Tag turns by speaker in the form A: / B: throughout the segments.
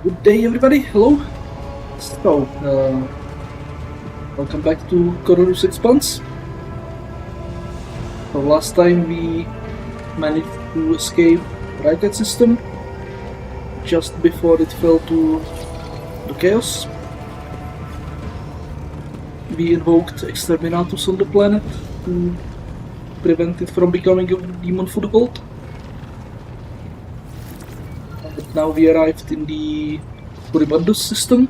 A: Good day, everybody. Hello. So, welcome back to Koronus Expanse. So last time we managed to escape the Riot system just before it fell to the chaos. We invoked Exterminatus on the planet to prevent it from becoming a demon foothold. Now we arrived in the Furibundus system,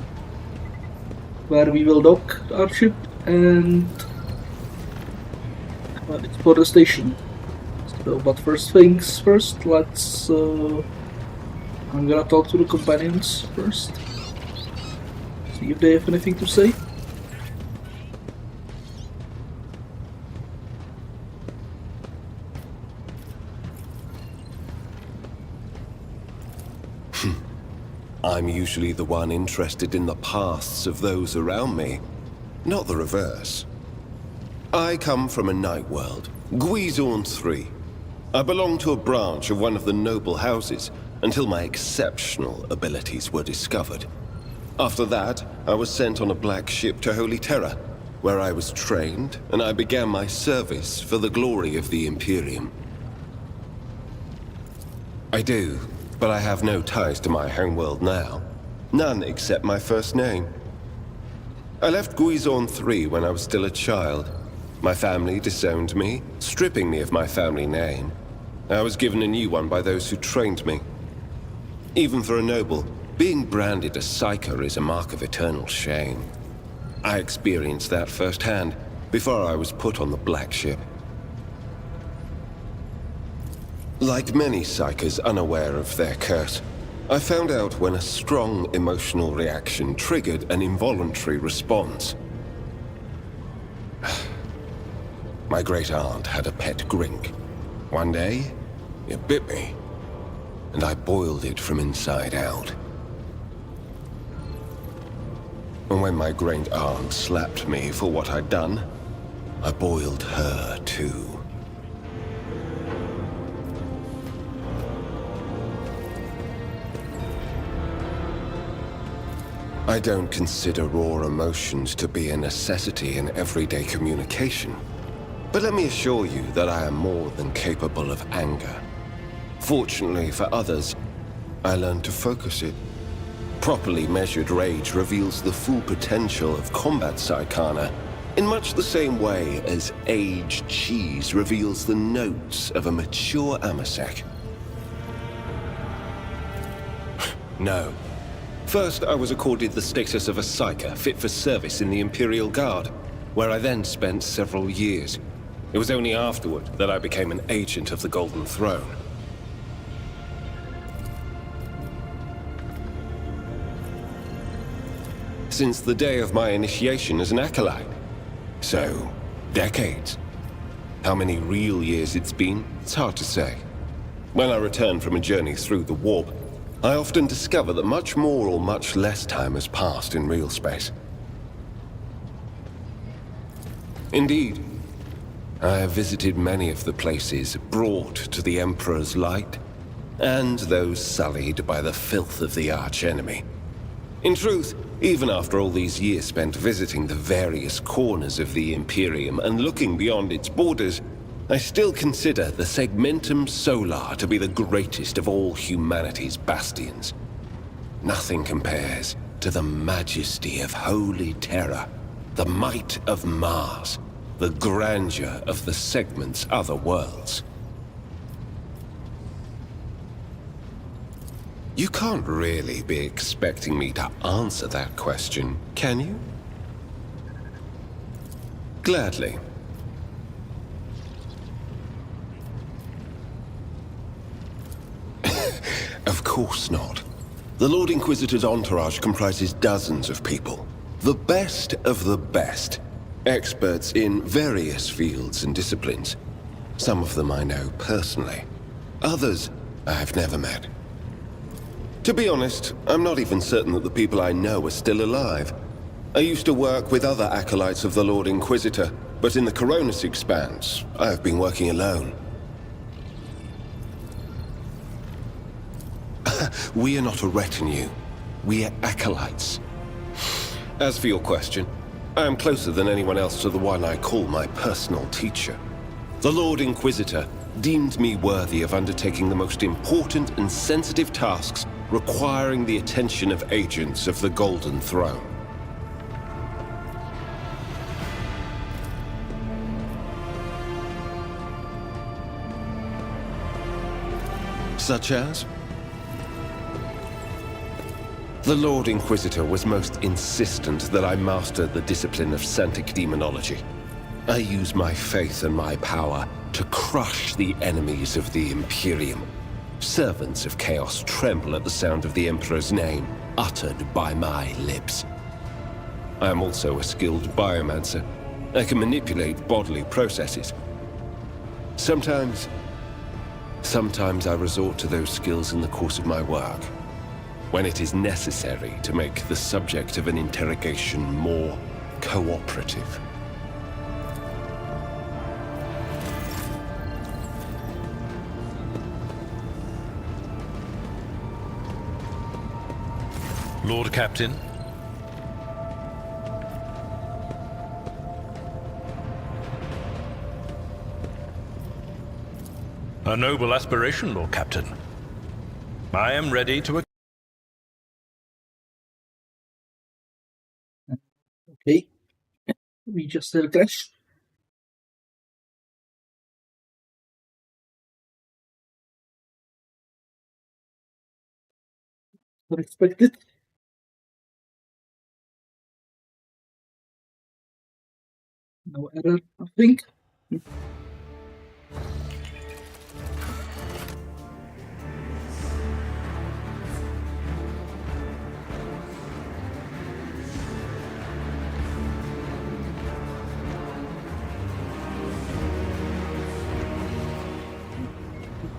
A: where we will dock our ship and explore the station. So, but first things first, let's... I'm gonna talk to the companions first. See if they have anything to say.
B: I'm usually the one interested in the pasts of those around me, not the reverse. I come from a night world, Guizorn 3. I belong to a branch of one of the noble houses until my exceptional abilities were discovered. After that, I was sent on a black ship to Holy Terra, where I was trained and I began my service for the glory of the Imperium. I do. But I have no ties to my homeworld now. None except my first name. I left Guizorn 3 when I was still a child. My family disowned me, stripping me of my family name. I was given a new one by those who trained me. Even for a noble, being branded a psyker is a mark of eternal shame. I experienced that firsthand before I was put on the black ship. Like many psychers unaware of their curse, I found out when a strong emotional reaction triggered an involuntary response. My great-aunt had a pet grink. One day, it bit me, and I boiled it from inside out. And when my great-aunt slapped me for what I'd done, I boiled her too. I don't consider raw emotions to be a necessity in everyday communication. But let me assure you that I am more than capable of anger. Fortunately for others, I learned to focus it. Properly measured rage reveals the full potential of combat psychana, in much the same way as aged cheese reveals the notes of a mature amasek. No. First, I was accorded the status of a psyker fit for service in the Imperial Guard, where I then spent several years. It was only afterward that I became an agent of the Golden Throne. Since the day of my initiation as an acolyte. So, decades. How many real years it's been, it's hard to say. When I return from a journey through the warp, I often discover that much more or much less time has passed in real space. Indeed, I have visited many of the places brought to the Emperor's light, and those sullied by the filth of the archenemy. In truth, even after all these years spent visiting the various corners of the Imperium and looking beyond its borders, I still consider the Segmentum Solar to be the greatest of all humanity's bastions. Nothing compares to the majesty of Holy Terra, the might of Mars, the grandeur of the Segment's other worlds. You can't really be expecting me to answer that question, can you? Gladly. Of course not. The Lord Inquisitor's entourage comprises dozens of people. The best of the best. Experts in various fields and disciplines. Some of them I know personally. Others I have never met. To be honest, I'm not even certain that the people I know are still alive. I used to work with other acolytes of the Lord Inquisitor, but in the Koronus Expanse, I have been working alone. We are not a retinue. We are acolytes. As for your question, I am closer than anyone else to the one I call my personal teacher. The Lord Inquisitor deemed me worthy of undertaking the most important and sensitive tasks requiring the attention of agents of the Golden Throne. Such as? The Lord Inquisitor was most insistent that I master the discipline of Sanctic Demonology. I use my faith and my power to crush the enemies of the Imperium. Servants of Chaos tremble at the sound of the Emperor's name, uttered by my lips. I am also a skilled biomancer. I can manipulate bodily processes. Sometimes I resort to those skills in the course of my work, when it is necessary to make the subject of an interrogation more cooperative.
C: Lord Captain. A noble aspiration, Lord Captain. I am ready to...
A: Okay. We just had a crash. Unexpected. No error, I think.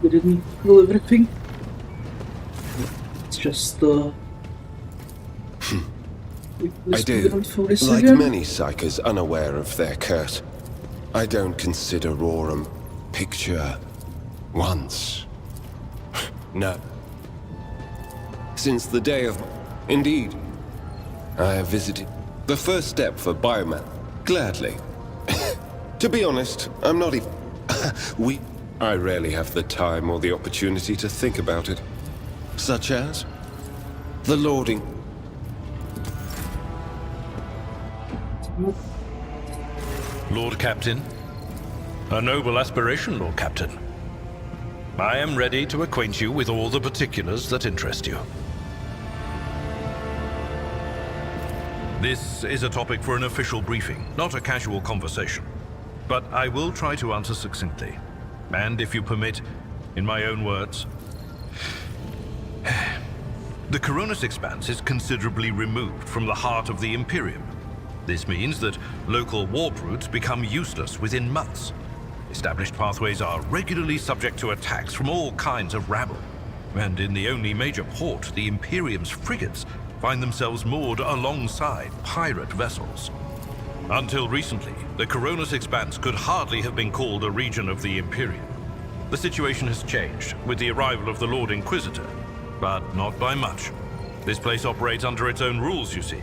A: We didn't kill everything. It's just
B: I do. Like many psychers unaware of their curse, I don't consider Aurum picture once. No. Since the day of... Indeed. I have visited the first step for Bioman. Gladly. To be honest, I'm not even... I rarely have the time or the opportunity to think about it. Such as? The Lording...
C: Lord Captain. A noble aspiration, Lord Captain. I am ready to acquaint you with all the particulars that interest you. This is a topic for an official briefing, not a casual conversation. But I will try to answer succinctly. And if you permit, in my own words... The Koronus Expanse is considerably removed from the heart of the Imperium. This means that local warp routes become useless within months. Established pathways are regularly subject to attacks from all kinds of rabble. And in the only major port, the Imperium's frigates find themselves moored alongside pirate vessels. Until recently, the Koronus Expanse could hardly have been called a region of the Imperium. The situation has changed with the arrival of the Lord Inquisitor, but not by much. This place operates under its own rules, you see.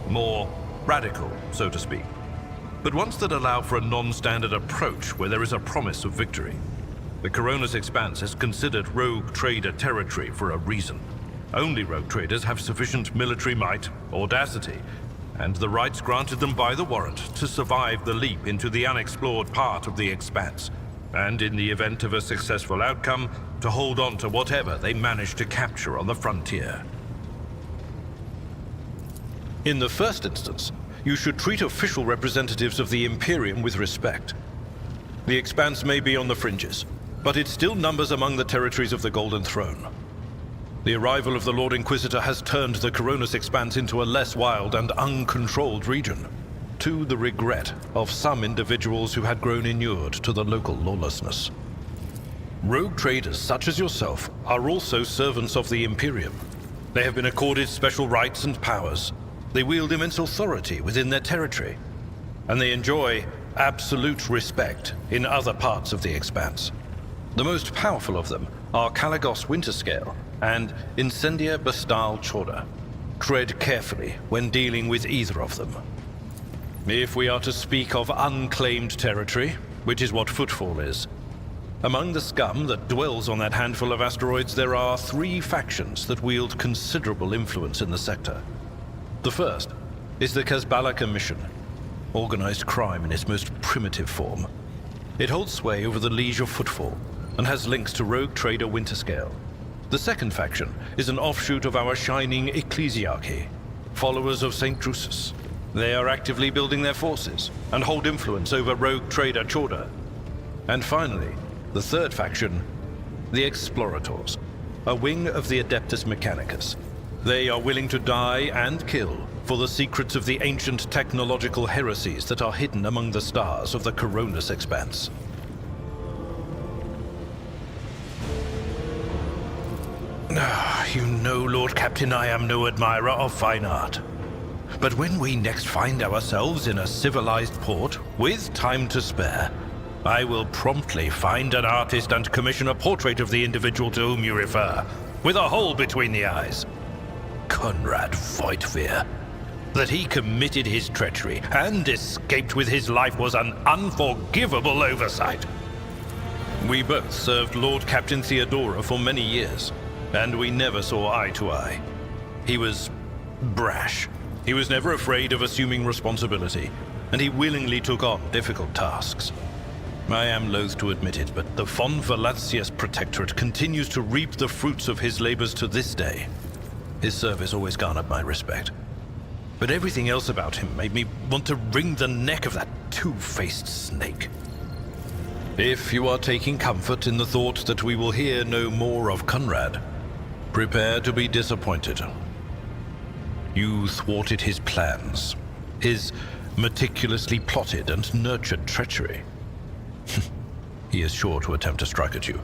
C: More radical, so to speak. But ones that allow for a non-standard approach where there is a promise of victory. The Koronus Expanse is considered rogue trader territory for a reason. Only rogue traders have sufficient military might, audacity, and the rights granted them by the warrant to survive the leap into the unexplored part of the Expanse, and in the event of a successful outcome, to hold on to whatever they manage to capture on the frontier. In the first instance, you should treat official representatives of the Imperium with respect. The Expanse may be on the fringes, but it still numbers among the territories of the Golden Throne. The arrival of the Lord Inquisitor has turned the Koronus Expanse into a less wild and uncontrolled region, to the regret of some individuals who had grown inured to the local lawlessness. Rogue traders such as yourself are also servants of the Imperium. They have been accorded special rights and powers. They wield immense authority within their territory, and they enjoy absolute respect in other parts of the Expanse. The most powerful of them are Kalagos Winterscale and Incendia Bastal Chorda. tread carefully when dealing with either of them. If we are to speak of unclaimed territory, which is what Footfall is, among the scum that dwells on that handful of asteroids, there are 3 factions that wield considerable influence in the sector. The first is the Kazbalaka Mission, organized crime in its most primitive form. It holds sway over the Liege of Footfall and has links to rogue trader Winterscale. The second faction is an offshoot of our shining ecclesiarchy, followers of St. Drusus. They are actively building their forces and hold influence over rogue trader Chorda. And finally, the third faction, the Explorators, a wing of the Adeptus Mechanicus. They are willing to die and kill for the secrets of the ancient technological heresies that are hidden among the stars of the Koronus Expanse. You know, Lord Captain, I am no admirer of fine art. But when we next find ourselves in a civilized port, with time to spare, I will promptly find an artist and commission a portrait of the individual to whom you refer, with a hole between the eyes. Conrad Voigtveer. That he committed his treachery and escaped with his life was an unforgivable oversight. We both served Lord Captain Theodora for many years, and we never saw eye to eye. He was brash. He was never afraid of assuming responsibility, and he willingly took on difficult tasks. I am loath to admit it, but the von Valencius Protectorate continues to reap the fruits of his labors to this day. His service always garnered my respect. But everything else about him made me want to wring the neck of that two-faced snake. If you are taking comfort in the thought that we will hear no more of Conrad, prepare to be disappointed. You thwarted his plans, his meticulously plotted and nurtured treachery. He is sure to attempt to strike at you,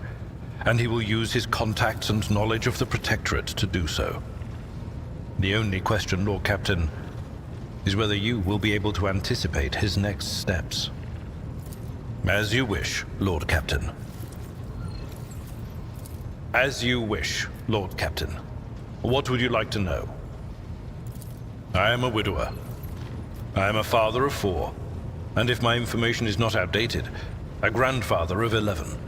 C: and he will use his contacts and knowledge of the Protectorate to do so. The only question, Lord Captain, is whether you will be able to anticipate his next steps. As you wish, Lord Captain. As you wish, Lord Captain. What would you like to know? I am a widower. I am a father of 4, and if my information is not outdated, a grandfather of 11.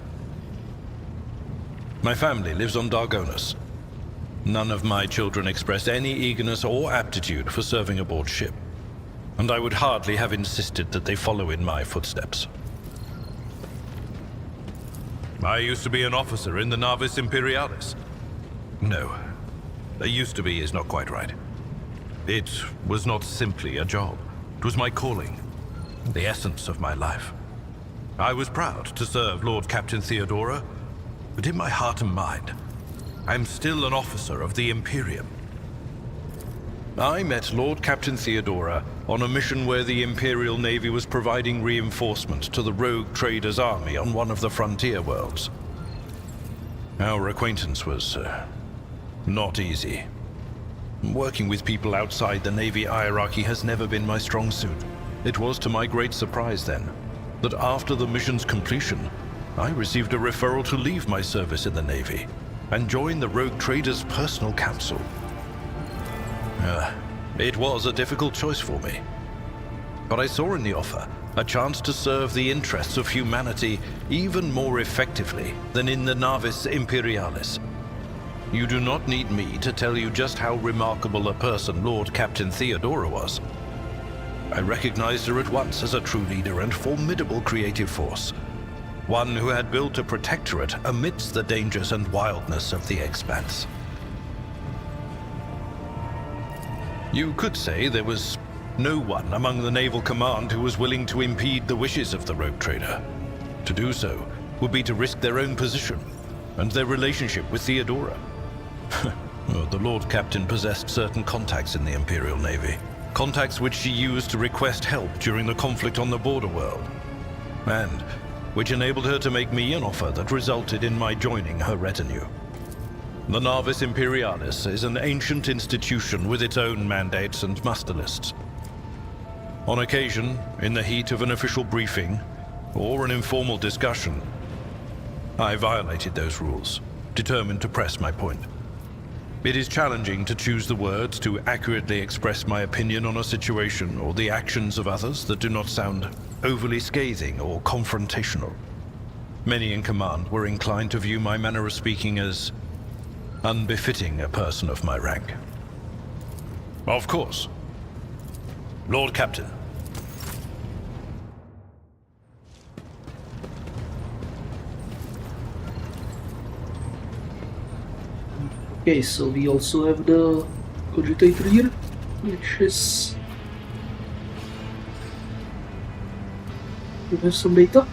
C: My family lives on Dargonus. None of my children express any eagerness or aptitude for serving aboard ship, and I would hardly have insisted that they follow in my footsteps. I used to be an officer in the Navis Imperialis. No, used to be is not quite right. It was not simply a job. It was my calling, the essence of my life. I was proud to serve Lord Captain Theodora, but in my heart and mind, I'm still an officer of the Imperium. I met Lord Captain Theodora on a mission where the Imperial Navy was providing reinforcement to the rogue traders' army on one of the frontier worlds. Our acquaintance was not easy. Working with people outside the Navy hierarchy has never been my strong suit. It was to my great surprise then, that after the mission's completion, I received a referral to leave my service in the Navy and join the rogue traders' personal council. It was a difficult choice for me, but I saw in the offer a chance to serve the interests of humanity even more effectively than in the Navis Imperialis. You do not need me to tell you just how remarkable a person Lord Captain Theodora was. I recognized her at once as a true leader and formidable creative force. One who had built a protectorate amidst the dangers and wildness of the Expanse. You could say there was no one among the naval command who was willing to impede the wishes of the rogue trader. To do so would be to risk their own position and their relationship with Theodora. The Lord Captain possessed certain contacts in the Imperial Navy. Contacts which she used to request help during the conflict on the border world. And which enabled her to make me an offer that resulted in my joining her retinue. The Navis Imperialis is an ancient institution with its own mandates and muster lists. On occasion, in the heat of an official briefing or an informal discussion, I violated those rules, determined to press my point. It is challenging to choose the words to accurately express my opinion on a situation or the actions of others that do not sound overly scathing or confrontational. Many in command were inclined to view my manner of speaking as unbefitting a person of my rank. Of course. Lord Captain.
A: Okay, so we also have the cogitator here, which is... we have some data.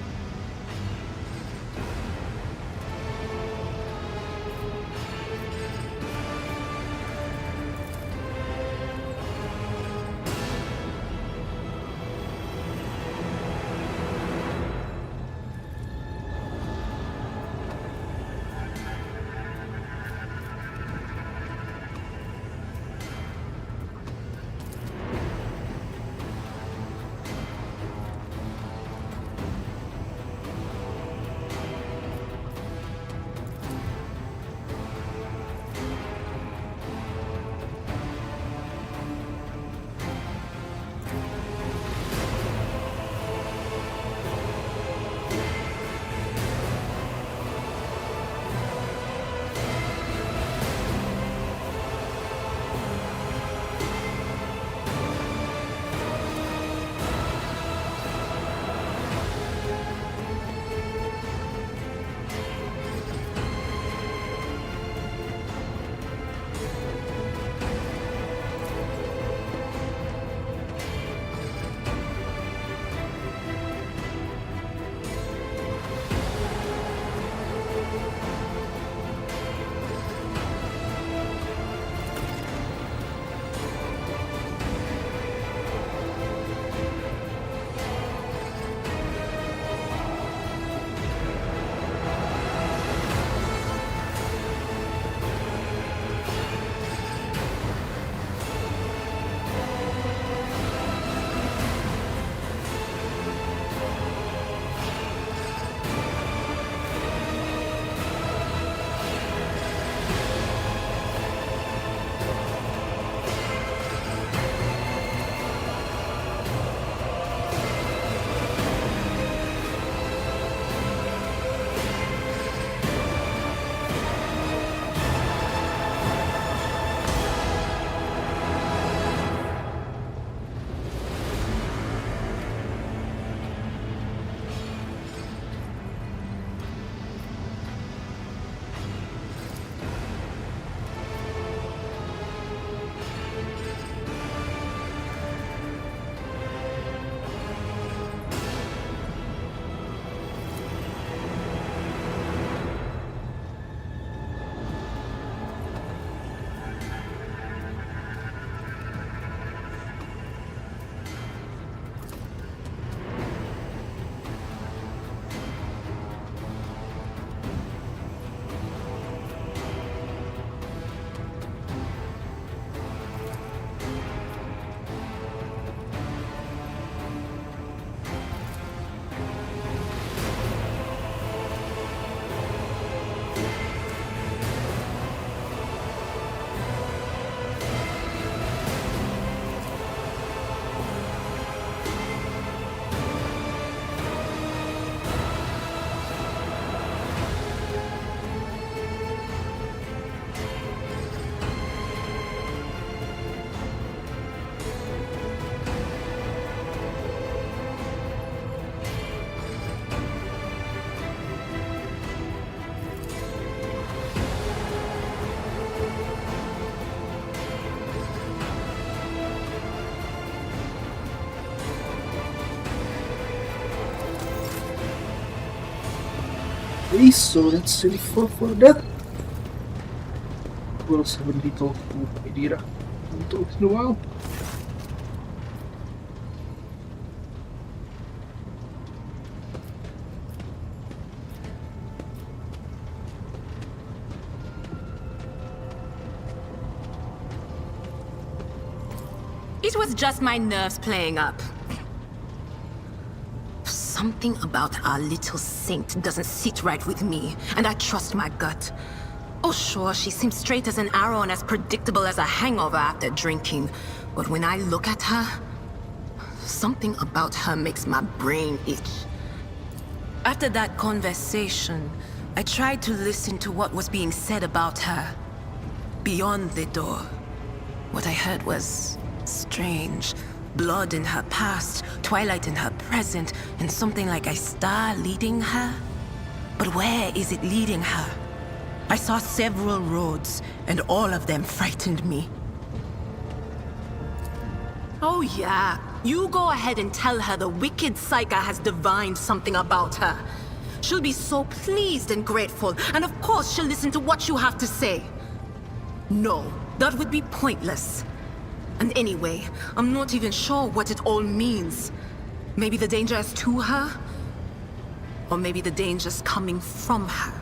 A: Okay, so that's info for that. What else haven't we talked to Idira? Haven't talked in a while.
D: It was just my nerves playing up. Something about our little saint doesn't sit right with me, and I trust my gut. Oh sure, she seems straight as an arrow and as predictable as a hangover after drinking. But when I look at her, something about her makes my brain itch. After that conversation, I tried to listen to what was being said about her. Beyond the door, what I heard was strange. Blood in her past, twilight in her present, and something like a star leading her. But where is it leading her? I saw several roads, and all of them frightened me. Oh yeah, you go ahead and tell her the wicked Psyker has divined something about her. She'll be so pleased and grateful, and of course she'll listen to what you have to say. No, that would be pointless. And anyway, I'm not even sure what it all means. Maybe the danger is to her? Or maybe the danger's coming from her.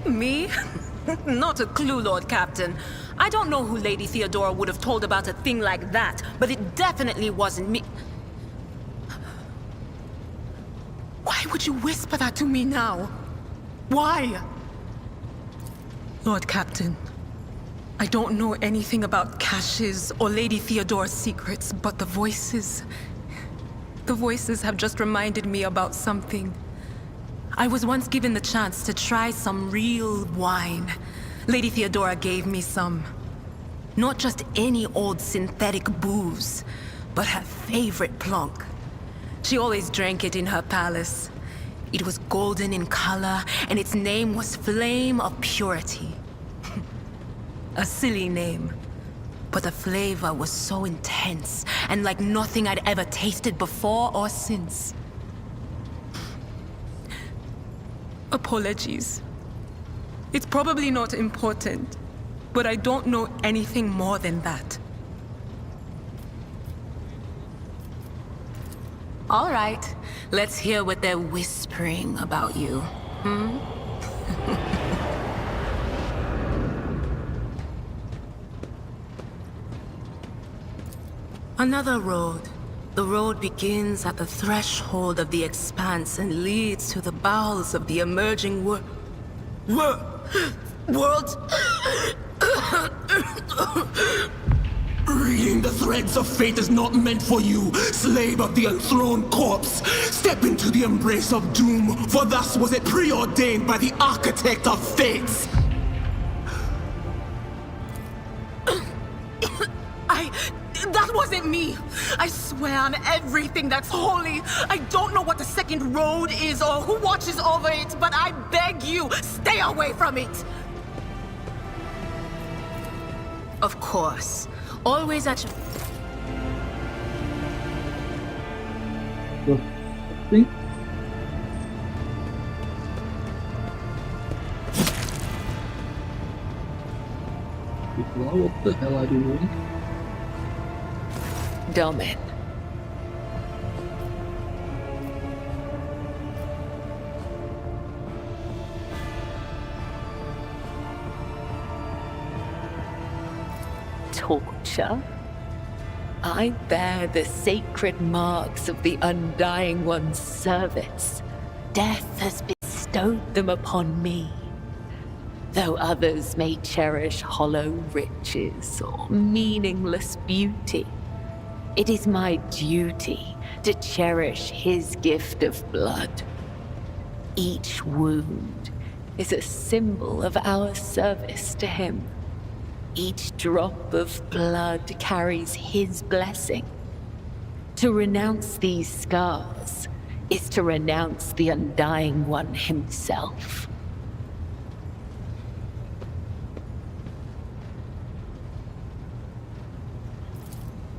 D: Me? Not a clue, Lord Captain. I don't know who Lady Theodora would have told about a thing like that, but it definitely wasn't me. Why would you whisper that to me now? Why? Lord Captain, I don't know anything about caches or Lady Theodora's secrets, but the voices have just reminded me about something. I was once given the chance to try some real wine. Lady Theodora gave me some. Not just any old synthetic booze, but her favorite plonk. She always drank it in her palace. It was golden in color, and its name was Flame of Purity. A silly name, but the flavor was so intense, and like nothing I'd ever tasted before or since. Apologies. It's probably not important, but I don't know anything more than that. All right, let's hear what they're whispering about you, Another road. The road begins at the threshold of the Expanse and leads to the bowels of the emerging world.
E: Reading the threads of fate is not meant for you, slave of the enthroned corpse. Step into the embrace of doom, for thus was it preordained by the architect of fates.
D: That wasn't me! I swear on everything that's holy! I don't know what the second road is or who watches over it, but I beg you, stay away from it! Of course. Always at your...
A: Think? What the hell are you doing?
F: Domin. Torture? I bear the sacred marks of the Undying One's service. Death has bestowed them upon me. Though others may cherish hollow riches or meaningless beauty, it is my duty to cherish his gift of blood. Each wound is a symbol of our service to him. Each drop of blood carries his blessing. To renounce these scars is to renounce the Undying One himself.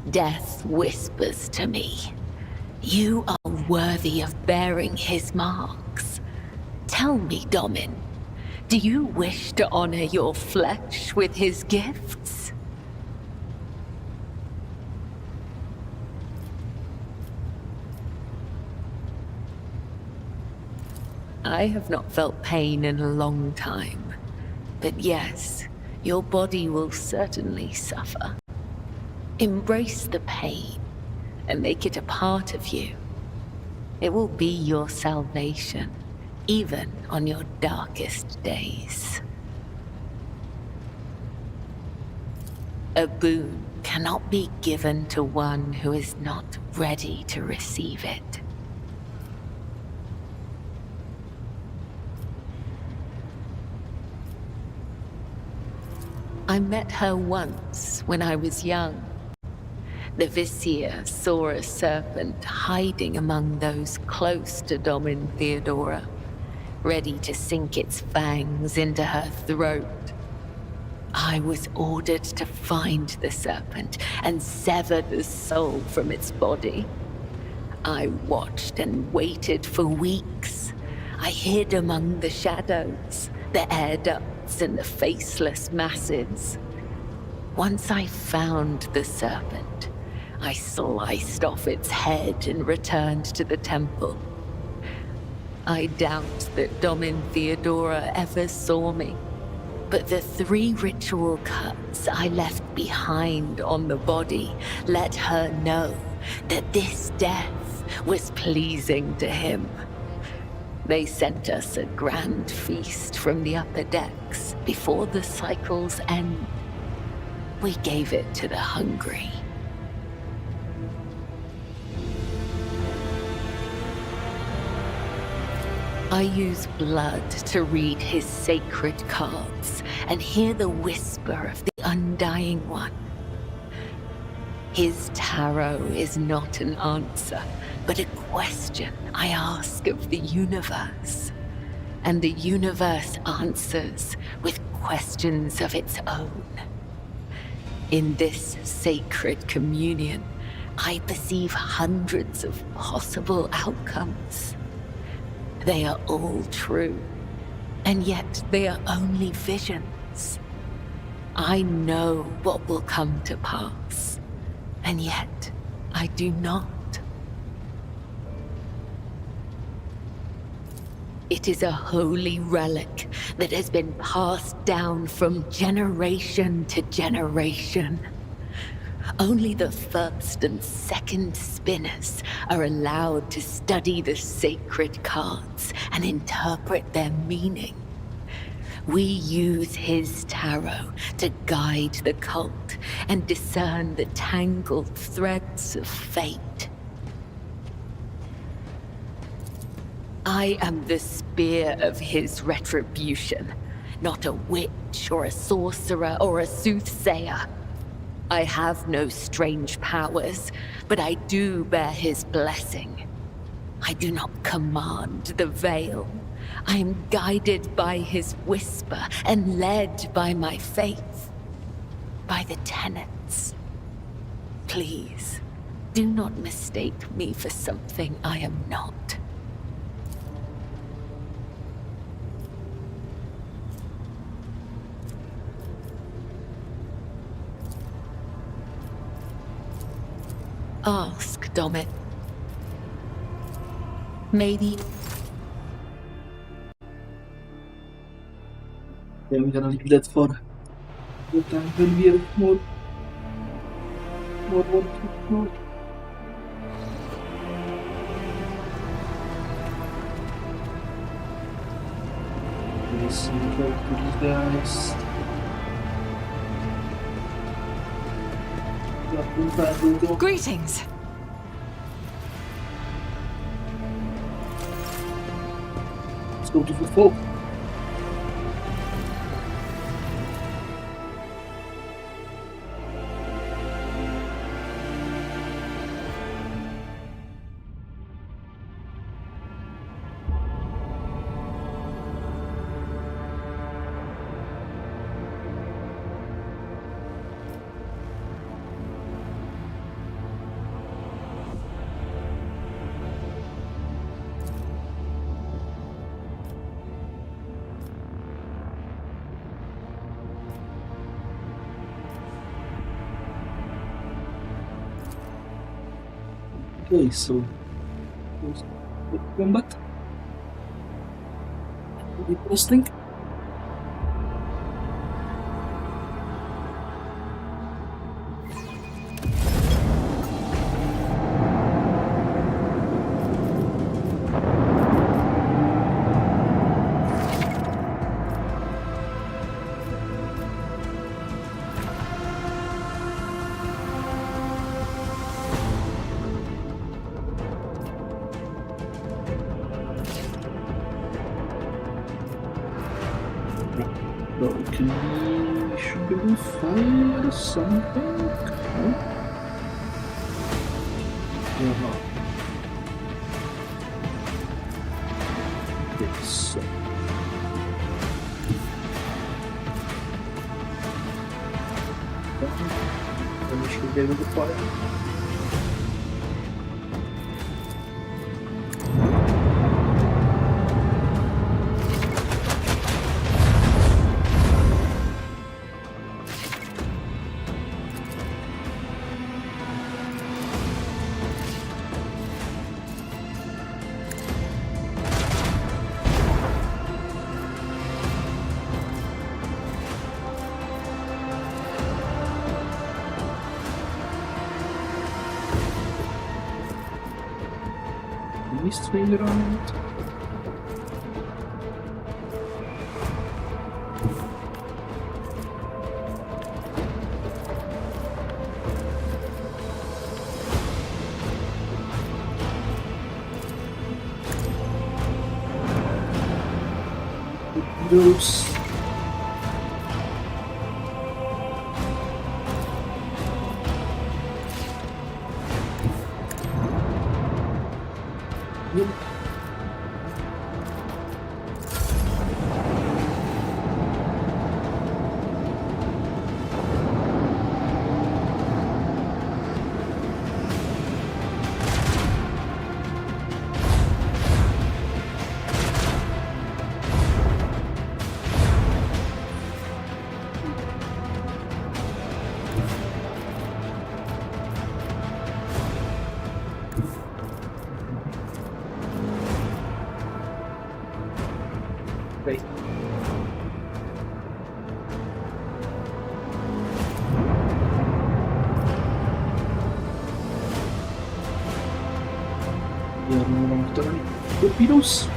F: Death whispers to me, you are worthy of bearing his marks. Tell me, Domin, do you wish to honor your flesh with his gifts? I have not felt pain in a long time. But yes, your body will certainly suffer. Embrace the pain and make it a part of you. It will be your salvation, even on your darkest days. A boon cannot be given to one who is not ready to receive it. I met her once when I was young. The Vizier saw a serpent hiding among those close to Domin Theodora, ready to sink its fangs into her throat. I was ordered to find the serpent and sever the soul from its body. I watched and waited for weeks. I hid among the shadows, the air ducts and the faceless masses. Once I found the serpent, I sliced off its head and returned to the temple. I doubt that Domin Theodora ever saw me, but the 3 ritual cuts I left behind on the body let her know that this death was pleasing to him. They sent us a grand feast from the upper decks before the cycle's end. We gave it to the hungry. I use blood to read his sacred cards and hear the whisper of the Undying One. His tarot is not an answer, but a question I ask of the universe. And the universe answers with questions of its own. In this sacred communion, I perceive hundreds of possible outcomes. They are all true, and yet they are only visions. I know what will come to pass, and yet I do not. It is a holy relic that has been passed down from generation to generation. Only the first and second spinners are allowed to study the sacred cards and interpret their meaning. We use his tarot to guide the cult and discern the tangled threads of fate. I am the spear of his retribution, not a witch or a sorcerer or a soothsayer. I have no strange powers, but I do bear his blessing. I do not command the veil. I am guided by his whisper and led by my faith, by the tenets. Please, do not mistake me for something I am not. Ask, Domit. Maybe.
A: Yeah, we're gonna leave that for the time when we have more. Listen to these guys.
D: Greetings!
A: Let's go to Footfall. Okay, so combat. Interesting. Okay, should be able to fire something? No? Yeah, no. Yes. Then we should be able to fire. Swing around. Those. Great. We are no longer turning torpedoes.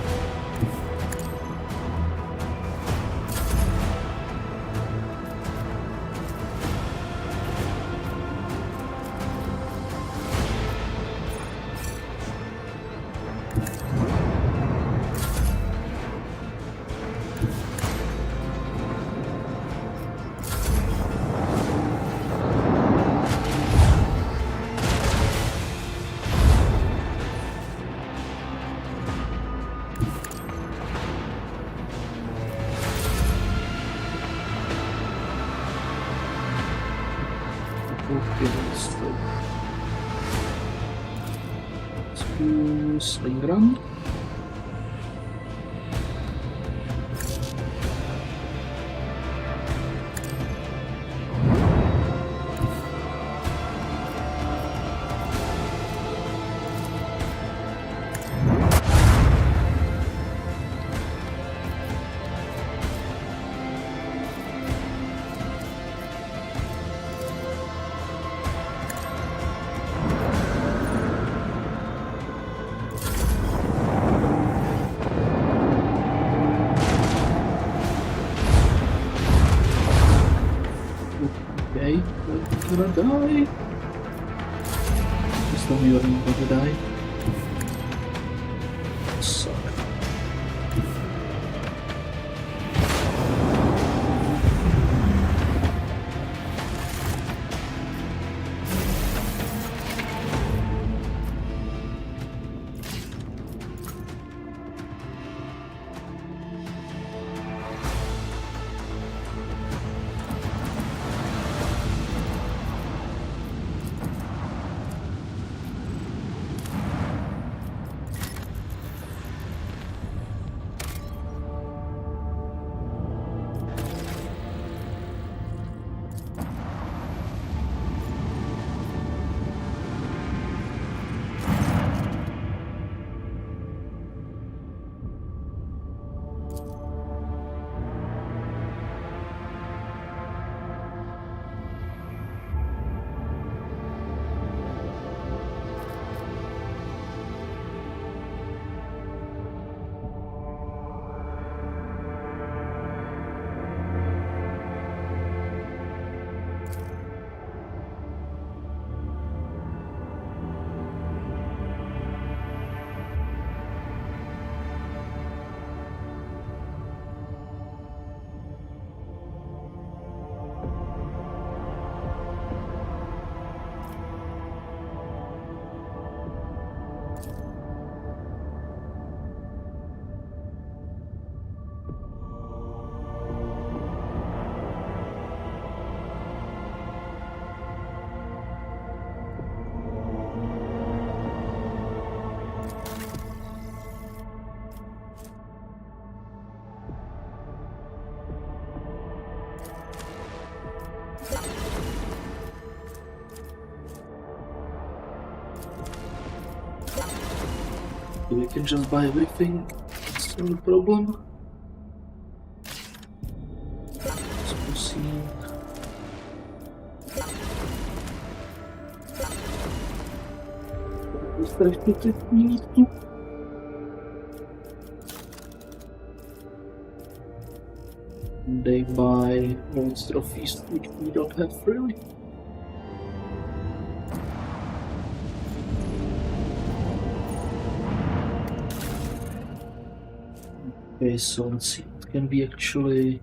A: Sling run. Okay, we're gonna die. Just tell me you're gonna die. Suck. We can just buy everything. It's no problem. Let's proceed. Refresh if we need to. They buy monster trophies which we don't have really. Okay, so let's see what can be actually.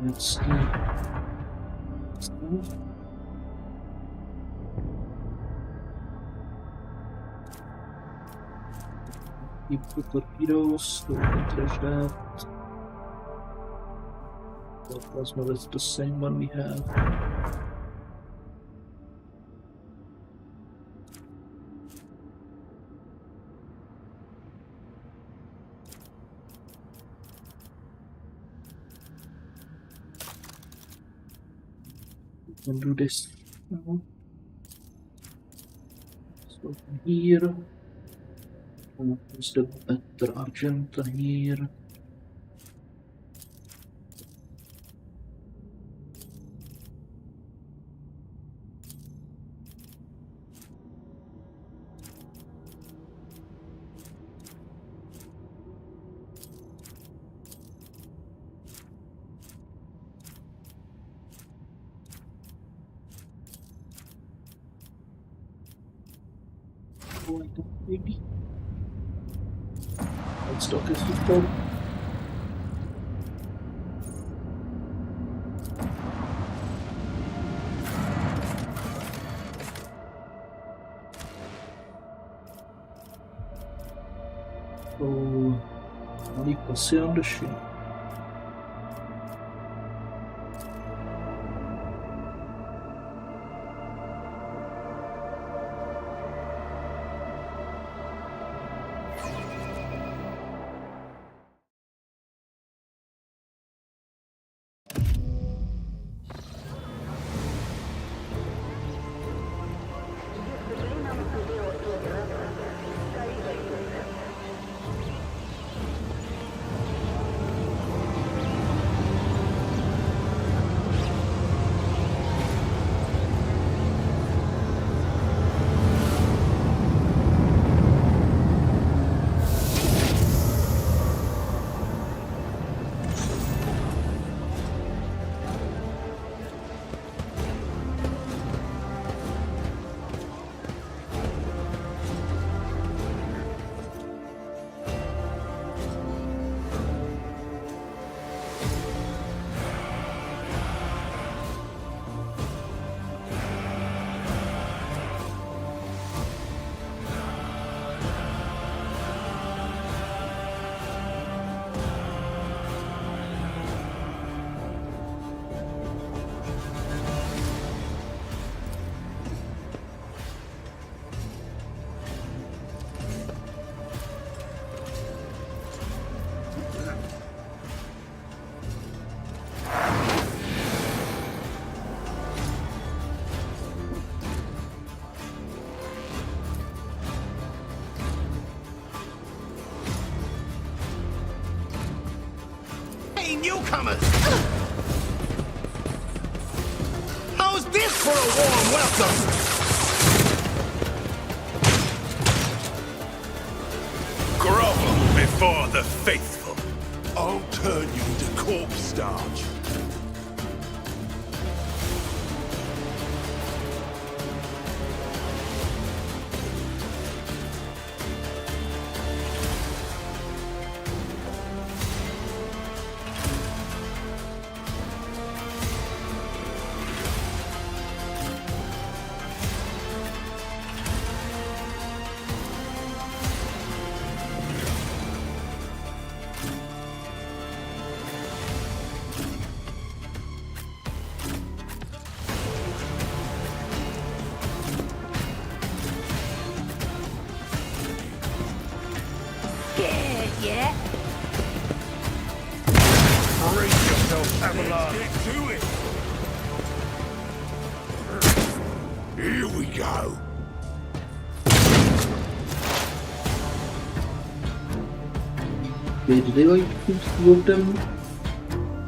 A: Let's see. Keep the torpedoes, so we can trash that. The plasma is the same one we have. Can do this now. So from here, use the better Argenta here. Like that, maybe. Let's talk as Footfall. So, on est passé en dessus.
E: Newcomers! How's this for a warm welcome?
G: Grovel before the faithful. I'll turn you to corpse starch. Let's get to it. Here we go.
A: Wait, did they like move them?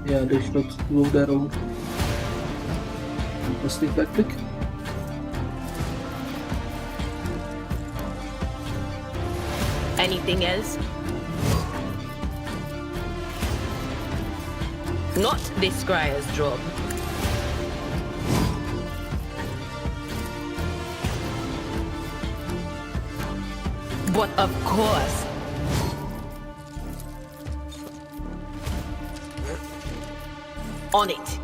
A: Yeah, they should have moved their own. Interesting tactic.
F: Anything else? Not this scryer's job. But of course. On it.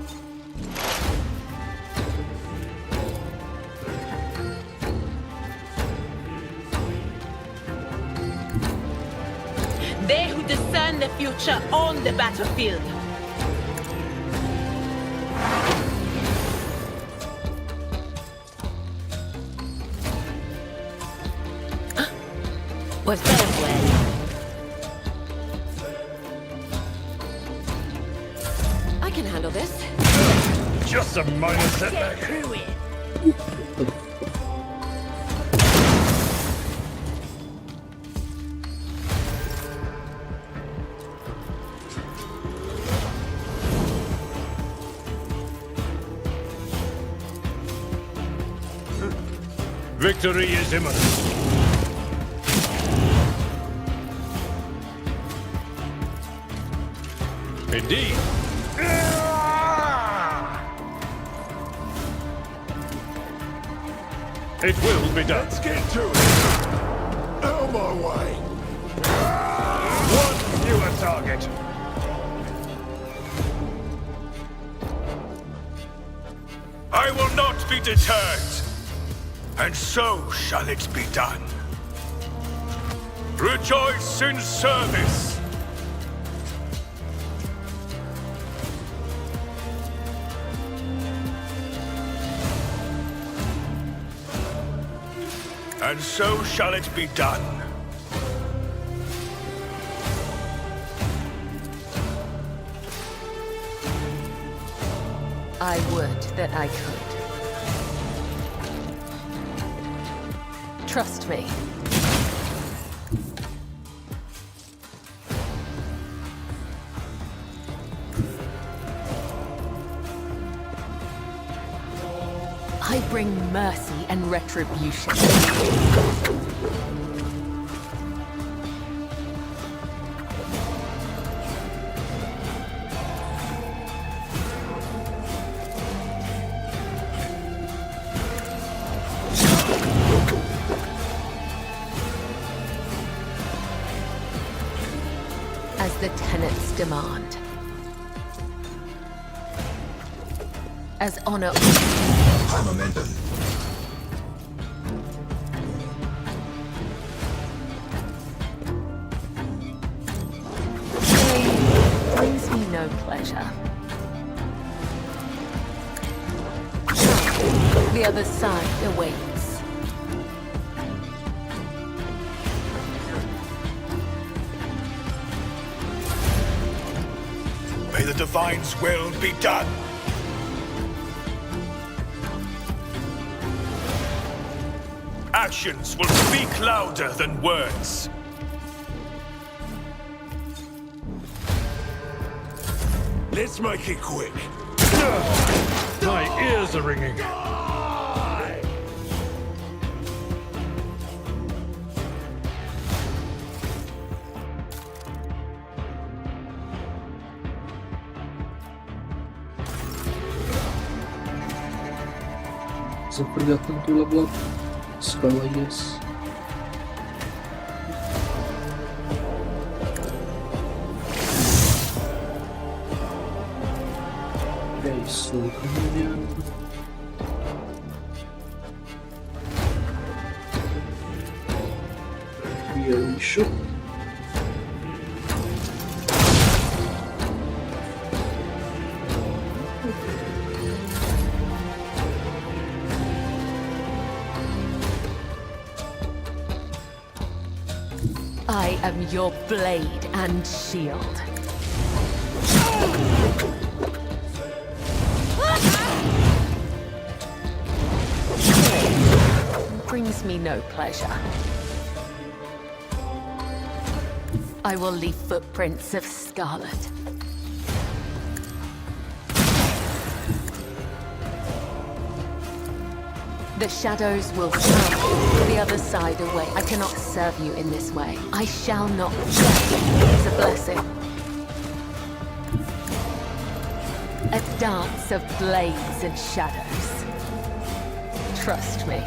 F: They who discern the future on the battlefield. Was that way? I can handle this.
G: Just a minor setback. Victory is imminent. Indeed. It will be done. Let's get to it. On my way. One fewer target. I will not be deterred. And so shall it be done. Rejoice in service. And so shall it be done.
F: I would that I could. Trust me. I bring mercy and retribution. As the tenets demand. As honor.
E: High momentum.
F: Brings me no pleasure. The other side awaits.
G: May the Divine's will be done. Actions will speak louder than words. Let's make it quick. My ears are ringing.
A: So forgotten to level up Skull, I guess. Okay, so Communion. Very sure.
F: I am your blade and shield. brings me no pleasure. I will leave footprints of scarlet. The shadows will come the other side away. I cannot serve you in this way. I shall not. It is a blessing. A dance of blades and shadows. Trust me.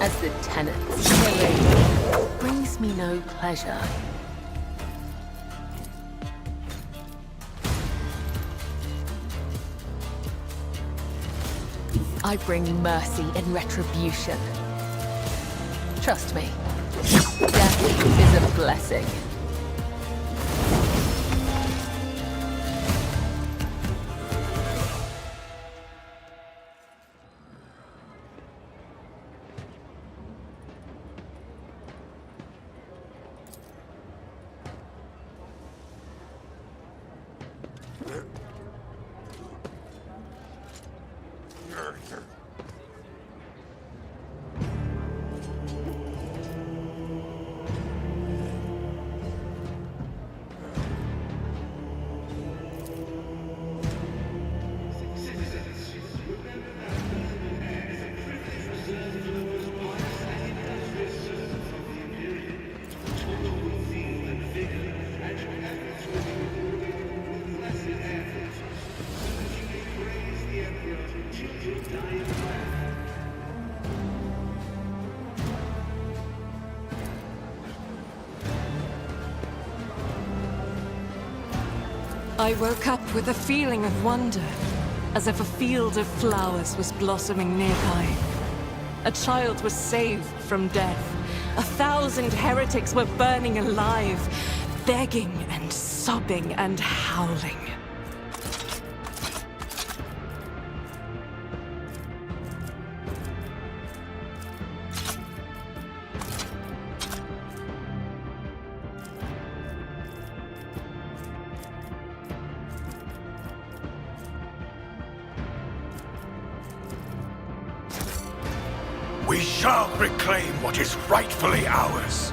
F: As the tenants, killing brings me no pleasure. I bring mercy and retribution. Trust me. Death is a blessing.
H: I woke up with a feeling of wonder, as if a field of flowers was blossoming nearby. A child was saved from death. 1,000 heretics were burning alive, begging and sobbing and howling.
G: We shall reclaim what is rightfully ours.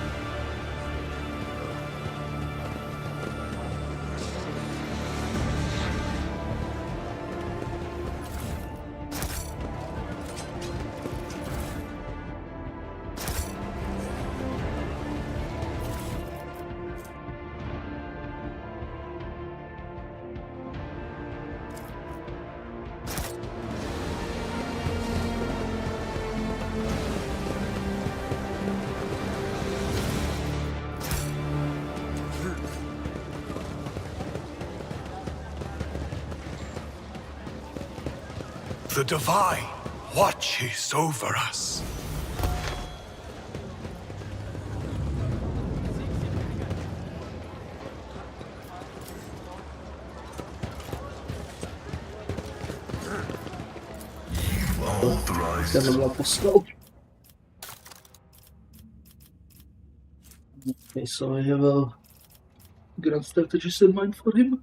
G: The Divine watches over us.
A: Level up was slow. Okay, so I have a grand strategist in mind for him.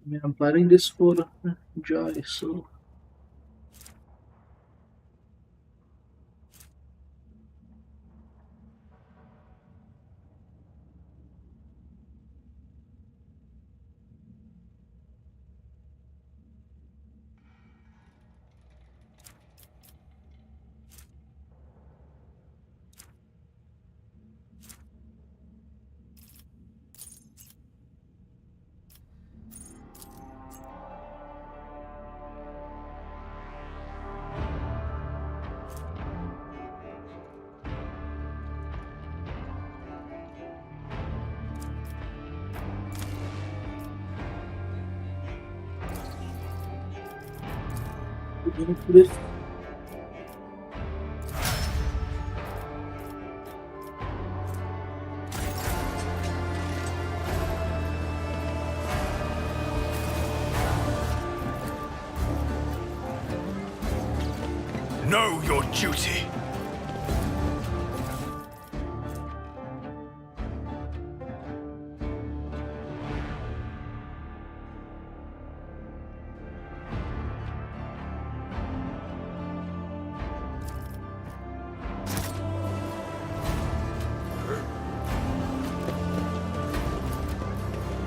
A: I mean, I'm planning this for Jai, so... This.
G: Know your duty.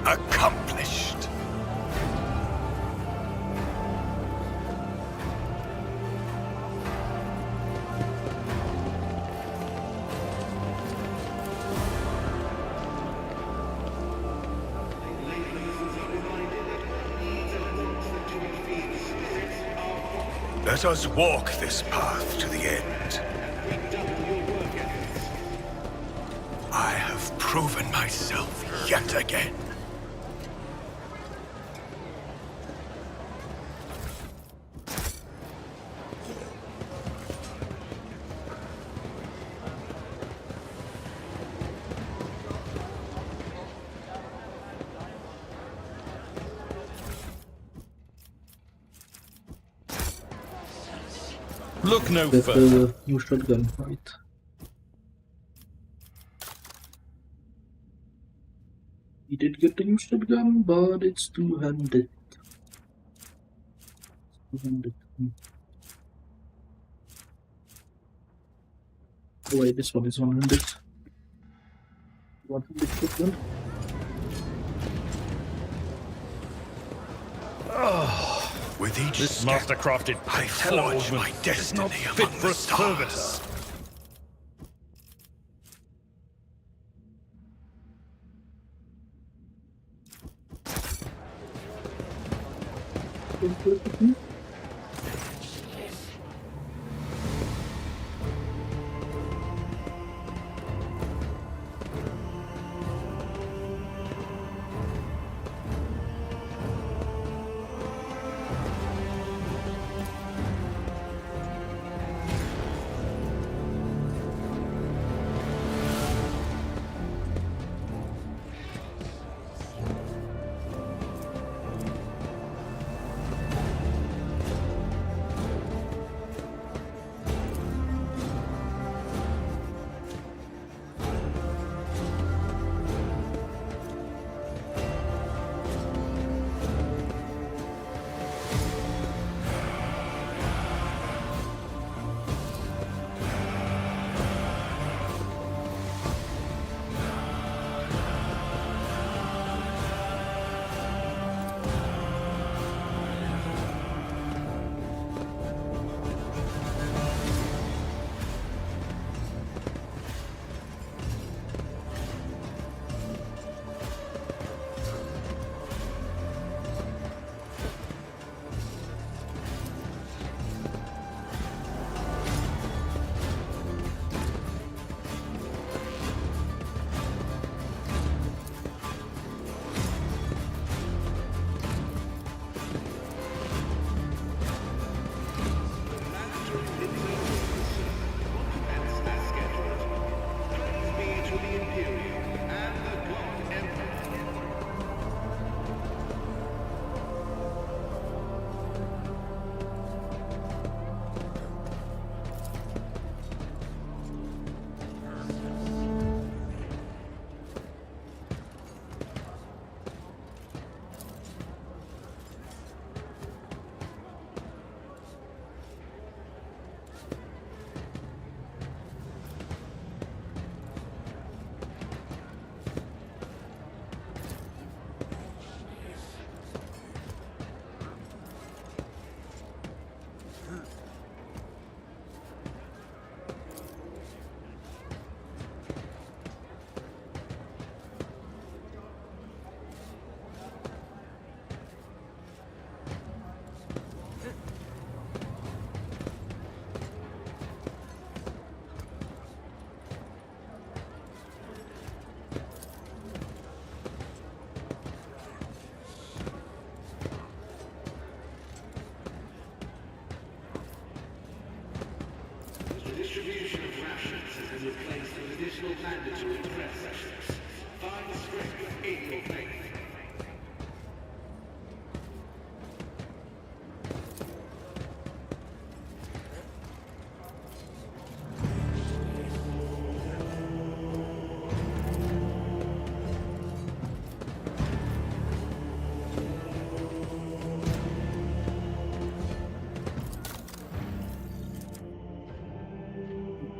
G: Accomplished. Let us walk this path to the end. I have proven myself yet again.
C: Look no
A: With
C: further.
A: the new shotgun, right? We did get the new shotgun, but it's two-handed. Two-handed. Oh wait, this one is one-handed. One-handed shotgun.
G: With each
C: This
G: step,
C: mastercrafted
G: I forge my destiny
C: fit
G: among
C: for
G: the
C: a servitor.
G: stars.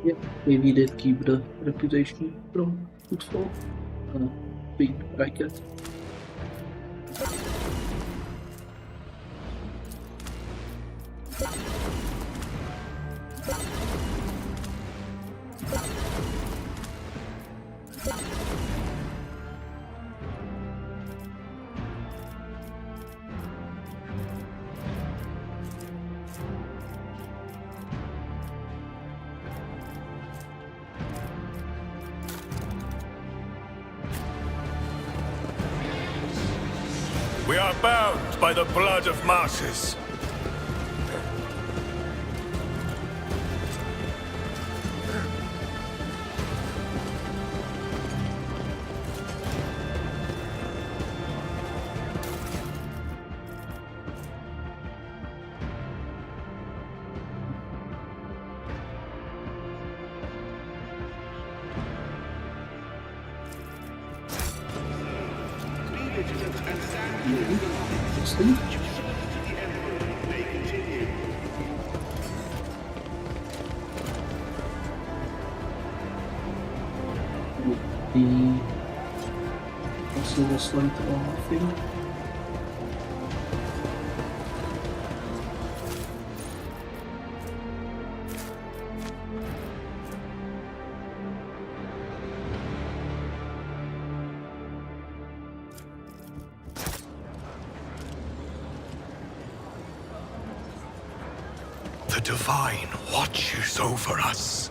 A: Yeah, maybe did keep the reputation from Footfall. Being Racket.
G: We are bound by the blood of martyrs.
A: The silver slate on thing.
G: The Divine watches over us.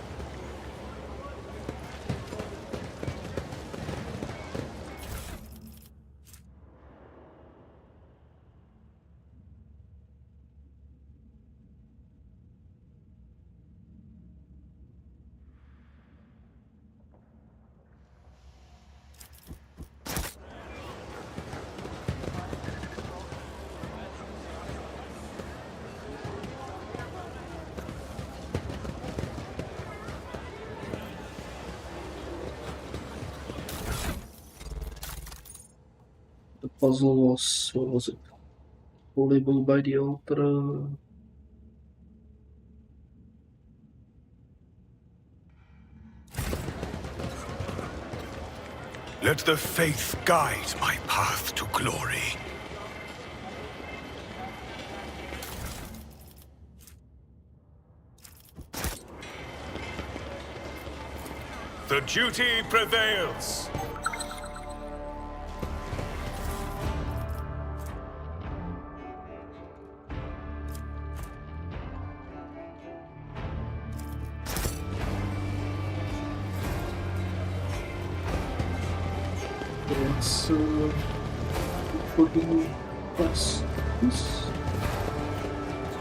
A: The puzzle was, what was it? Holdable by the altar.
G: Let the faith guide my path to glory. The duty prevails.
A: Let's 40 plus this.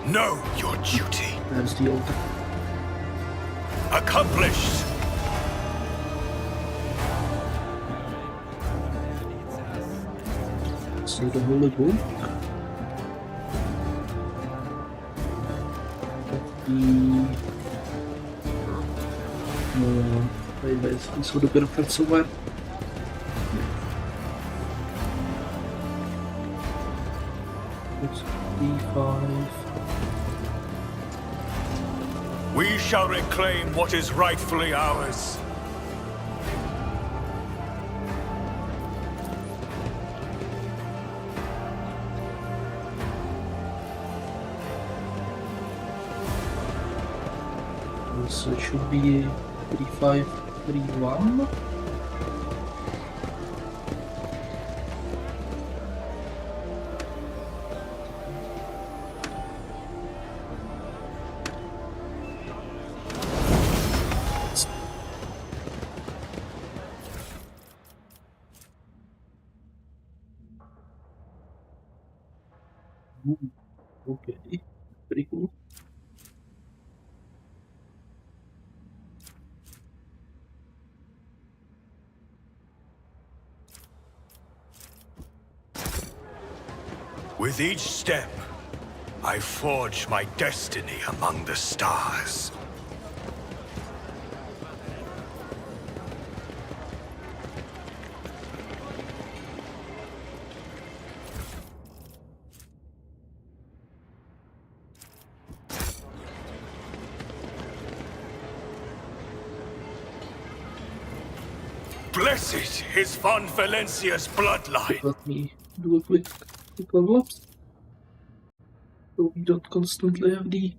G: Know your duty.
A: That's the altar.
G: Accomplished.
A: So the holy book. Wait, this would have been a friend somewhere. It's D5.
G: We shall reclaim what is rightfully ours.
A: So it should be 35, 31. Okay, pretty cool.
G: With each step, I forge my destiny among the stars. blesses his von Valencius bloodline.
A: Let me do a quick level up. So we don't constantly have the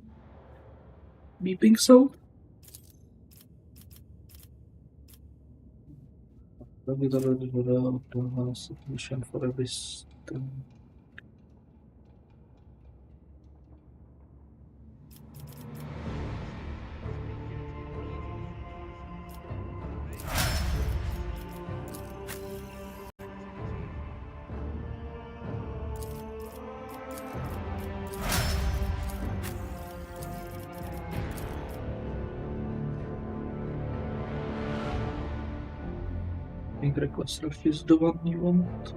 A: beeping sound. We already without the solution for this thing. I think request rush is the one you want.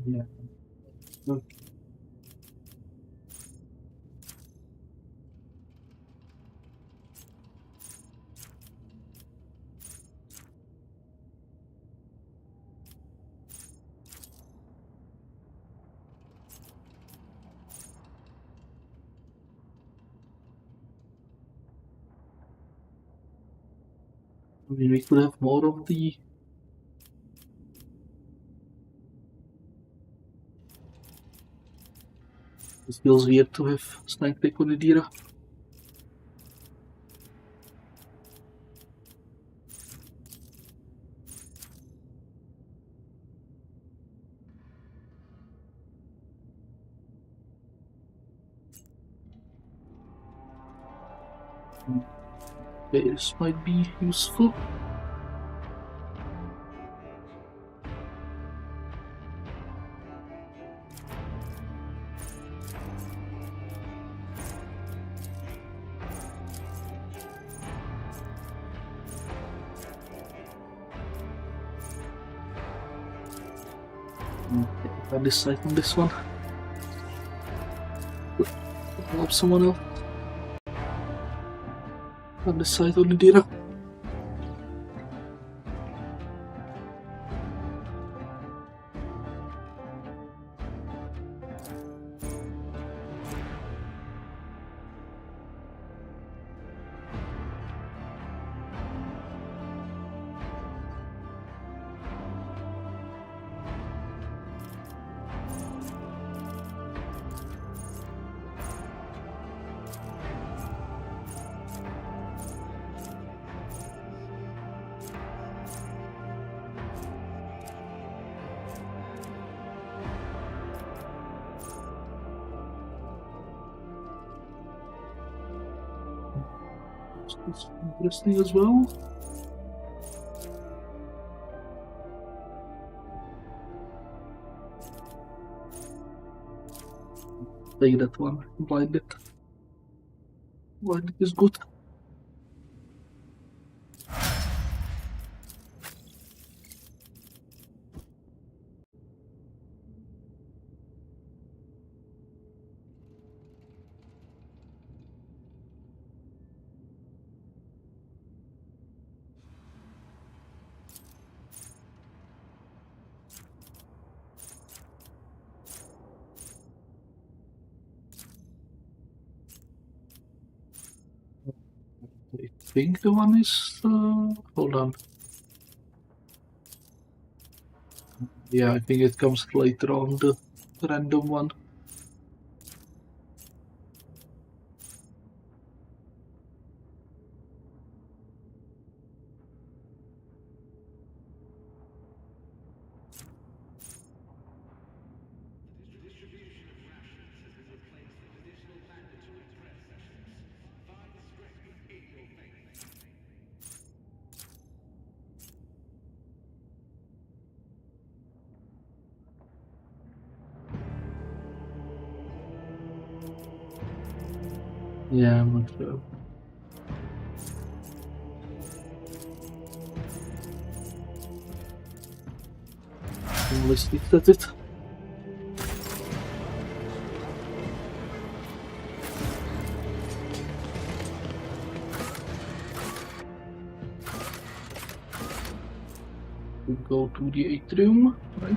A: Yeah. Okay. I mean, we could have more of the. It feels weird to have Sanctic on the Dira. This might be useful. I decide on this one. Help someone else. On this side on the Dira. It's interesting as well. Take that one. Blinded. Blinded is good. think the one is... hold on. Yeah, I think it comes later on, the random one. Yeah, I'm not sure. Let's look at it. We go to the atrium, right?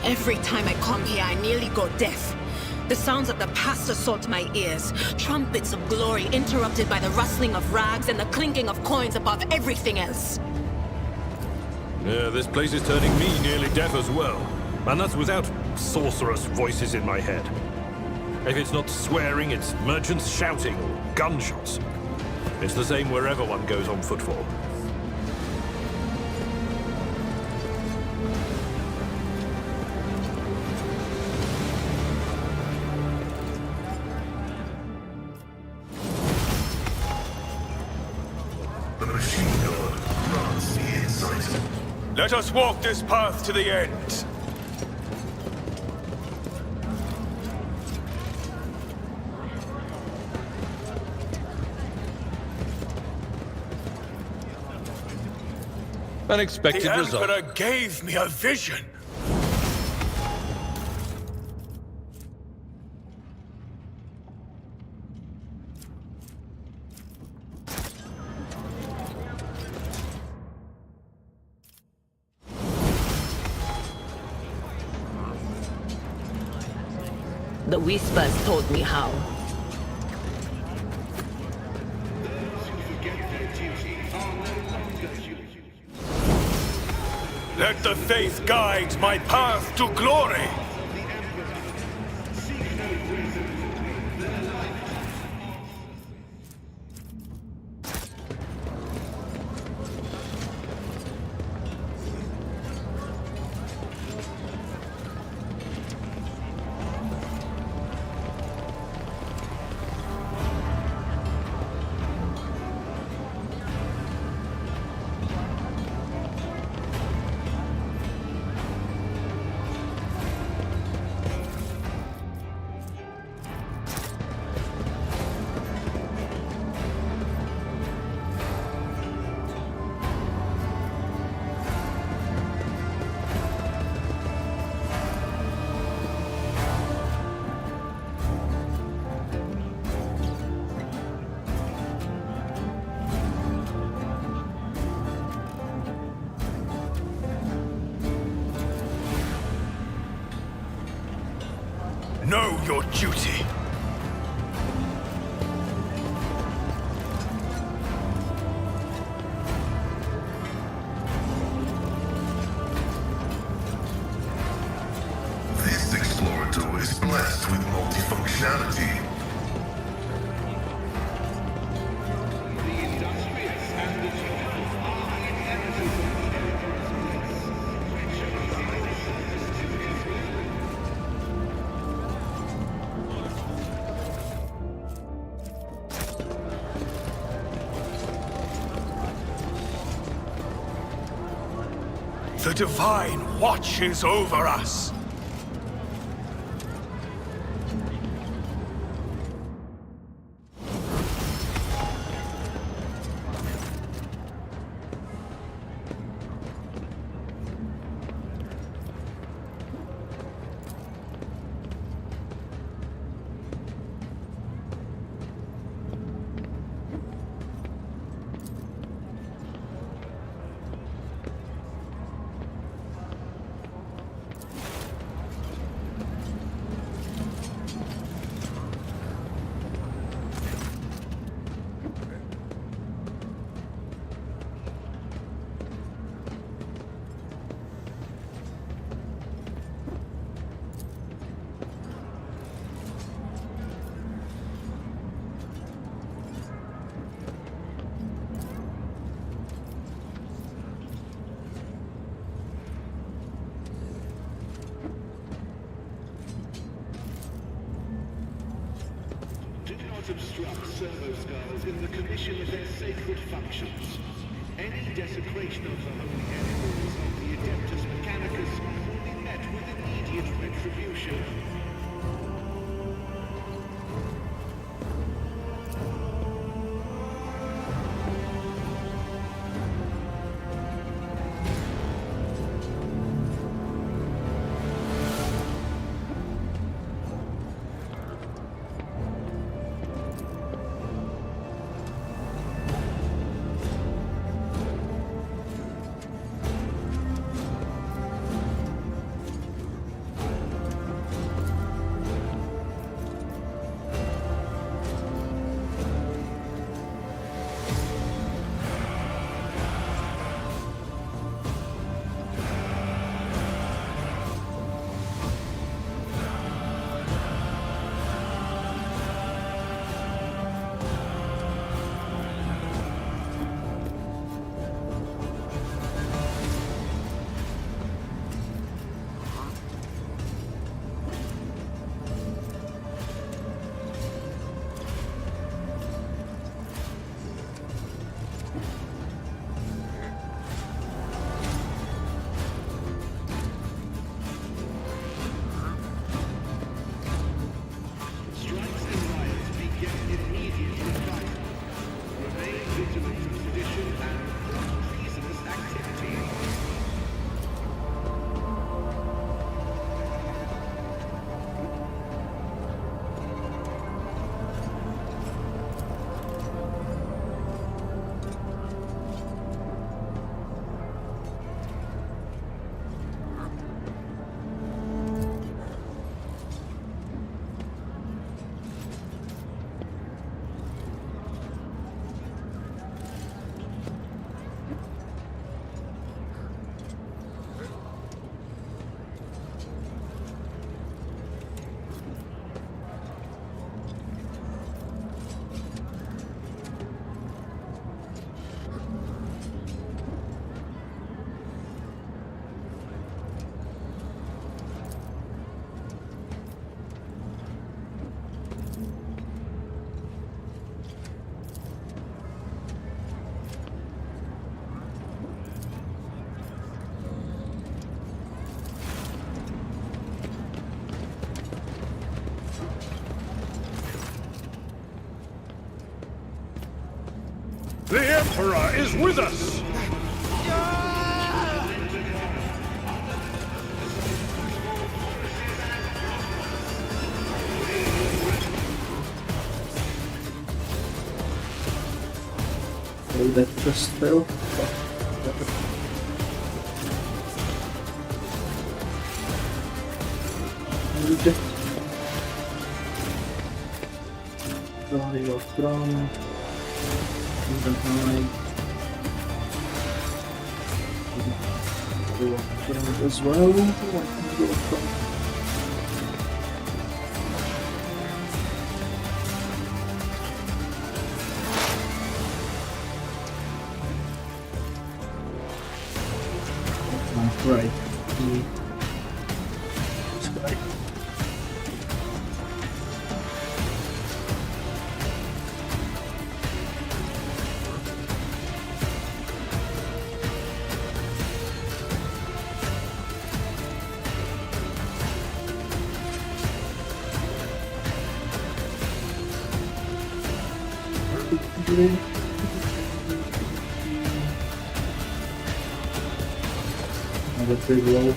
D: Every time I come here, I nearly go deaf. The sounds of the past assault my ears. Trumpets of glory interrupted by the rustling of rags and the clinking of coins above everything else.
I: Yeah, this place is turning me nearly deaf as well. And that's without sorcerous voices in my head. If it's not swearing, it's merchants shouting or gunshots. It's the same wherever one goes on Footfall.
G: Let us walk this path to the end.
I: Unexpected
G: The
I: result.
G: Emperor gave me a vision.
F: The Whispers told me how.
G: Let the faith guide my path to glory. Know your duty.
J: This Explorator is blessed with multifunctionality.
G: The Divine watches over us.
K: Obstruct servo skulls in the commission of their sacred functions. Any desecration of the holy animals of the Adeptus Mechanicus will be met with immediate retribution.
I: The Emperor is with us!
A: Oh, that just fell. Body of Throne. As well, right. This guy. That's very low.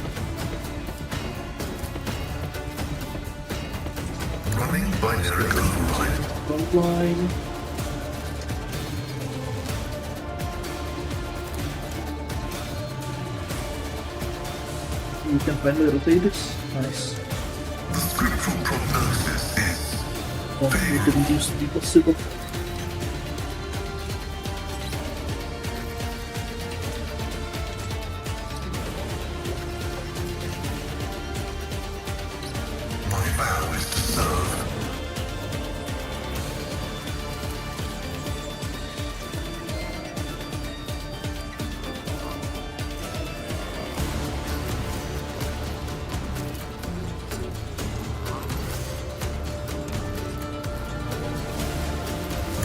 J: Running binary override.
A: Front line. You can finally rotate this. Nice.
J: The scriptural prognosis is
A: Oh, we didn't use the possible.
J: my vow is to serve.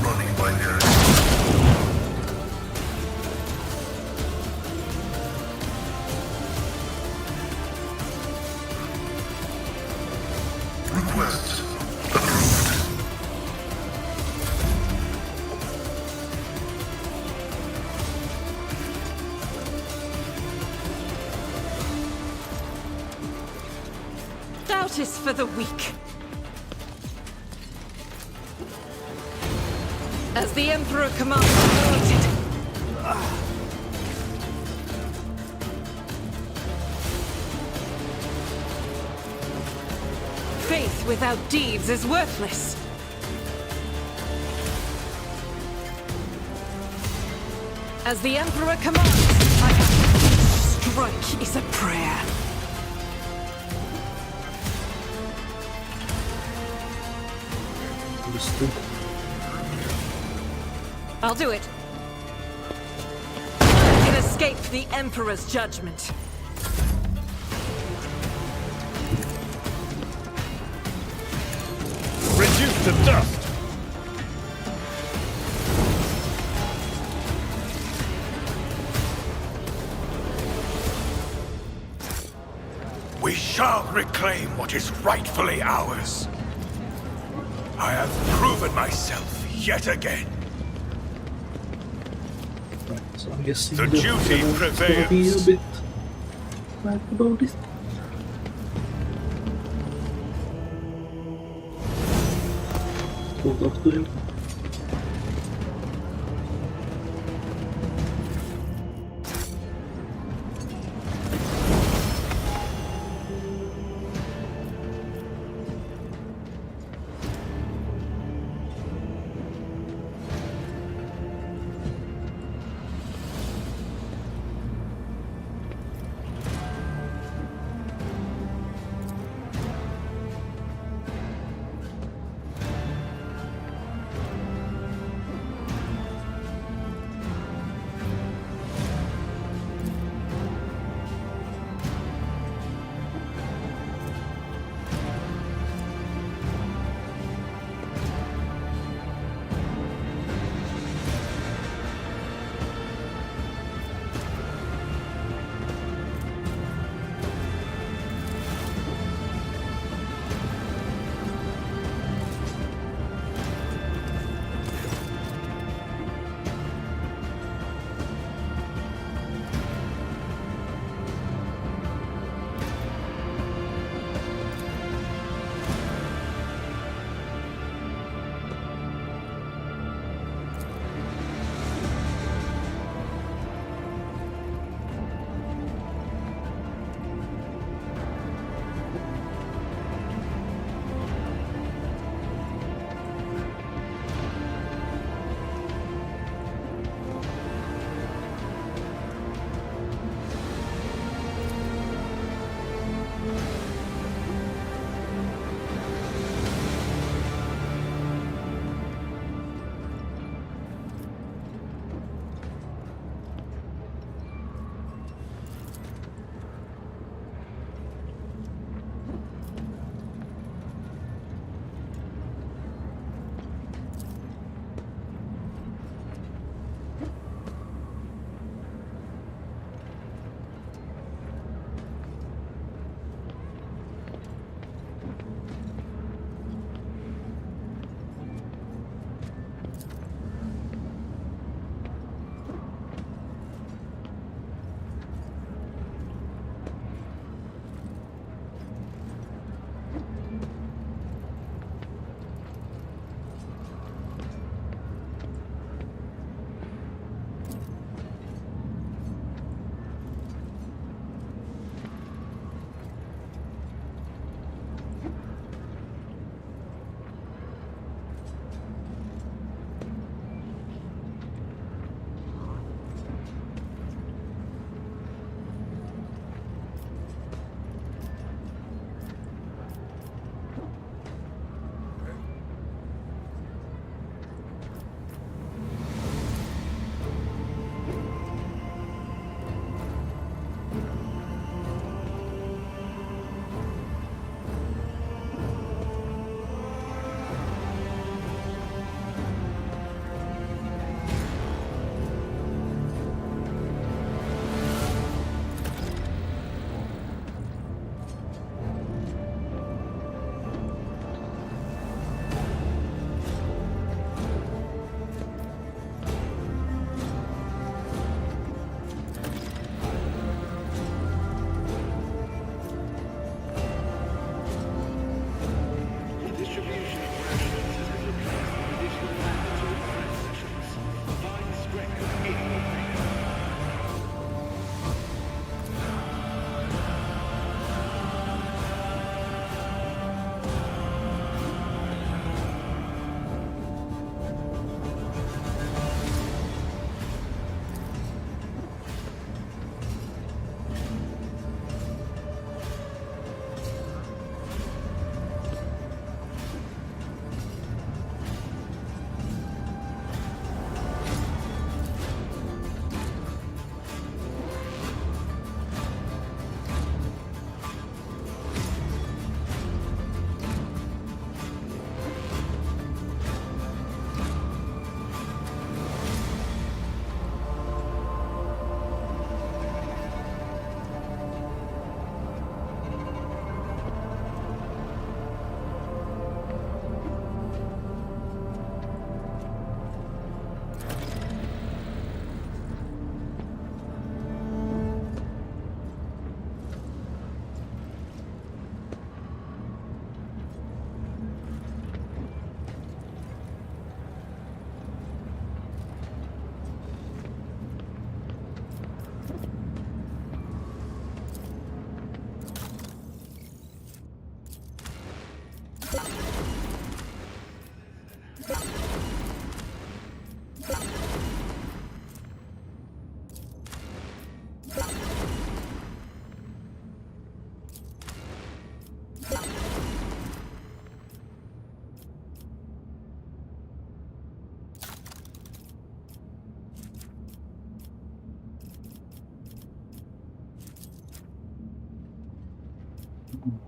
J: Running binary. Request approved.
H: Doubt is for the weak. As the Emperor commands, warranted. Faith without deeds is worthless. As the Emperor commands, I have. Strike is a prayer.
A: Understood.
H: I'll do it. I can escape the Emperor's judgment.
I: Reduced to dust!
G: We shall reclaim what is rightfully ours. I have proven myself yet again.
A: Right, so I'm guessing
G: The
A: that
G: duty
A: gonna be a
G: prevails.
A: bit mad about this. Go talk to him.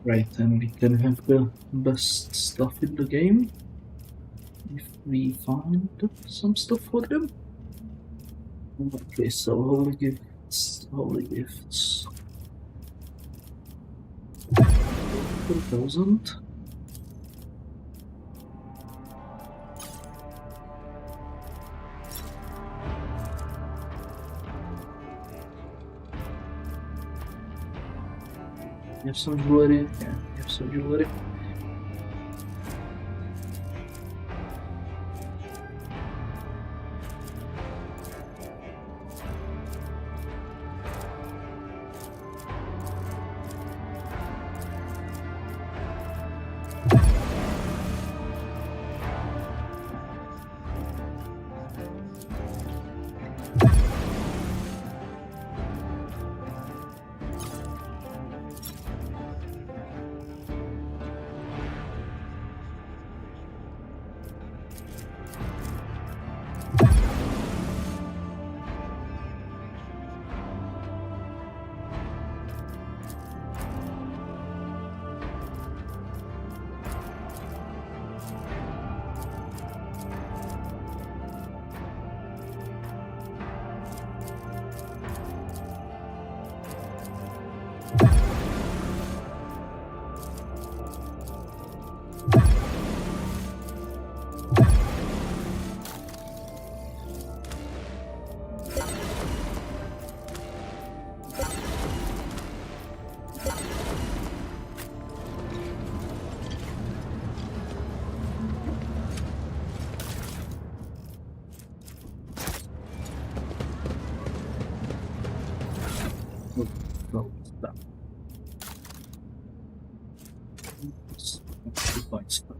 A: Right, and we can have the best stuff in the game if we find some stuff for them. Okay, so holy gifts, holy gifts. 4,000. You have some jewelry? Yeah, you have some jewelry. No, stop. Goodbye, stuff.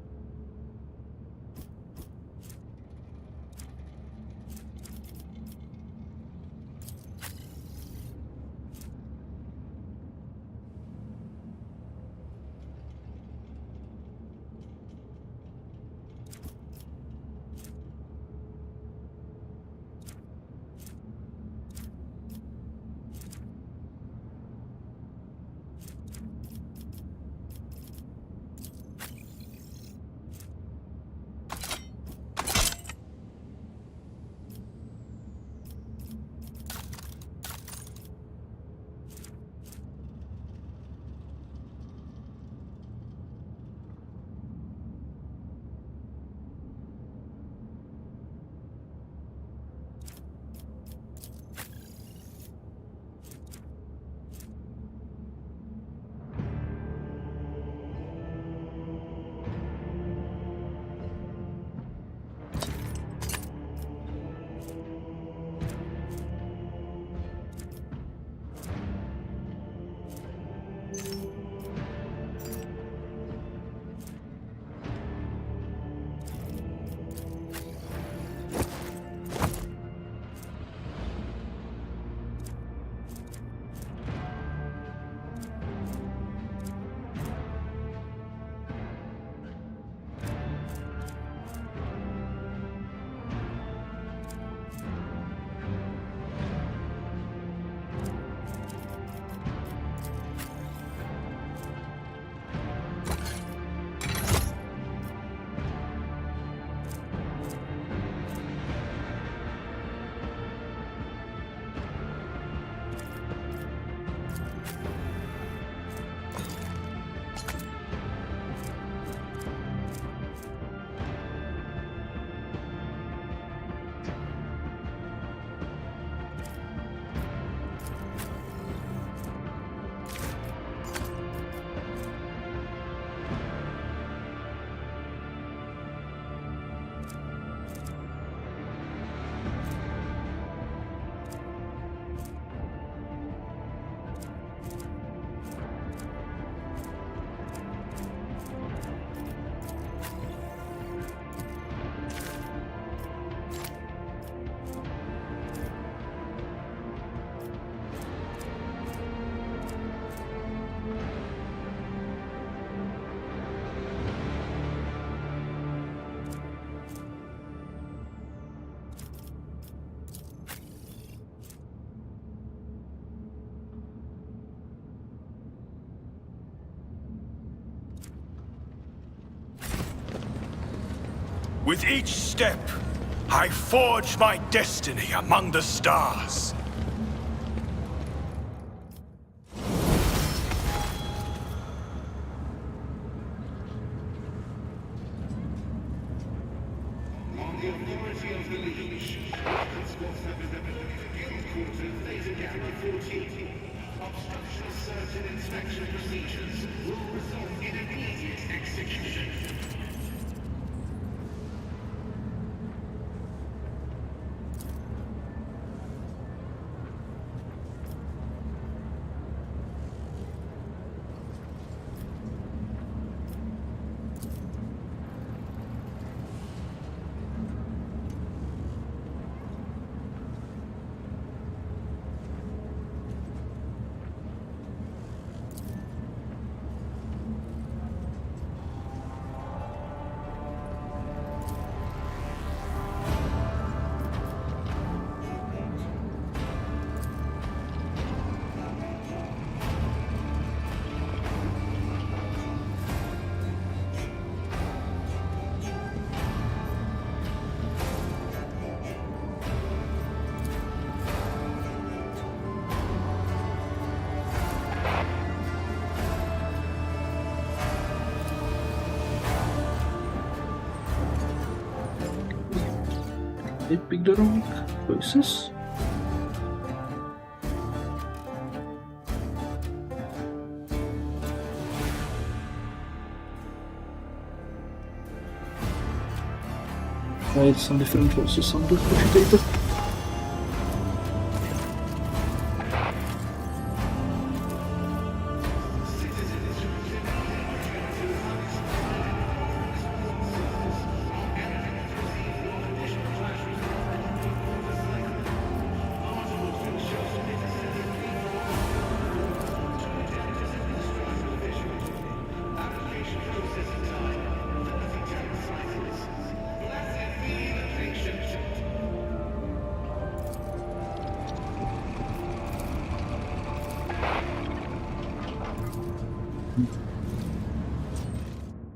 G: With each step, I forge my destiny among the stars.
K: On the authority of the Liege, Guild Quarter, Theta Gamma 14. Obstruction of certain inspection procedures will result in immediate execution.
A: They picked the wrong choices. Tried some different choices on the data.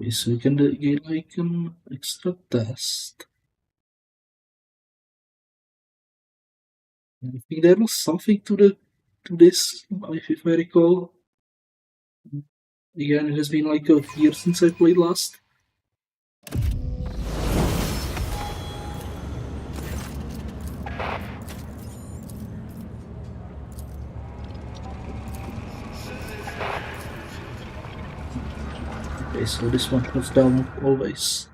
A: Okay, so we can get like an extra test. I think there was something to this, if I recall. Again, it has been like a year since I played last. Okay, so this one was down always.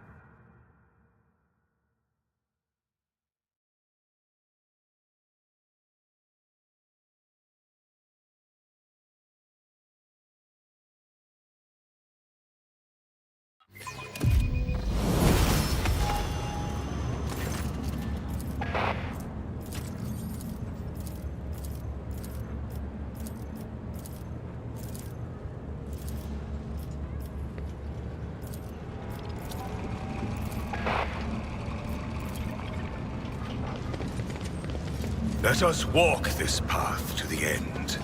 G: Let us walk this path to the end.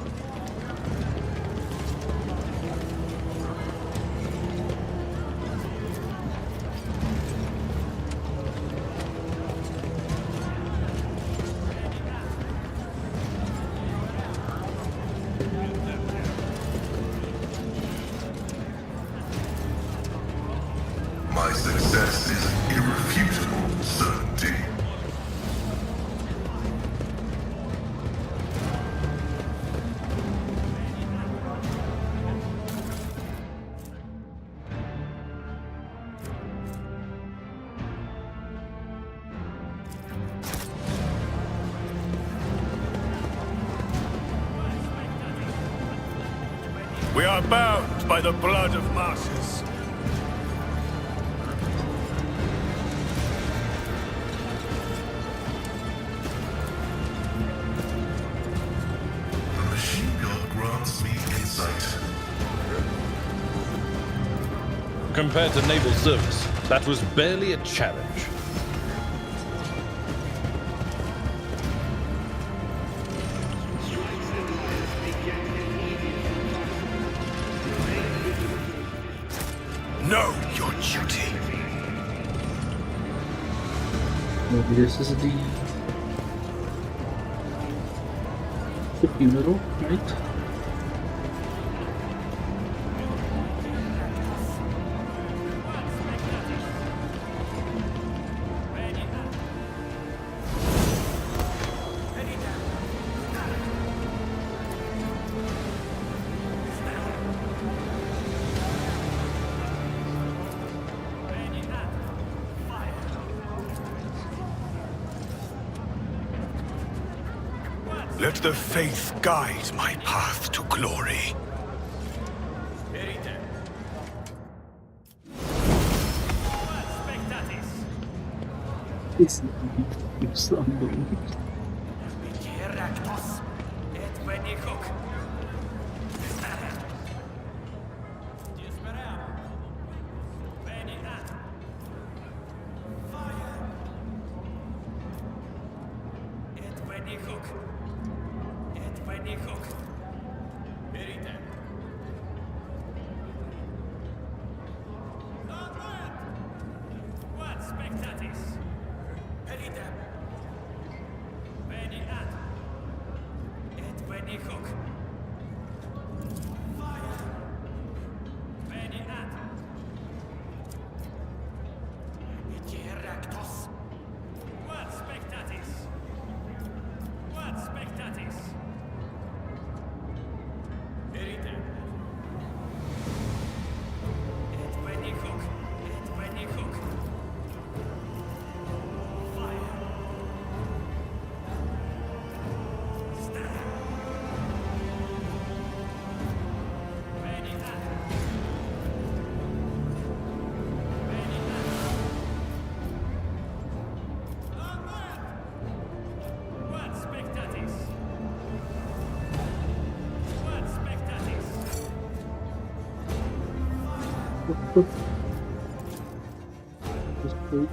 J: My success is irrefutable certainty.
G: We are bound by the blood of martyrs.
J: The machine gun grants me insight.
I: Compared to naval service, that was barely a challenge.
G: Know your duty.
A: maybe this is the funeral, right?
G: Let the faith guide my path to glory.
A: It's unbelievable.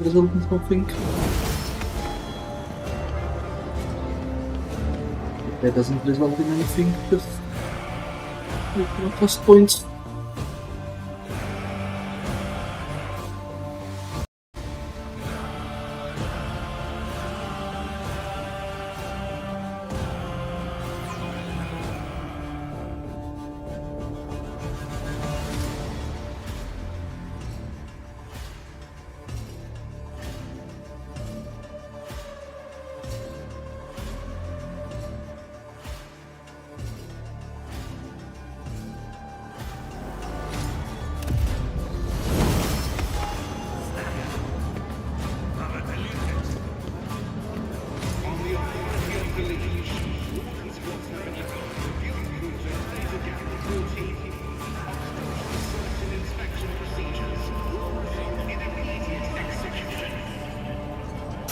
A: Result in something. That doesn't result in anything, just plus points.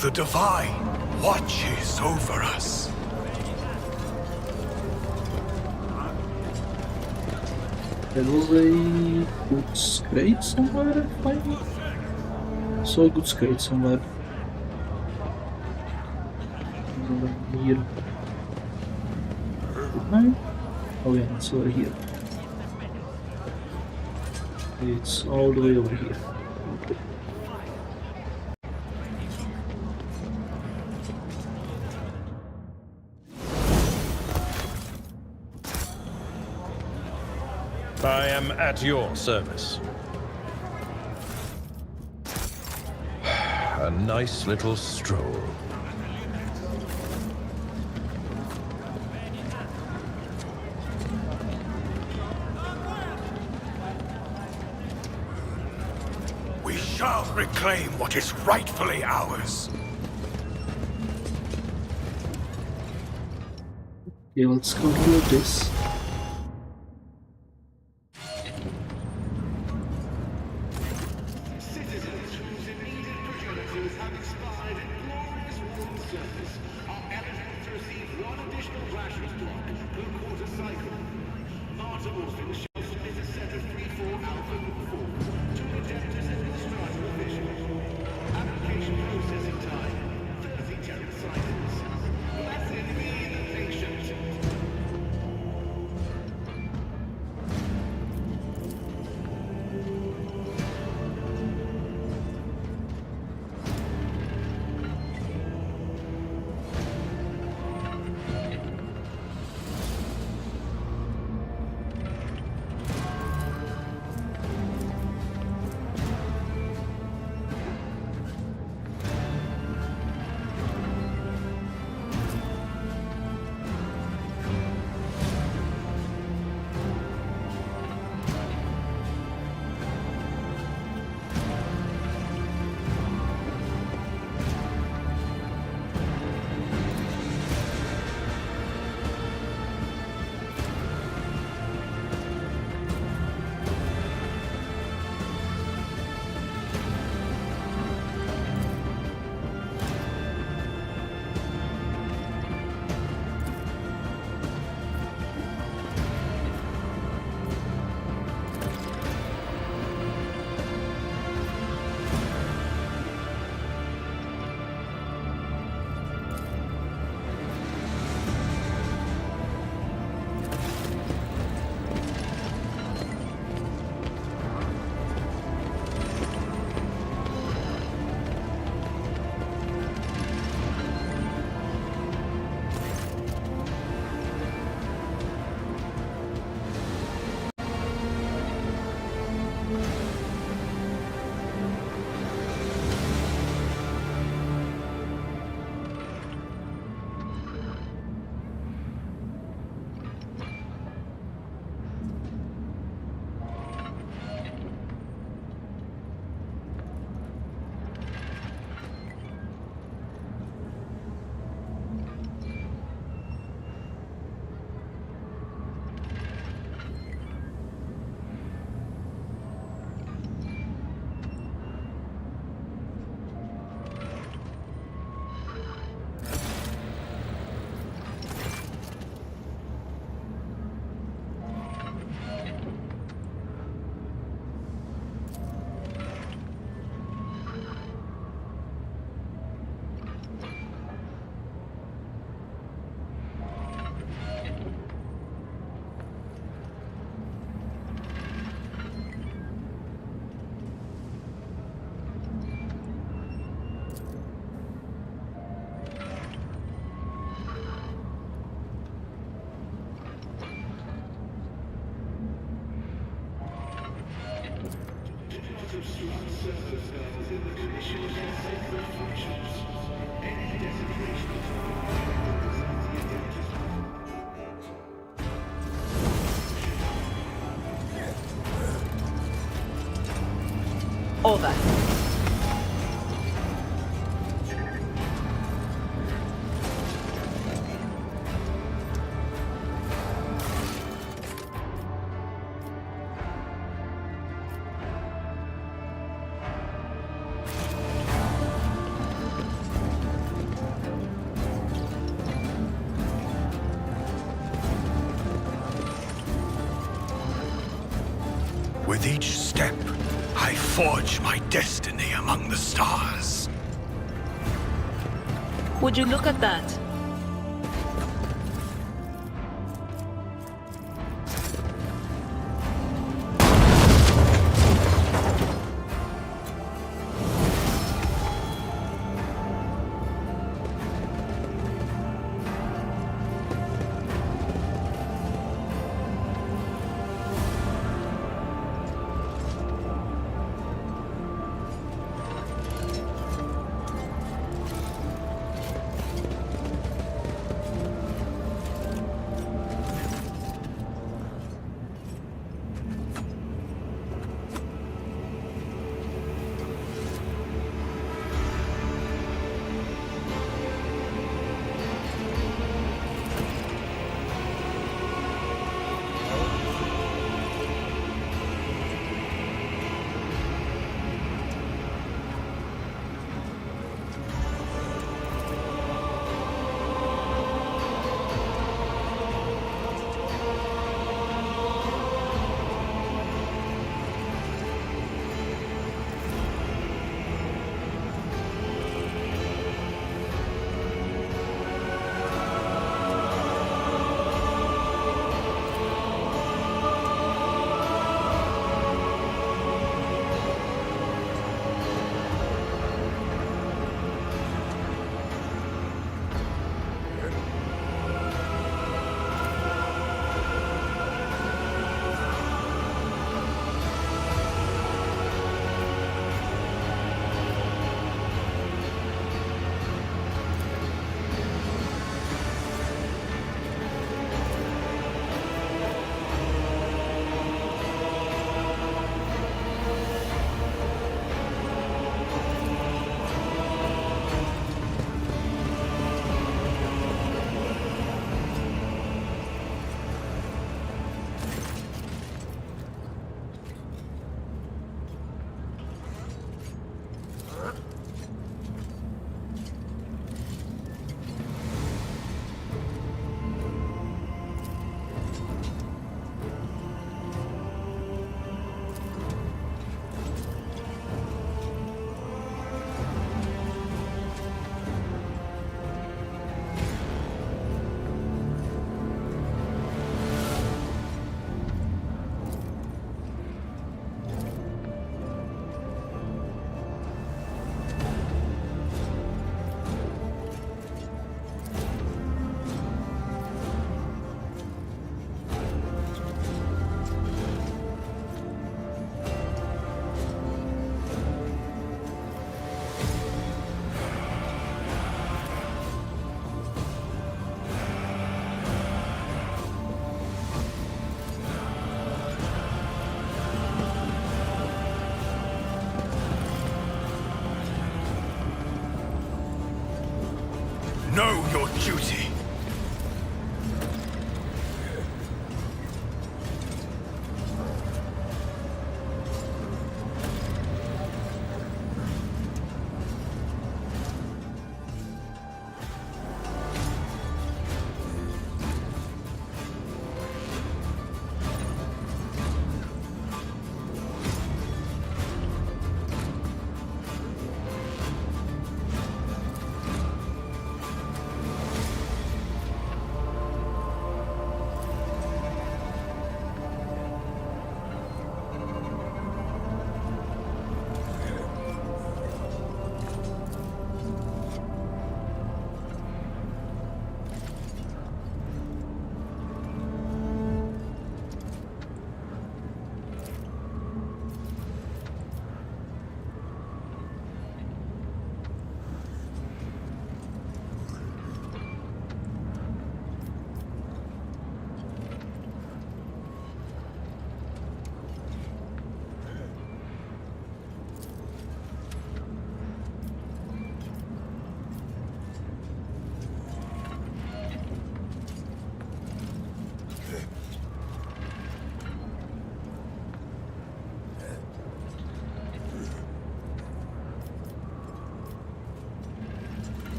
G: The Divine watches over us.
A: There was a good crate somewhere, I saw a good crate somewhere. Here. No? Oh yeah, it's over here. It's all the way over here.
I: I am at your service. A nice little stroll.
G: We shall reclaim what is rightfully ours.
A: Okay, let's conclude this.
K: obstruct servo skulls in the commission of their sacred functions. Any desecration of the
F: Over.
G: With each step, I forge my destiny among the stars.
F: Would you look at that?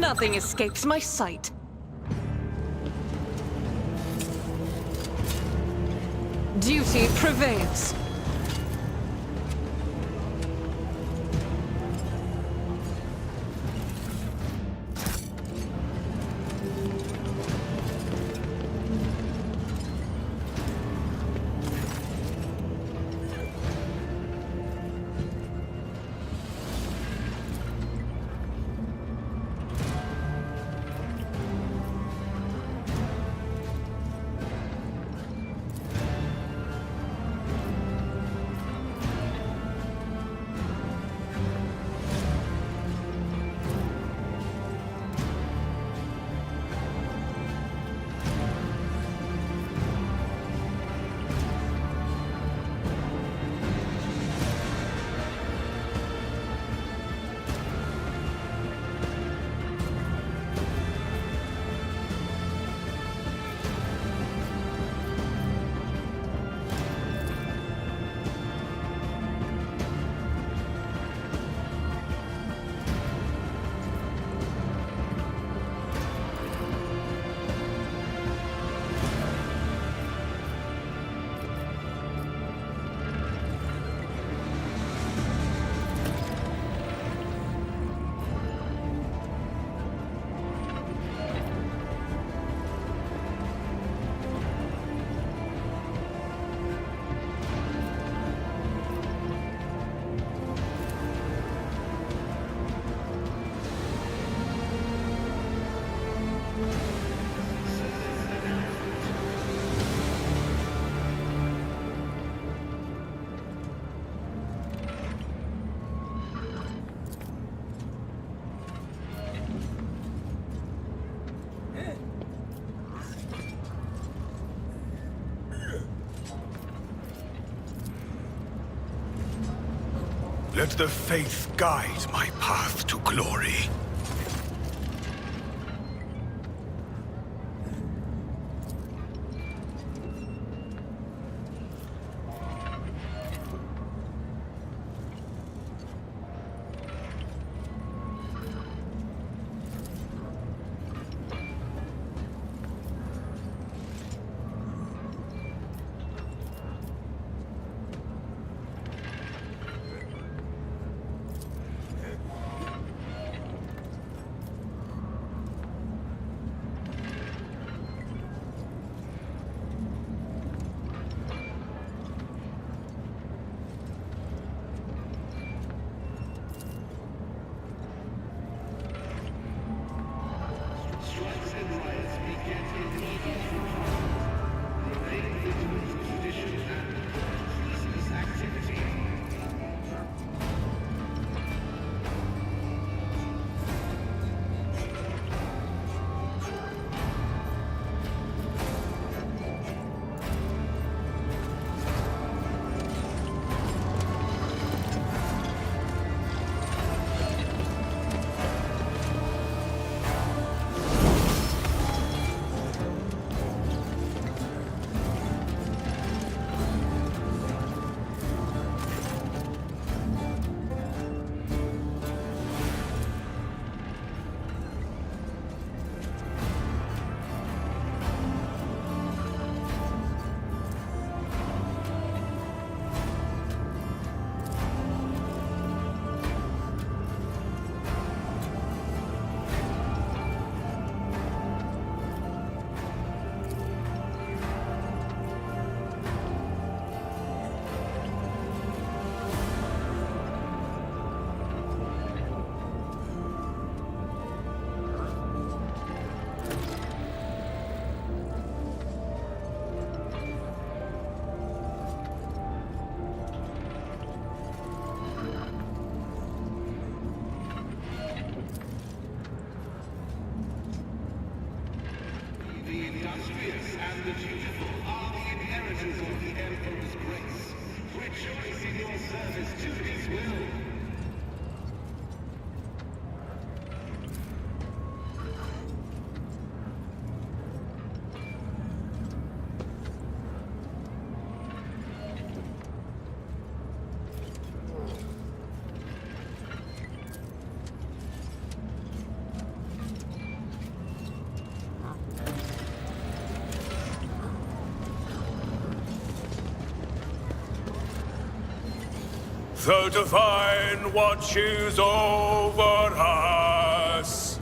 H: Nothing escapes my sight. Duty prevails.
G: Let the faith guide my path to glory. The Divine watches over us.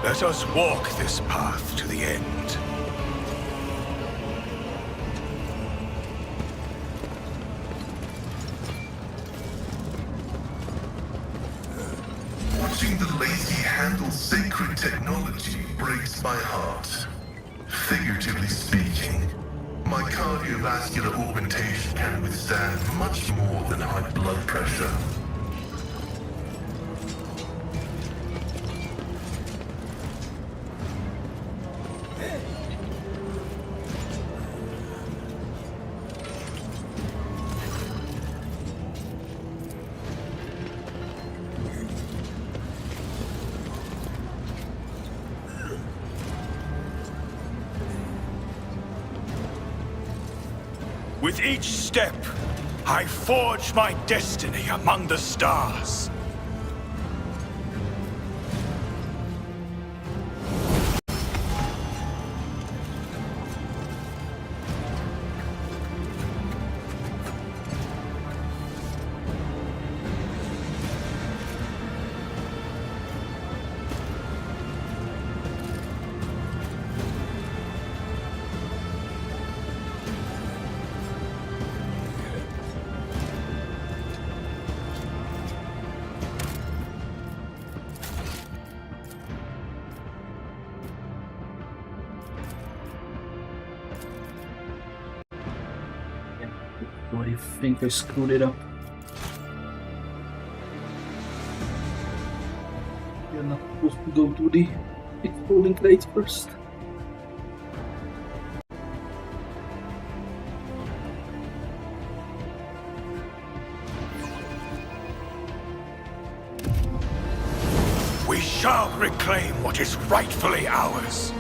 G: Let us walk this path to the end.
J: Watching the lazy handle sacred technology breaks my heart. Figuratively speaking, my cardiovascular augmentation can withstand much more than high blood pressure.
G: With each step, I forge my destiny among the stars.
A: I think I screwed it up. You're not supposed to go to the exploding crate first.
G: We shall reclaim what is rightfully ours.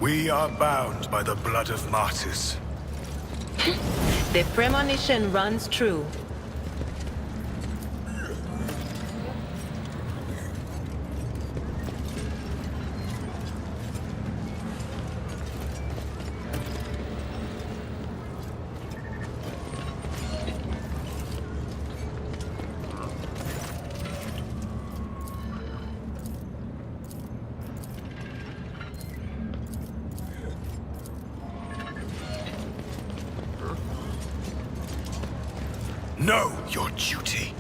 G: We are bound by the blood of martyrs.
F: The premonition runs true.
G: Know your duty.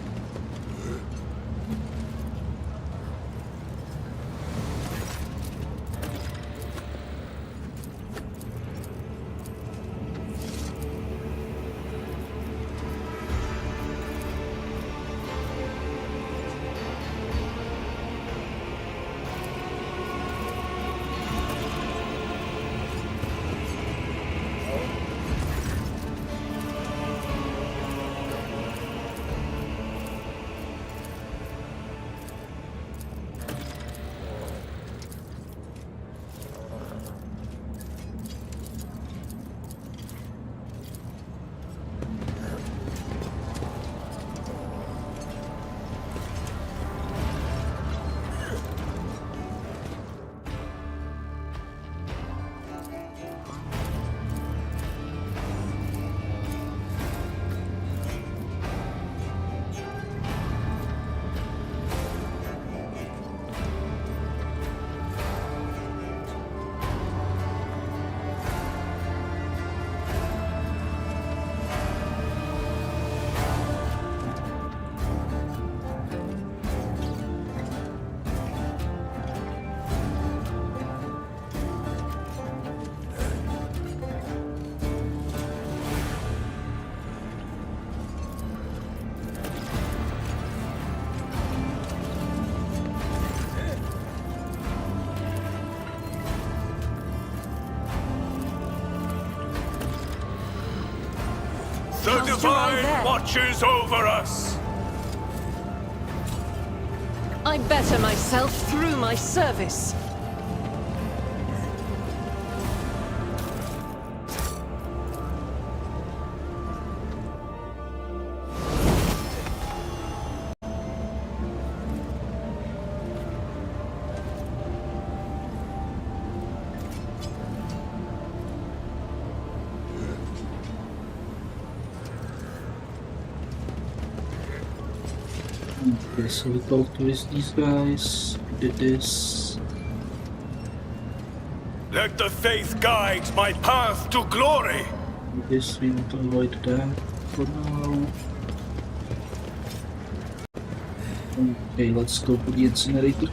G: The Divine watches over us!
H: I better myself through my service.
A: Okay, so we talked with these guys, we did this.
G: Let the faith guide my path to glory!
A: This we want to avoid that for now. Okay, let's go for the incinerator.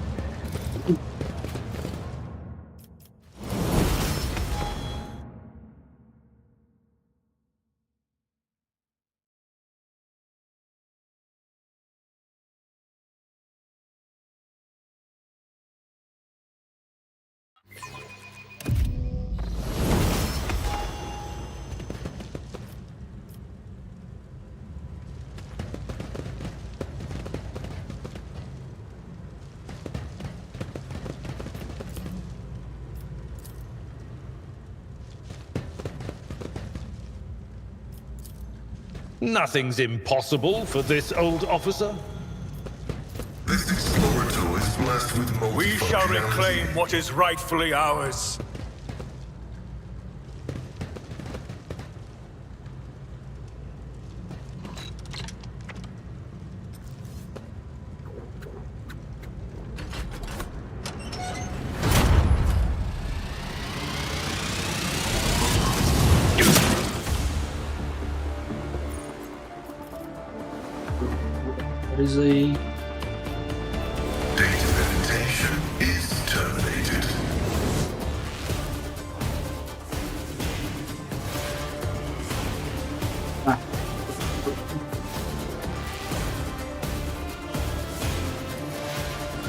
I: Nothing's impossible for this old officer.
J: This explorator is blessed with multifunctionality.
G: We shall reclaim what is rightfully ours.
A: There is a
J: Data meditation is terminated.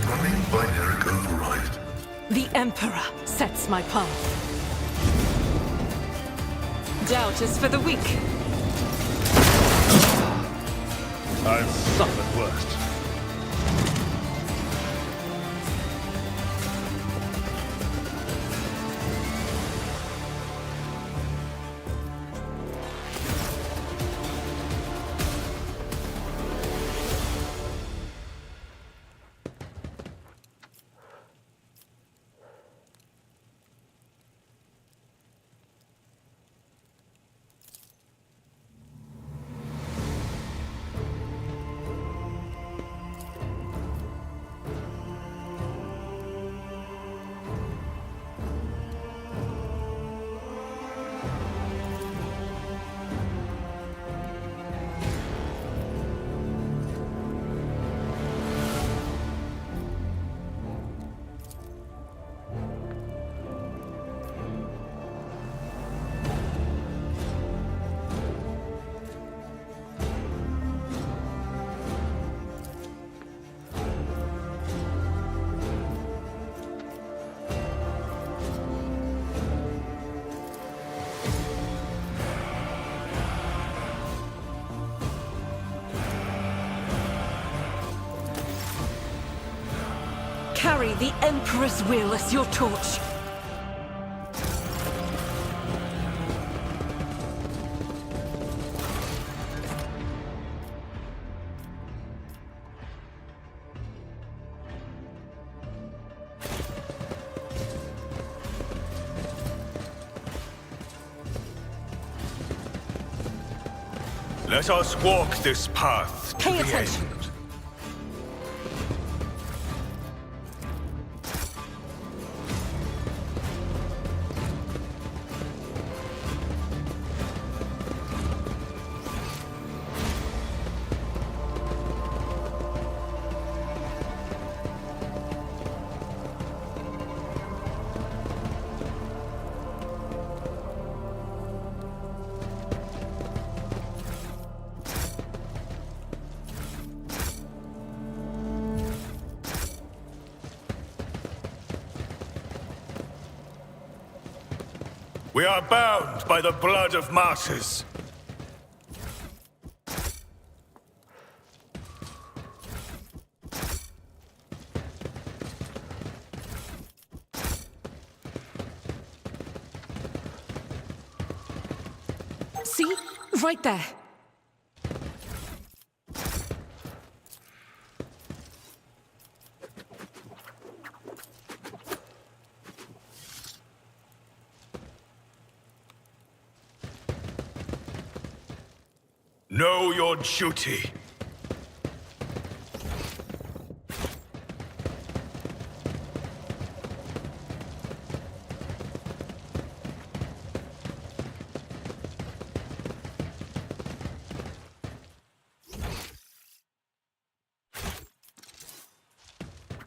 J: Running binary override.
H: The Emperor sets my path. Doubt is for the weak.
I: I've suffered worse.
H: carry the Emperor's will as your torch.
G: Let us walk this path to
H: Pay
G: the
H: attention.
G: end. We are bound by the blood of martyrs.
H: See? Right there.
G: Know your duty.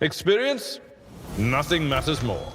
I: Experience? Nothing matters more.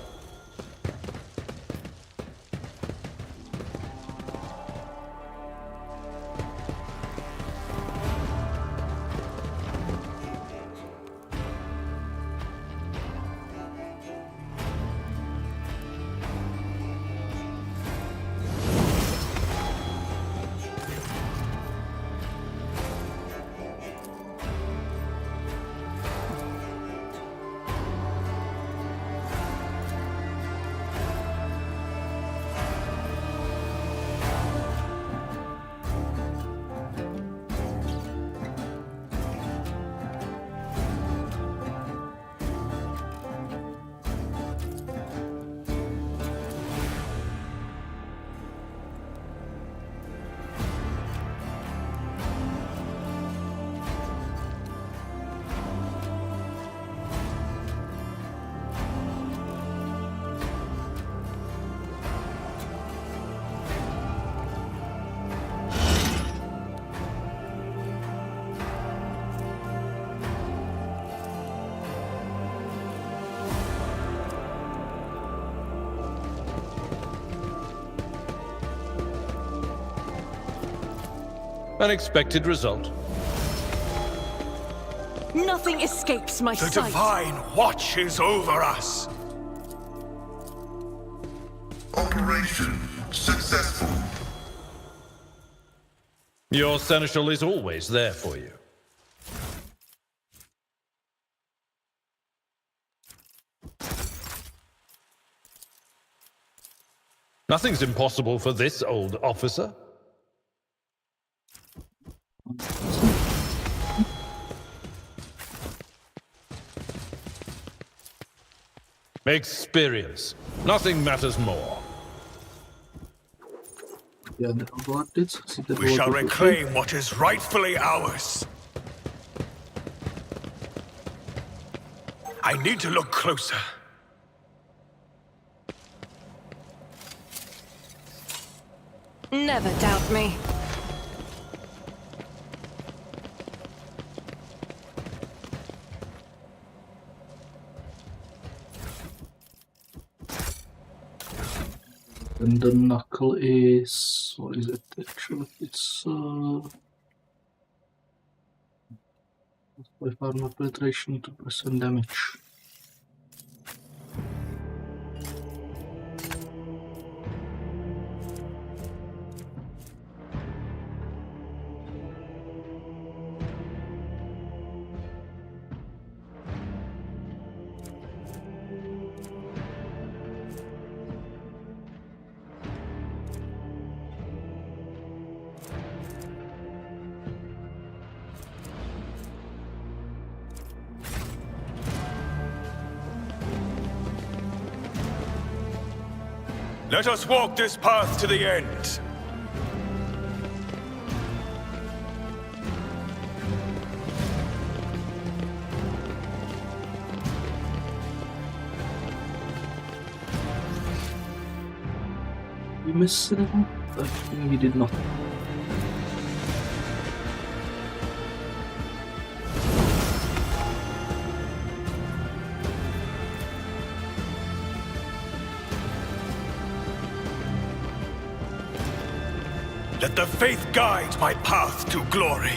I: Unexpected result.
H: Nothing escapes my
G: The
H: sight.
G: divine watches over us.
J: Operation successful.
I: Your seneschal is always there for you. Nothing's impossible for this old officer. Experience. Nothing matters more.
A: Yeah, the robot did succeed.
G: We shall reclaim what is rightfully ours. I need to look closer.
H: Never doubt me.
A: And the knuckle is, what is it actually? It's by armor penetration 2% damage.
G: Let us walk this path to the end.
A: You missed anything? I think you did not.
G: Let the faith guide my path to glory.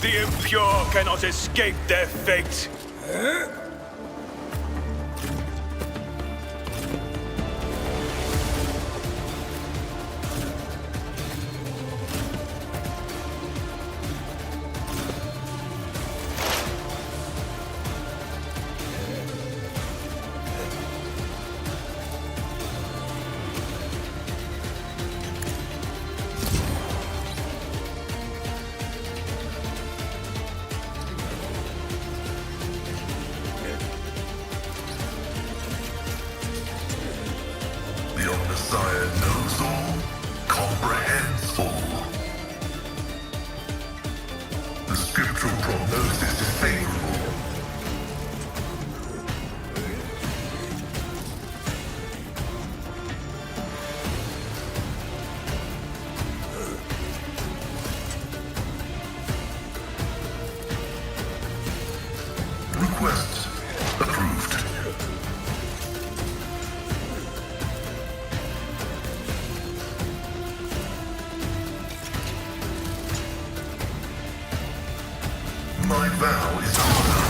G: The impure cannot escape their fate.
J: Messiah knows all, comprehends all. The scriptural prognosis is favorable. Request approved. My vow is honor.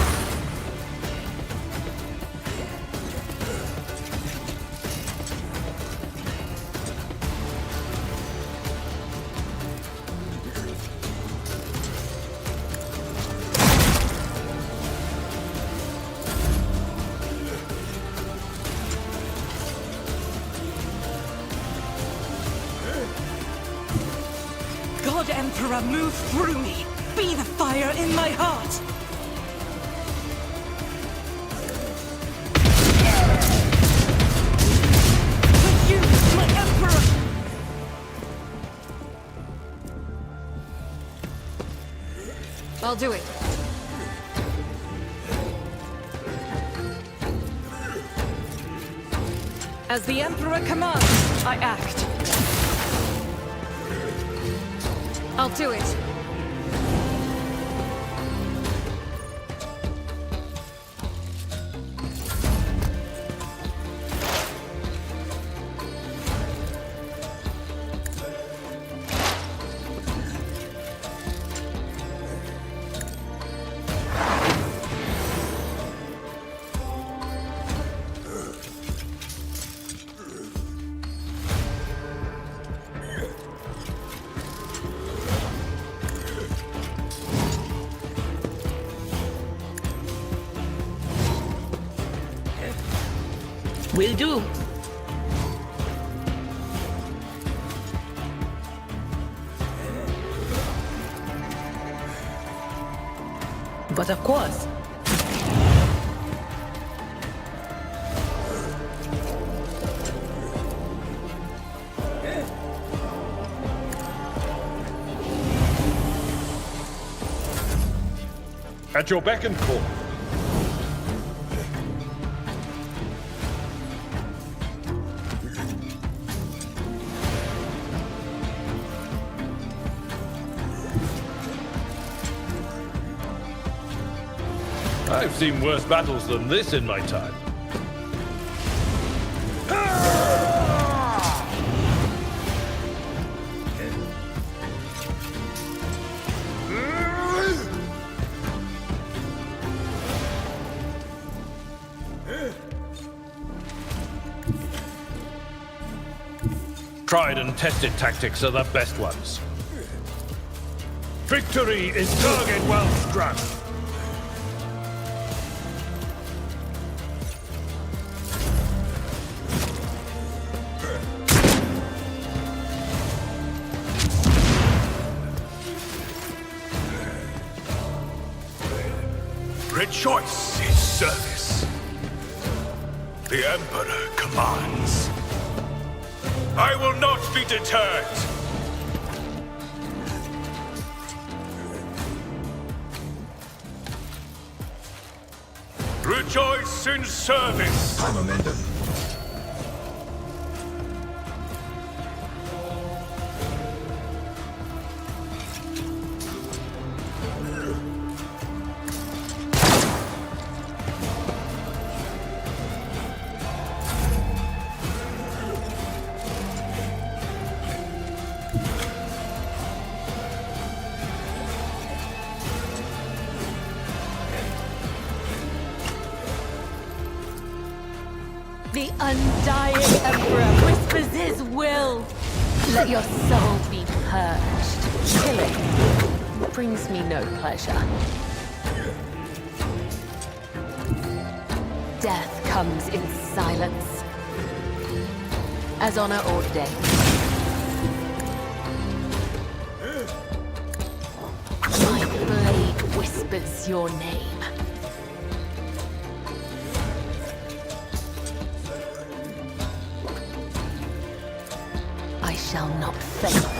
H: God Emperor, move through me! Be the fire in my heart! For you, my Emperor! I'll do it. As the Emperor commands, I act. I'll do it.
F: Will do. But of course.
I: At your beck and call. I've seen worse battles than this in my time. Tried and tested tactics are the best ones. Victory is target well struck.
G: Rejoice in service. The Emperor commands. I will not be deterred. Rejoice in service.
J: Momentum.
F: The undying Emperor whispers his will. Let your soul be purged. Killing brings me no pleasure. Death comes in silence, as honor ordained. My blade whispers your name. I shall not fail.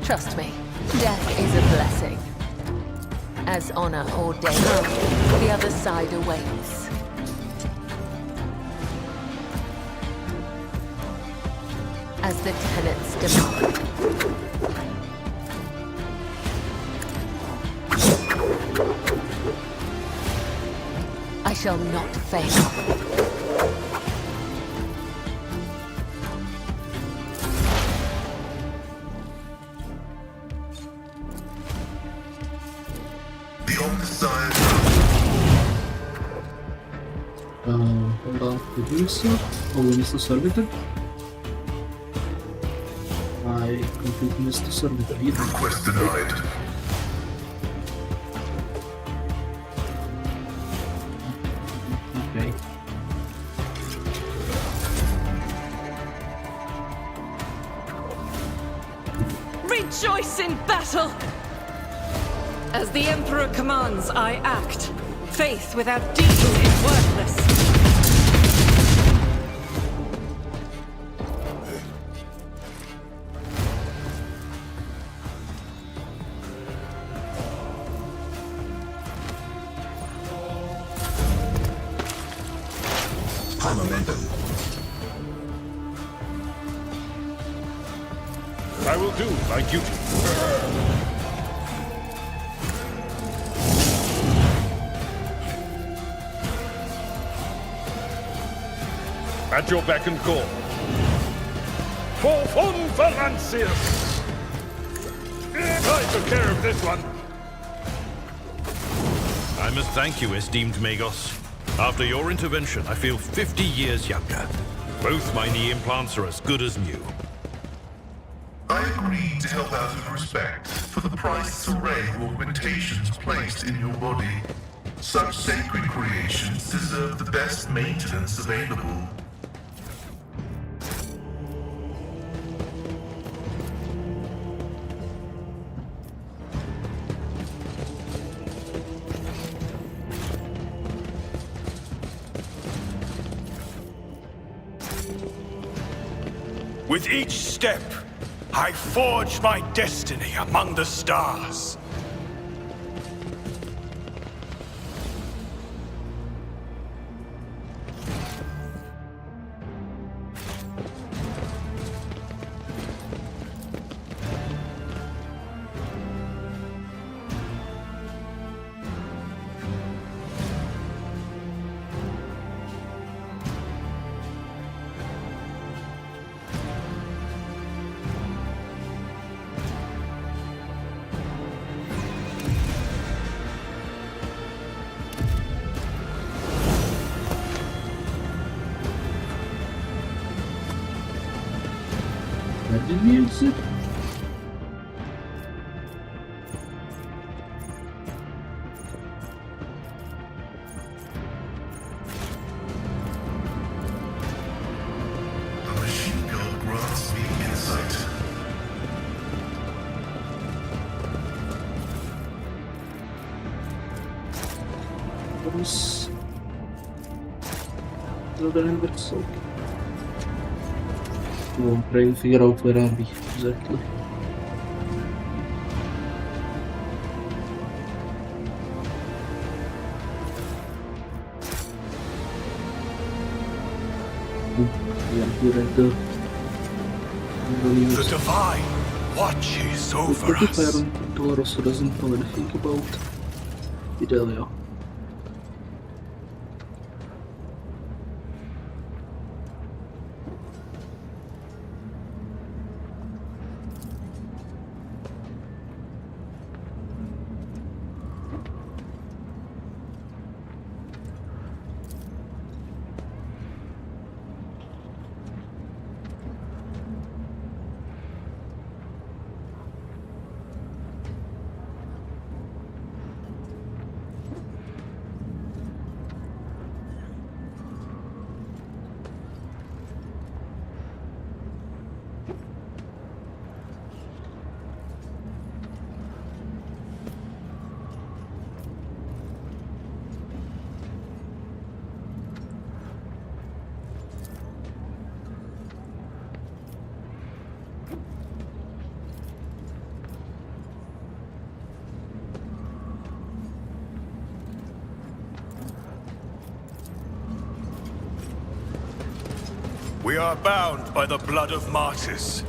F: Trust me, death is a blessing. As honor ordained, the other side awaits. As the tenets demand. I shall not fail.
J: Beyond the science.
A: Hold on, producer. Oh, we missed the servitor. I completely missed the servitor either.
J: Request denied.
A: Okay.
H: Rejoice in battle! As the Emperor commands, I act. Faith without deed is worthless.
J: Momentum.
I: I will do my duty. At your beck and call. For von Valencius! I took care of this one.
C: I must thank you, esteemed Magos. After your intervention, I feel 50 years younger. Both my knee implants are as good as new.
J: I agreed to help out of respect for the priceless array of augmentations placed in your body. Such sacred creations deserve the best maintenance available.
G: With each step, I forge my destiny among the stars.
A: Where did we exit?
J: A machine gun grants me insight.
A: Was the other end of soak? I'm trying to figure out where I'll be exactly. Yeah, here at the
G: divine watches over
A: What if
G: us.
A: Iron also doesn't know anything about Fidelia?
G: We are bound by the blood of martyrs.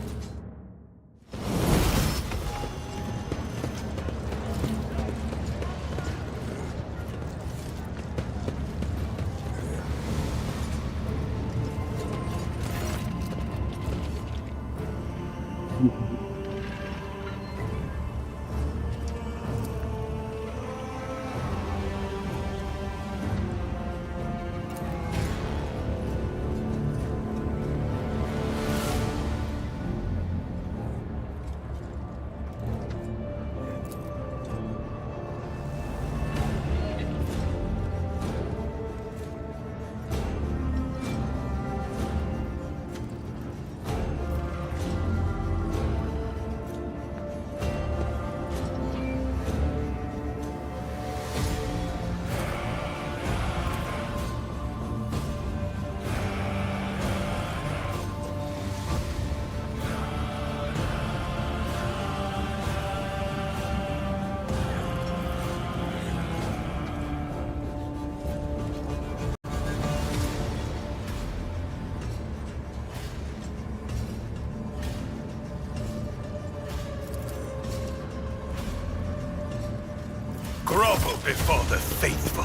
G: Grovel before the faithful.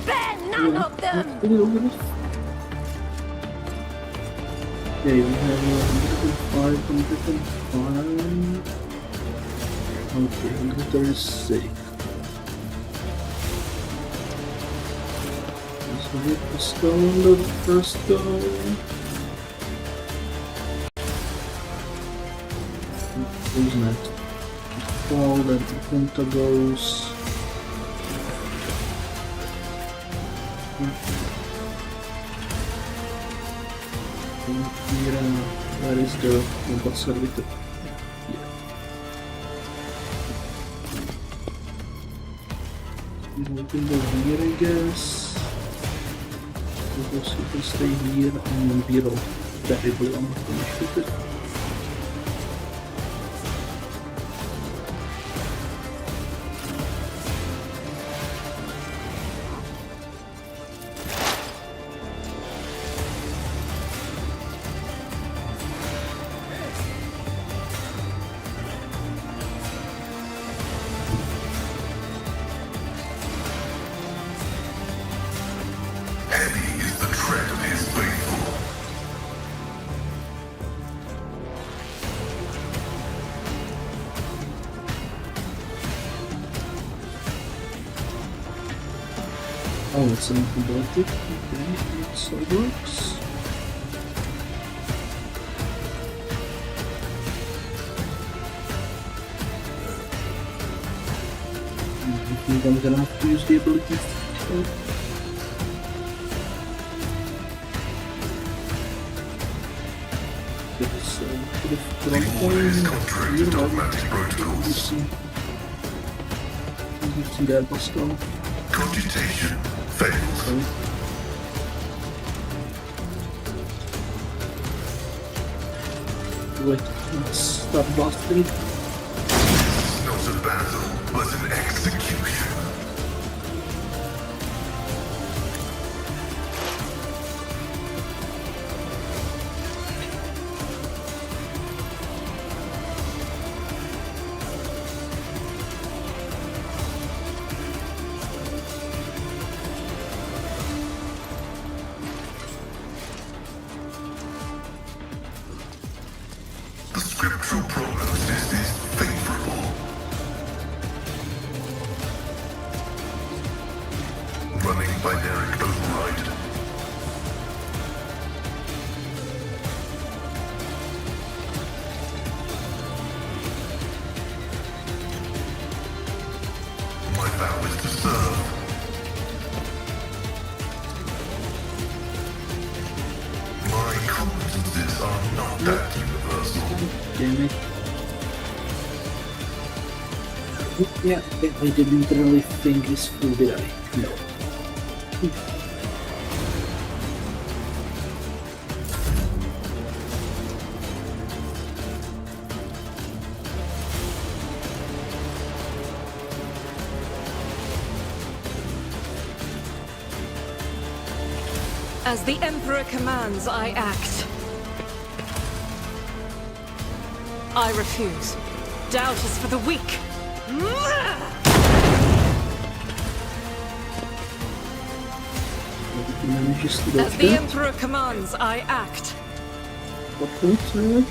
F: Spare none of them!
A: Okay, we have 105, 105. Okay, 136. So hit the stone, the first go. Who's next? Footfall, then Punta goes. Where is the robot servitor? Yeah. We can go here, I guess. Because we can stay here and then be all terribly unfinished with it. Oh, it's an antibiotic. Okay, it so works. I think I'm gonna have to use the ability.
J: What is contrary to dogmatic protocols?
A: You see that bus go?
J: Cogitation failed.
A: Wait, let's start blasting.
J: This is not a battle, but an execution. The scriptural prognosis is favorable. Running binary override. My vow is to serve. My competences are not that universal.
A: Damn it. Yeah, I didn't really think this through, did I? No.
H: As the Emperor commands, I act. I refuse. Doubt is for the weak.
A: Manages to
H: As the Emperor commands, I act.
A: What point,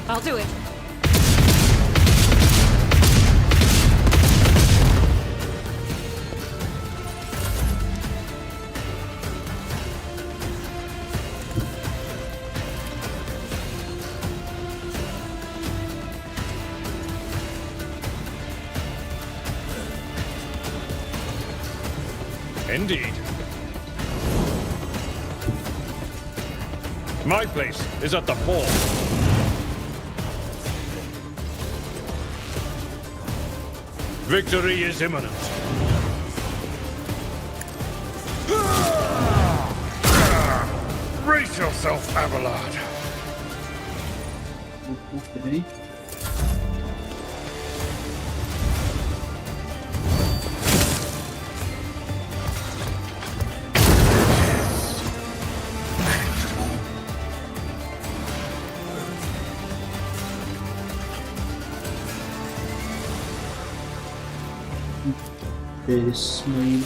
H: I'll do it.
I: Indeed. My place is at the ball. Victory is imminent. Brace yourself, Abelard.
A: Okay. This maybe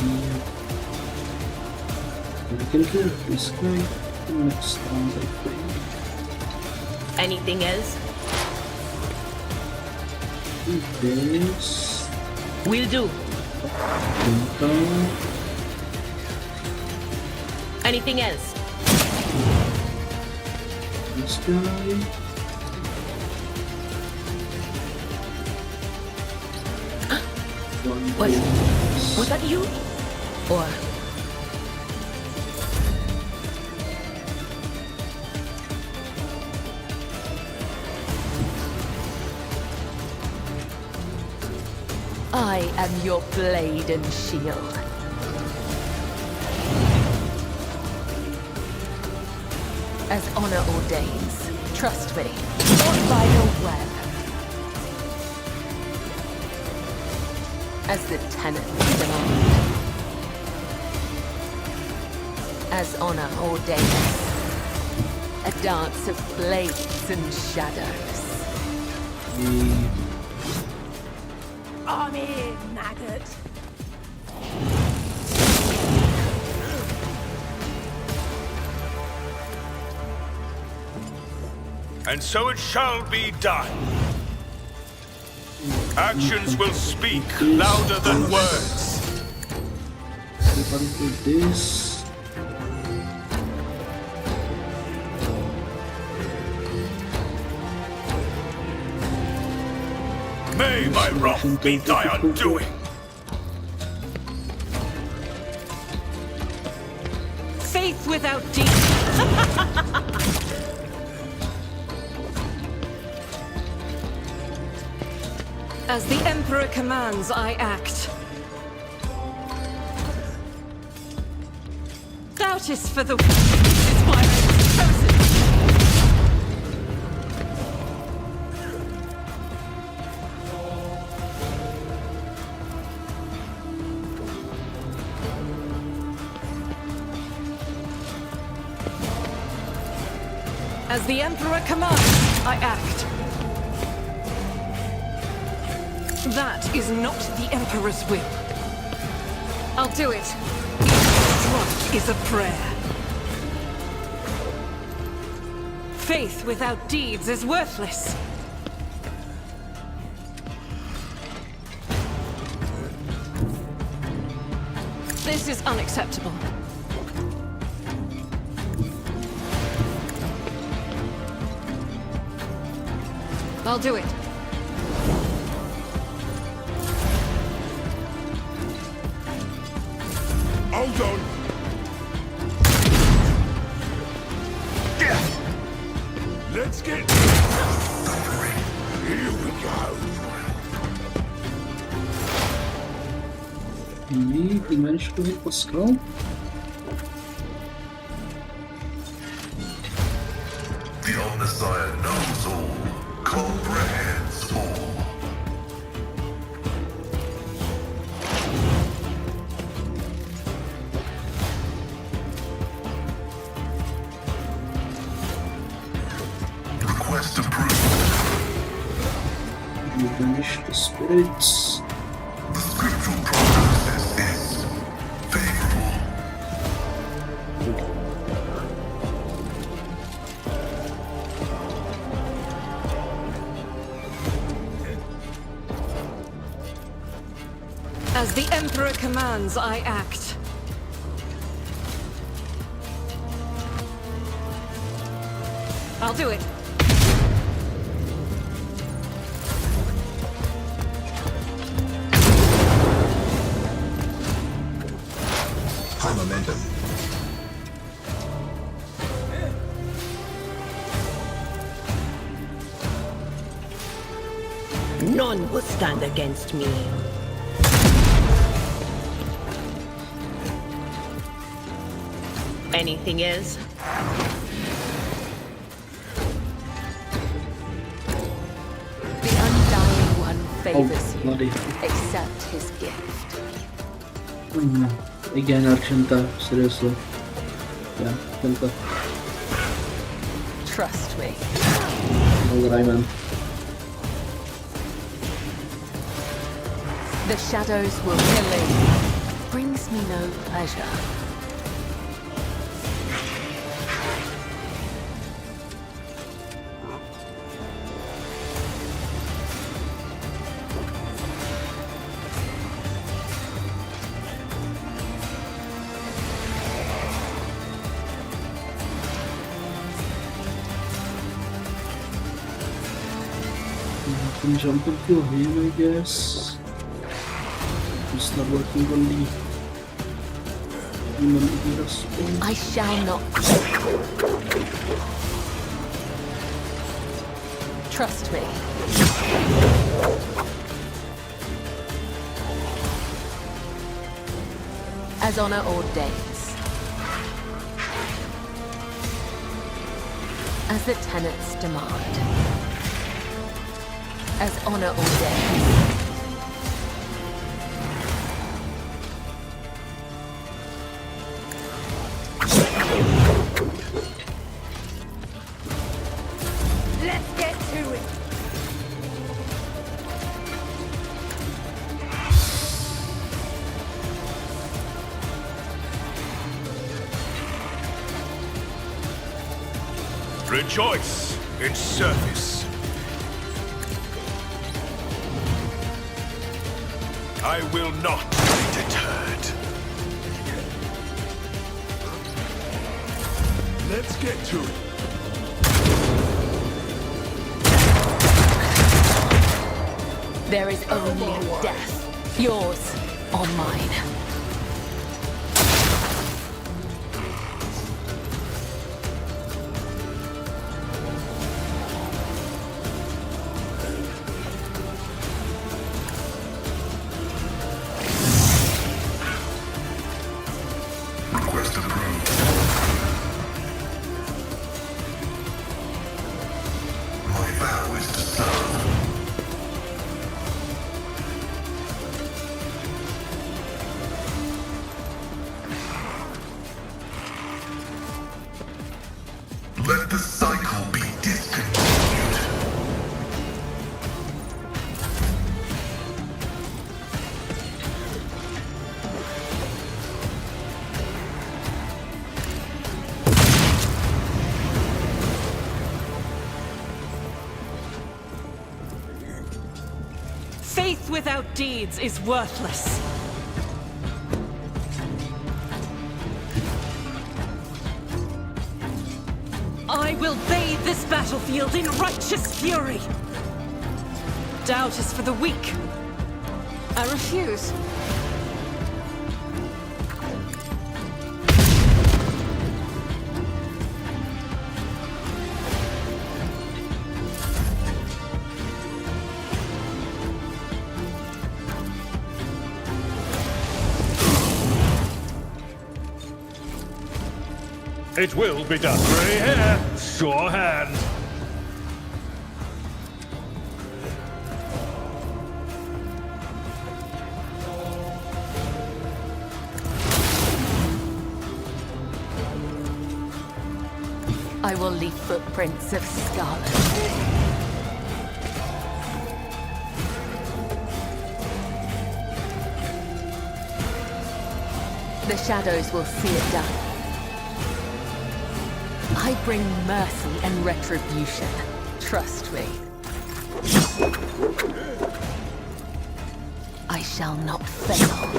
A: we can kill this guy next round, I think.
F: Anything else?
A: This
F: Will do. Anything else?
A: This guy.
F: Was that you? Or I am your blade and shield. As honor ordains, trust me, not by the web. As the tenets demand. As honor ordains. A dance of blades and shadows.
L: On in, maggot.
G: And so it shall be done. Actions will speak louder than words.
A: Everybody do this.
G: May my wrath be thy undoing.
H: Faith without deed. As the Emperor commands, I act. Doubt is for the... is why I was chosen. As the Emperor commands, I act. That is not the Emperor's will. I'll do it. Each strike is a prayer. Faith without deeds is worthless. This is unacceptable. I'll do it.
G: Hold on. Let's get... Here we go.
A: He managed to hit the skull.
J: The Omnissiah knows all, comprehends all. Request approved.
A: You banish the spirits.
J: The scriptural prognosis is favorable.
H: As the Emperor commands, I act. I'll do it.
E: High momentum.
M: None will stand against me.
F: Anything is? The Undying One favors you.
A: Bloody.
F: Accept his gift.
A: Again, Argenta, seriously. Yeah, Argenta.
F: Trust me.
A: Alright, man.
F: The shadows will kill you. Brings me no pleasure.
A: can jump into him, I guess. Just not working on the human response.
F: I shall not. Trust me. As honor ordains. As the tenets demand. As honor ordains.
L: Let's get to it.
G: Rejoice in service. I will not be deterred. Let's get to it.
F: There is only death. Yours or mine.
J: Request approved. My vow is to serve. Let the cycle be discontinued.
H: Faith without deeds is worthless. I will bathe this battlefield in righteous fury. Doubt is for the weak. I refuse.
I: It will be done. Grey hair, sure hand.
F: I will leave footprints of scarlet. The shadows will see it done. I bring mercy and retribution. Trust me. I shall not fail.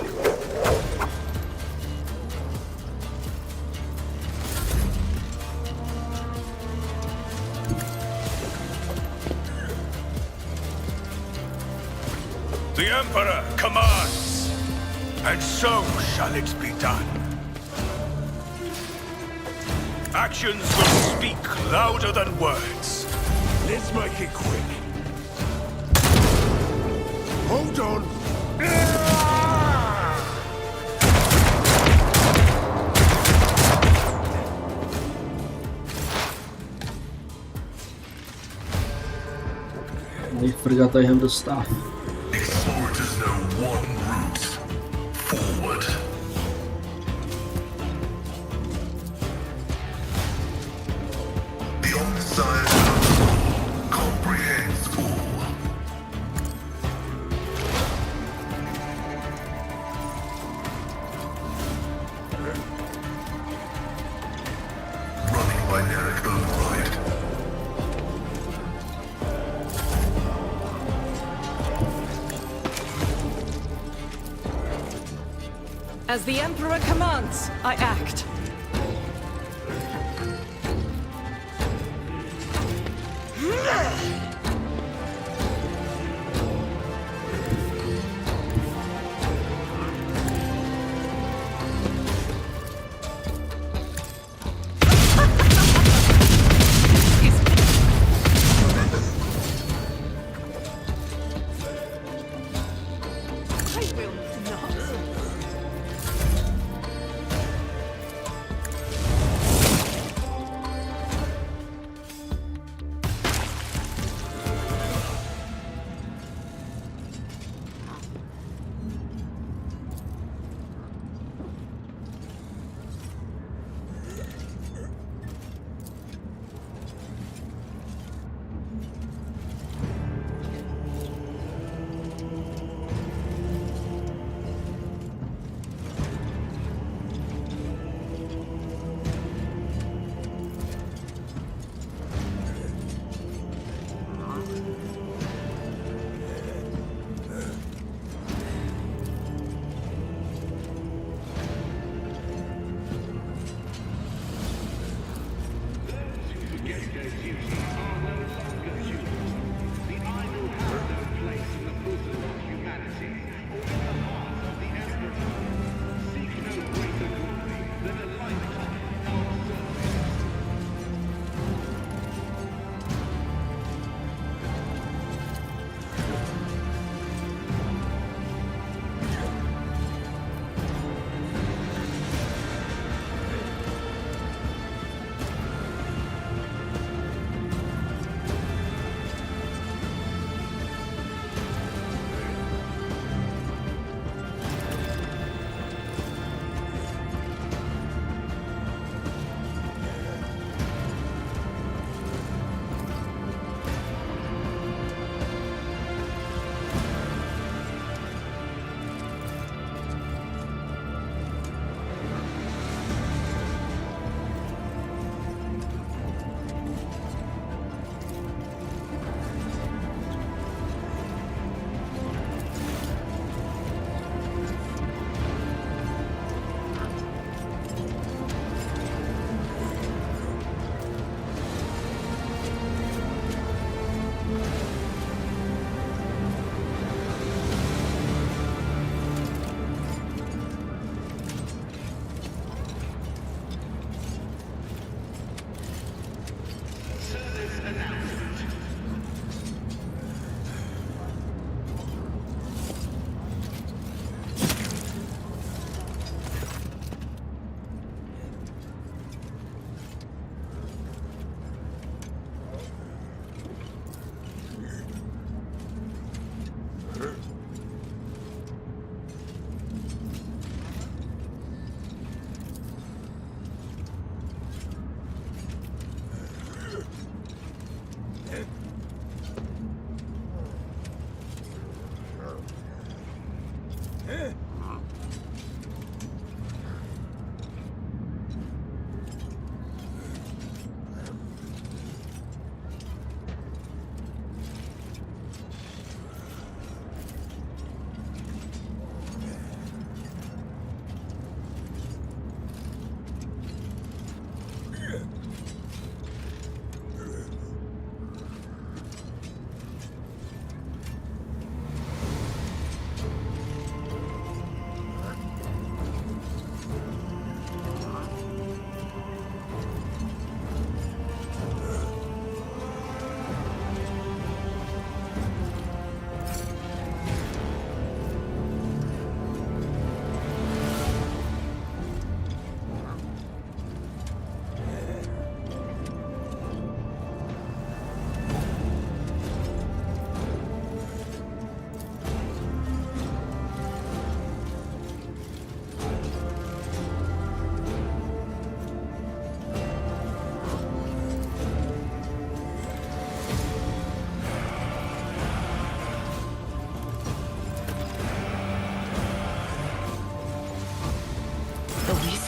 G: The Emperor commands, and so shall it be done. Actions will speak louder than words. Let's make it quick. Hold on.
A: I forgot I have the staff.
J: Explorers know one route. Forward. The Omniscient Council comprehends all. Running binaric override.
H: As the Emperor commands, I act.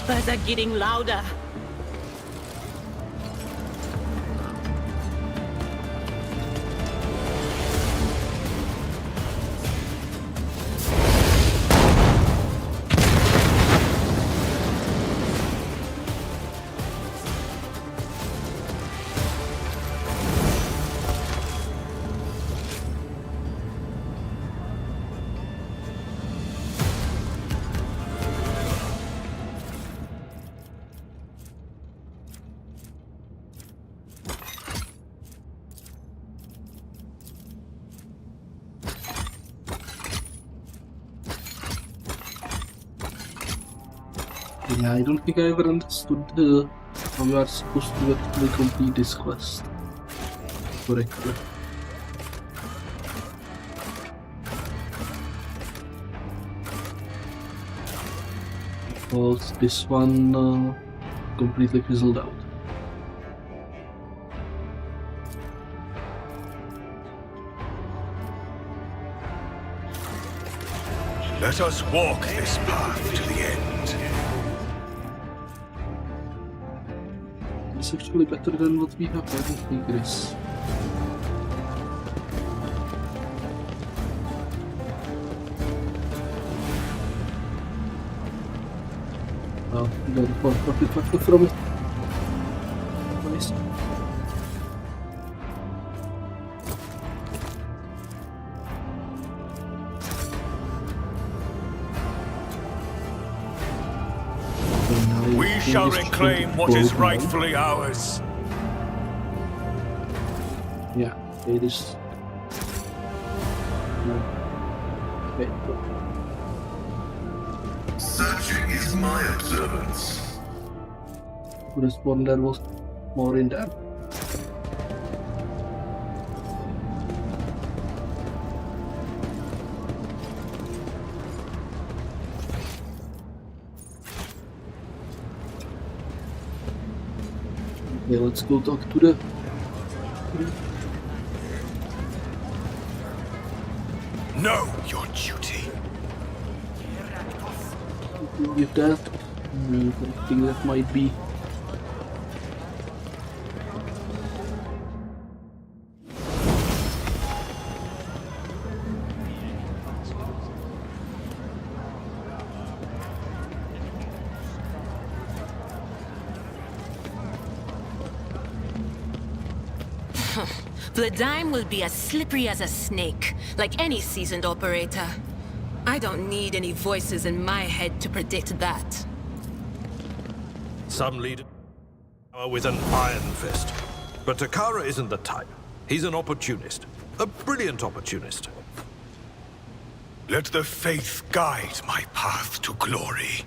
F: coffers are getting louder.
A: Yeah, I don't think I ever understood how you are supposed to actually complete this quest correctly. Because this one completely fizzled out.
G: Let us walk this path to the end.
A: It's actually better than what we have. I don't think it is. Oh, we got a profit factor from it. Nice.
G: We shall reclaim what is rightfully ours.
A: Yeah, it is. Okay.
J: Searching is my observance.
A: The responder was more in depth. Okay, let's go talk to the...
G: Know your duty.
A: With that, I think that might be...
D: Vladime will be as slippery as a snake, like any seasoned operator. I don't need any voices in my head to predict that.
I: Some leader with an iron fist. But Takara isn't the type. He's an opportunist. A brilliant opportunist.
G: Let the faith guide my path to glory.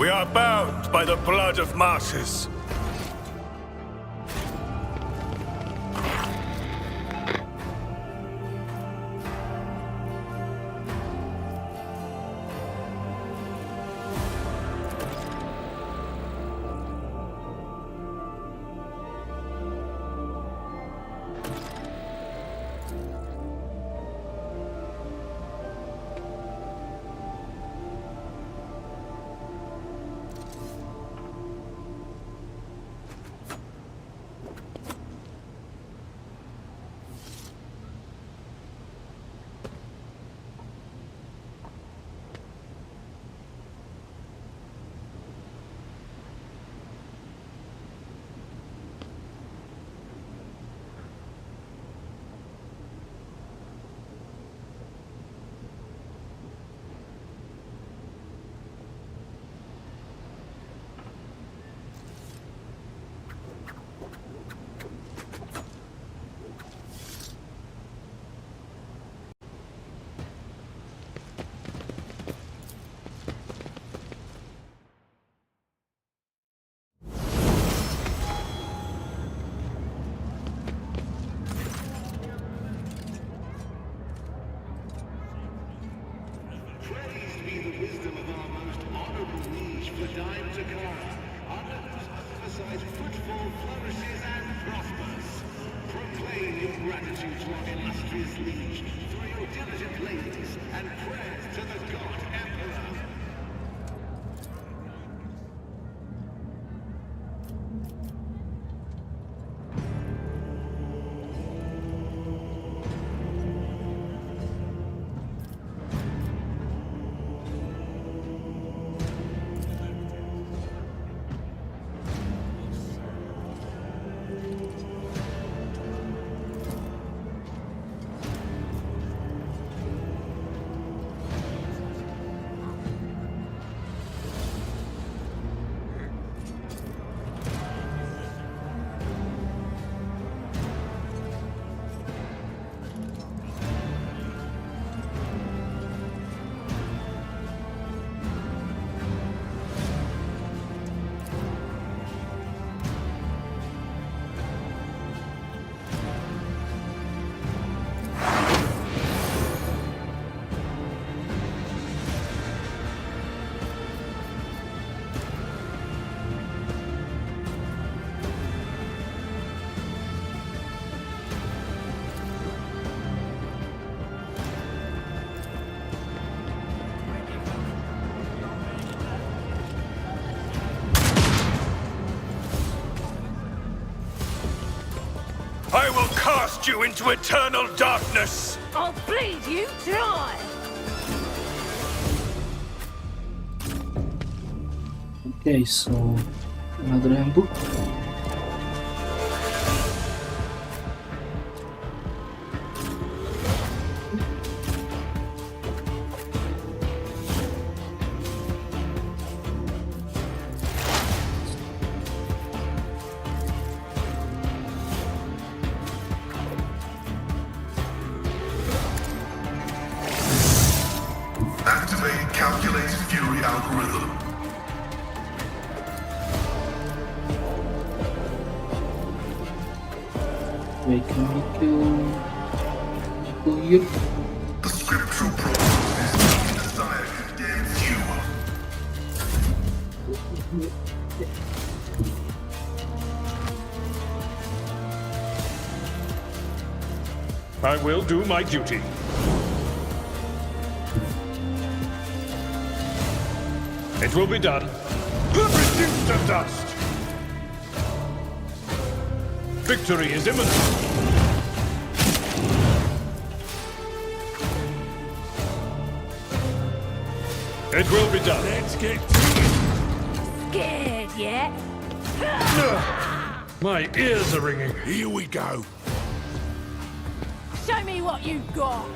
G: We are bound by the blood of martyrs.
K: Footfall flourishes and prospers. Proclaim your gratitude to our illustrious liege through your diligent ladies and prayers to the God Emperor.
G: I will cast you into eternal darkness!
L: I'll bleed you dry!
A: Okay, so another handbook.
J: Activate calculated fury algorithm.
A: Wait, can we kill here?
J: The scriptural process is the desire condemns you.
I: I will do my duty. It will be done. Reduced to dust! Victory is imminent! It will be done.
G: Let's get
L: Scared yet?
I: My ears are ringing.
G: Here we go.
L: Show me what you've got!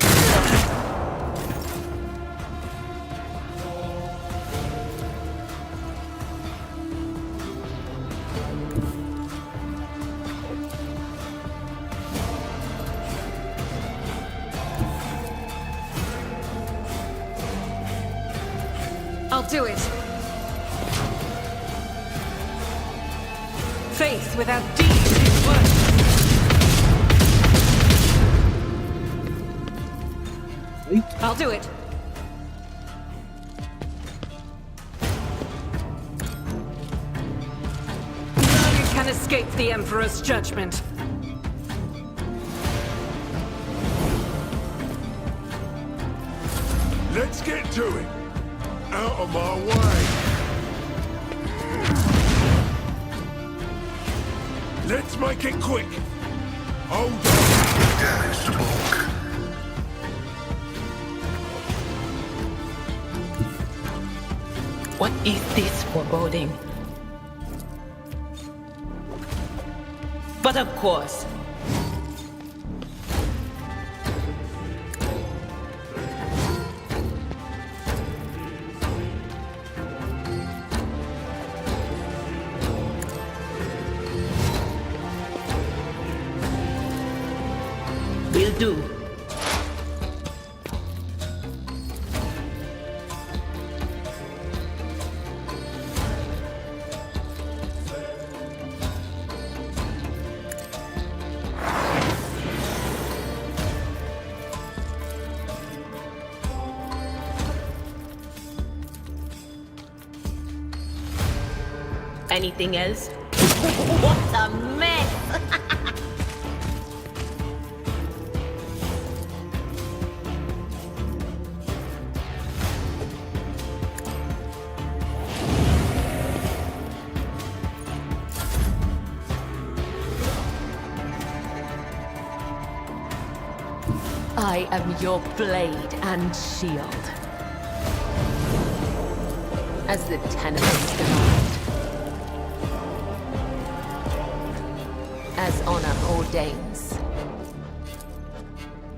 H: I'll do it. Faith without deeds is worthless. I'll do it. None can escape the Emperor's judgment.
G: Let's get to it. Out of my way. Let's make it quick. Hold on.
J: Damage to bulk.
M: What is this foreboding? But of course. Will do. Anything else? What a mess!
F: I am your blade and shield. As the tenements demand. As honor ordains.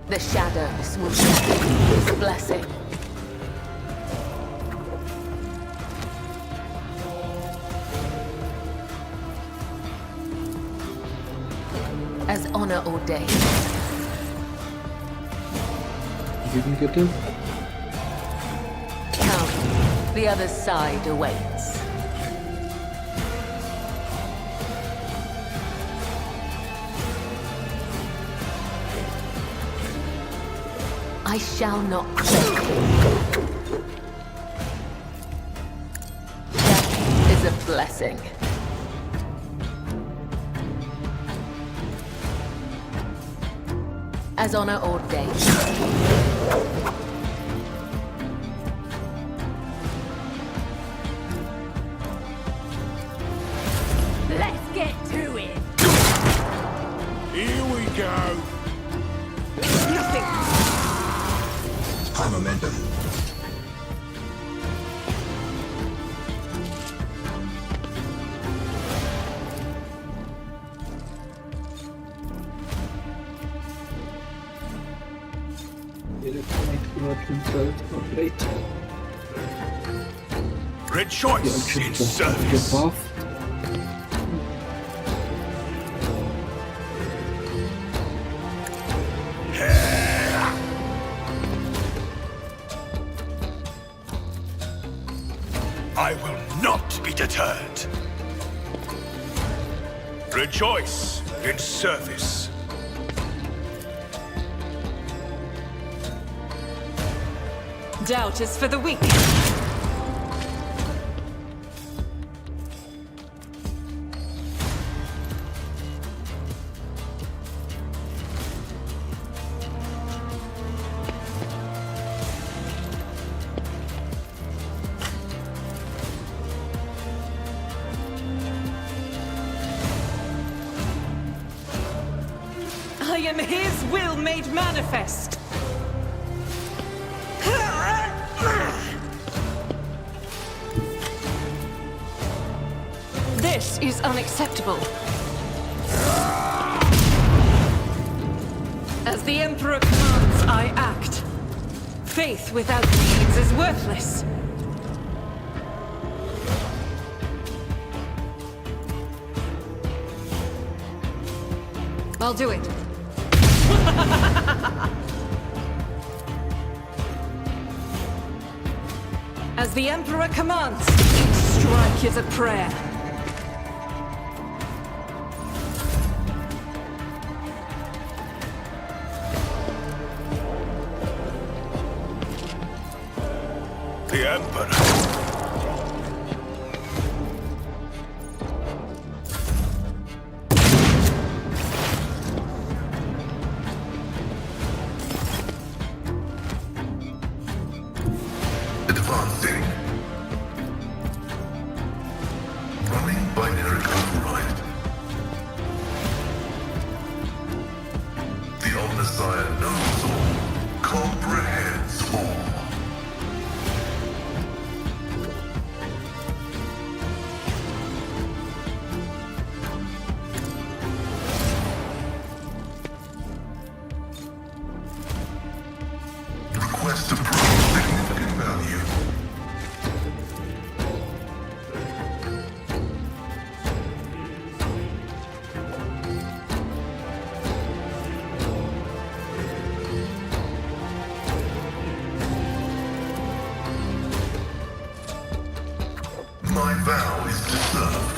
F: The shadows will share his blessing. As honor ordains.
A: You can get him.
F: Come, the other side awaits. I shall not fail. Death is a blessing. As honor ordains.
L: Let's get to it.
G: Here we go.
H: Nothing.
E: High momentum.
A: Great.
G: Rejoice in service.
A: Get off.
G: I will not be deterred. Rejoice in service.
H: Doubt is for the weak. I am his will made manifest. This is unacceptable. As the Emperor commands, I act. Faith without deeds is worthless. I'll do it. As the Emperor commands, each strike is a prayer.
G: The Emperor.
J: Advancing. Running binary override. The Omnissiah knows all, comprehends all. Request to prove significant value. My vow is to serve.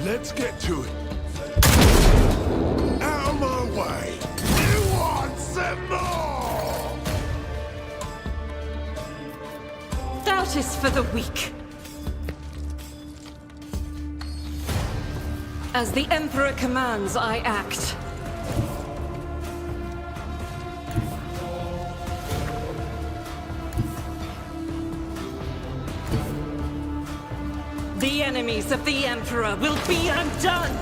G: Let's get to it. Out of my way. You want some more?
H: Doubt is for the weak. As the Emperor commands, I act. The enemies of the Emperor will be undone!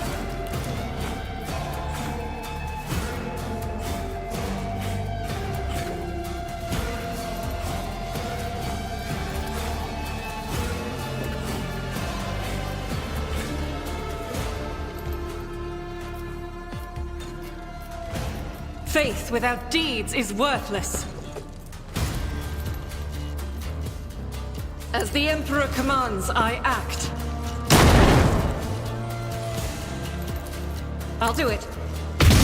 H: Faith without deeds is worthless. As the Emperor commands, I act. I'll do it.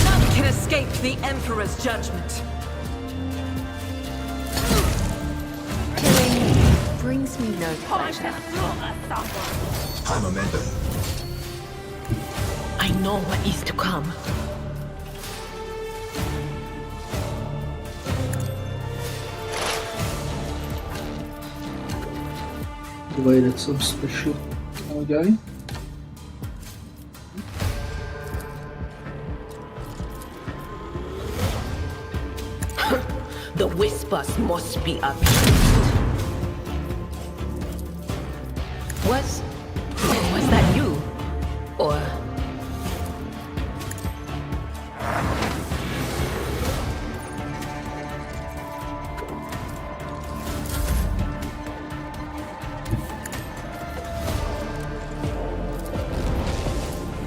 H: None can escape the Emperor's judgment.
F: Killing brings me no pleasure.
J: I'm a member.
M: I know what is to come.
A: Provided some special guy.
M: The whispers must be appeased. Was that you? Or...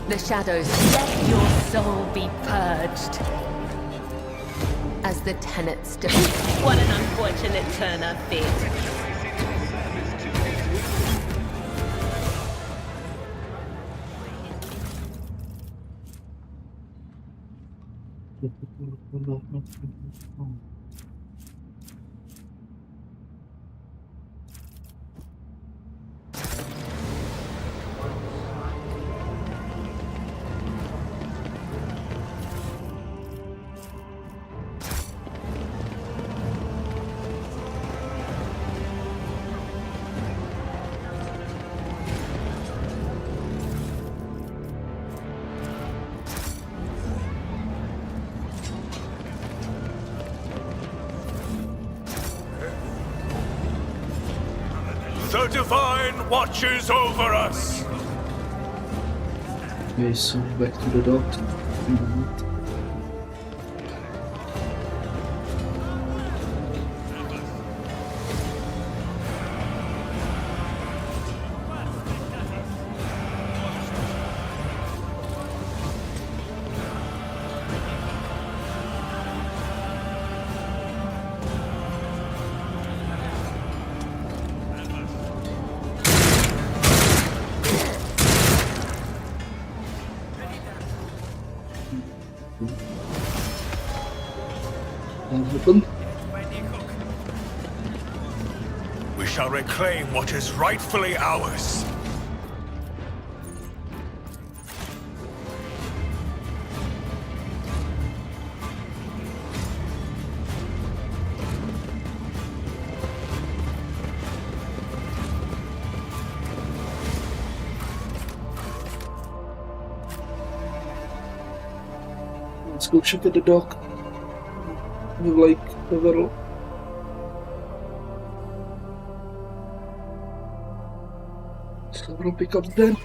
F: The shadows, let your soul be purged. As the tenets defeat.
M: What an unfortunate turn of fate.
G: The Divine watches over us!
A: Okay, so back to the doctor.
G: We shall reclaim what is rightfully ours.
A: Let's go check at the dock. With like a little. Several pickups then.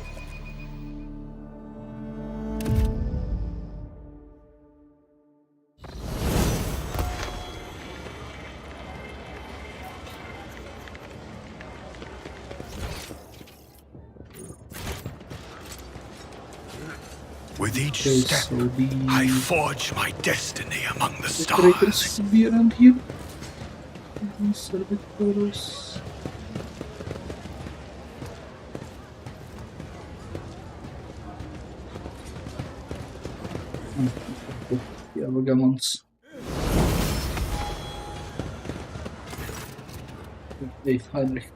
G: With each
A: Okay,
G: step,
A: so
G: I forge my destiny among the
A: decorators
G: stars.
A: should be around here. Servitors. Yeah, we got ones. Hey, Heinrich.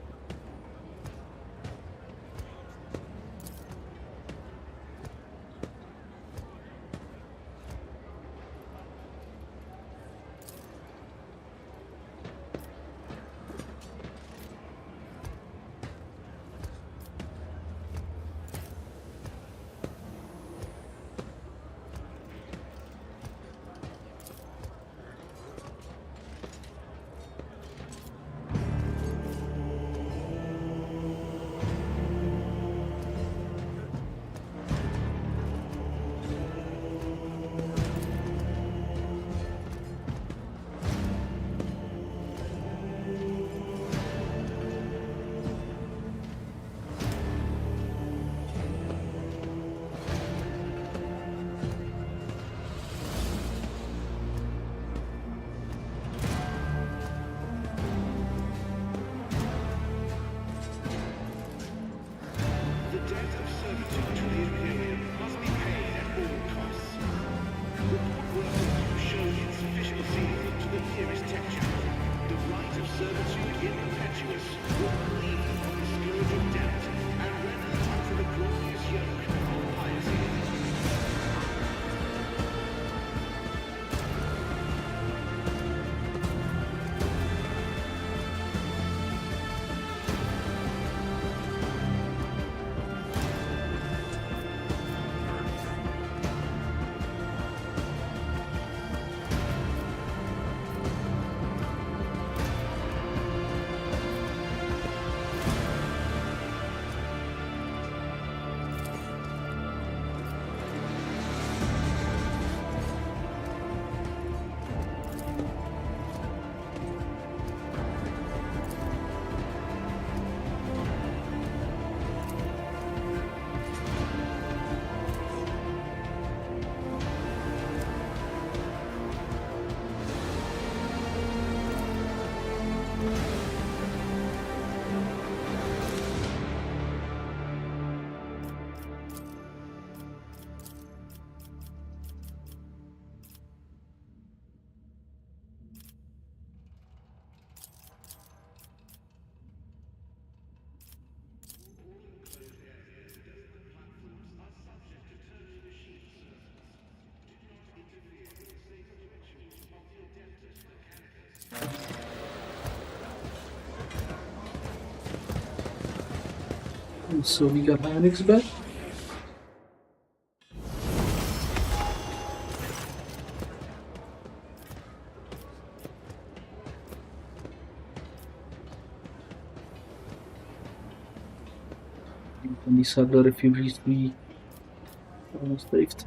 K: The debt of servitude to the Imperium must be paid at all costs. Report work of you showed insufficiency to the nearest texture. The right of servitude in perpetuous will relieve them from the scourge of debt and render them unto the glorious yoke of piety.
A: So we got Heinrich's back. And these are the refugees we almost saved.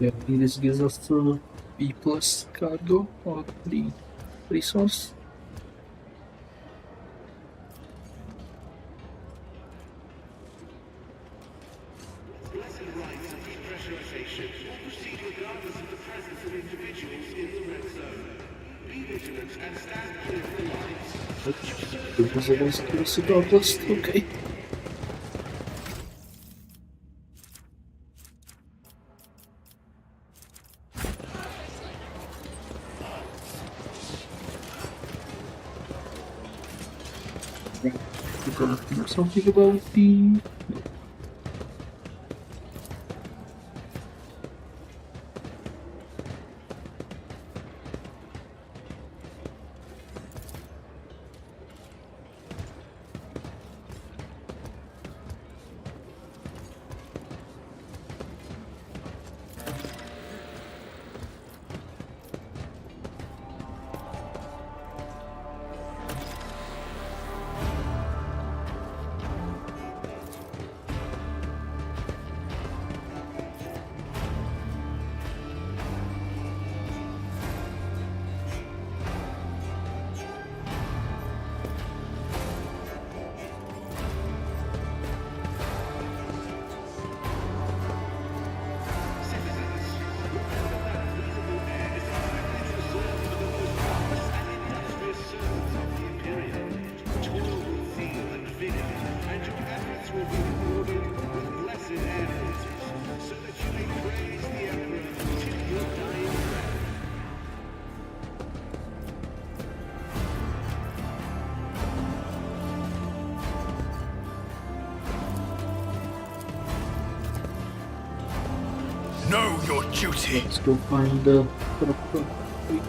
A: Yeah, this gives us the B plus cargo or the resource.
K: Blessed rites of depressurization will proceed regardless of the presence of individuals in the red zone. Be vigilant and stand clear of the lines.
A: Because it was close to Douglas. Okay. We're gonna think something about the...
G: Know your duty.
A: Let's go find the... We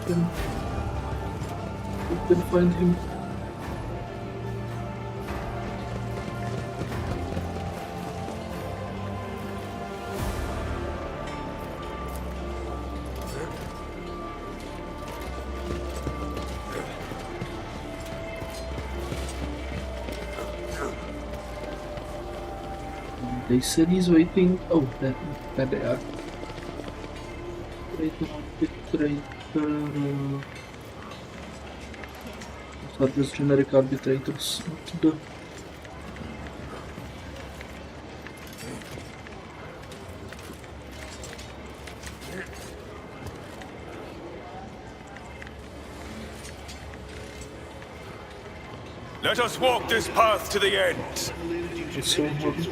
A: can find him. They said he's waiting. Oh, that they are. Arbitrator. Are just generic arbitrators, not the...
G: Let us walk this path to the end.
A: It's so hard.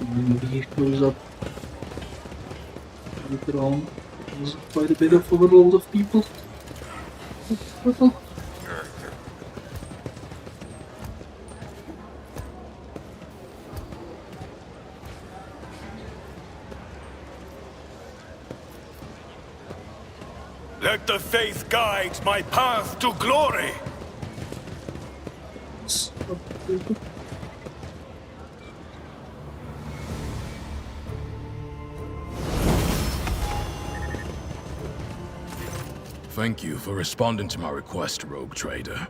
A: Maybe he goes up later on. There's quite a bit of overload of people.
G: Let the faith guide my path to glory.
N: Thank you for responding to my request, Rogue Trader.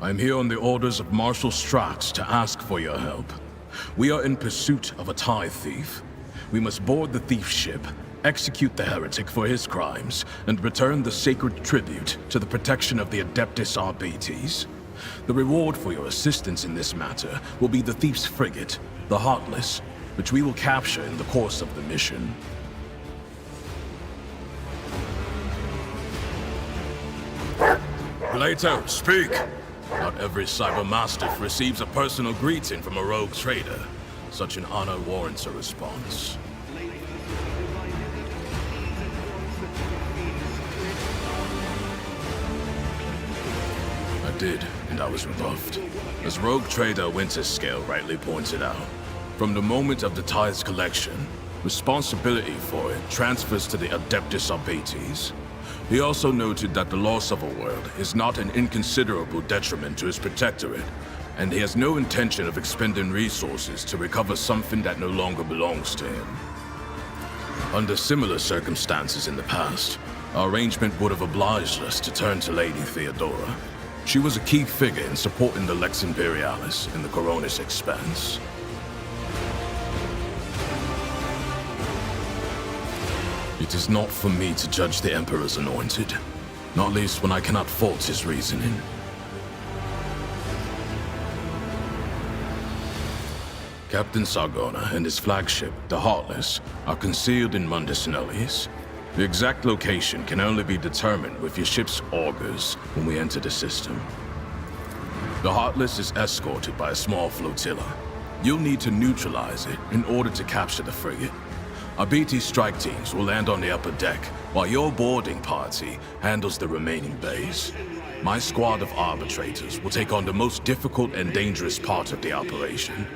N: I'm here on the orders of Marshal Strax to ask for your help. We are in pursuit of a tithe thief. We must board the thief's ship, execute the heretic for his crimes, and return the sacred tribute to the protection of the Adeptus Arbites. The reward for your assistance in this matter will be the thief's frigate, the Heartless, which we will capture in the course of the mission. Plato, speak! Not every cybermastiff receives a personal greeting from a rogue trader. Such an honor warrants a response. I did, and I was rebuffed. As Rogue Trader Winterscale rightly pointed out, from the moment of the Tide's collection, responsibility for it transfers to the Adeptus Arbites. He also noted that the loss of a world is not an inconsiderable detriment to his protectorate, and he has no intention of expending resources to recover something that no longer belongs to him. Under similar circumstances in the past, our arrangement would have obliged us to turn to Lady Theodora. She was a key figure in supporting the Lex Imperialis in the Koronus Expanse. It is not for me to judge the Emperor's anointed, not least when I cannot fault his reasoning. Captain Sargona and his flagship, the Heartless, are concealed in Mundus Nullius. The exact location can only be determined with your ship's augurs when we enter the system. The Heartless is escorted by a small flotilla. You'll need to neutralize it in order to capture the frigate. Arbiti strike teams will land on the upper deck, while your boarding party handles the remaining bays. My squad of arbitrators will take on the most difficult and dangerous part of the operation.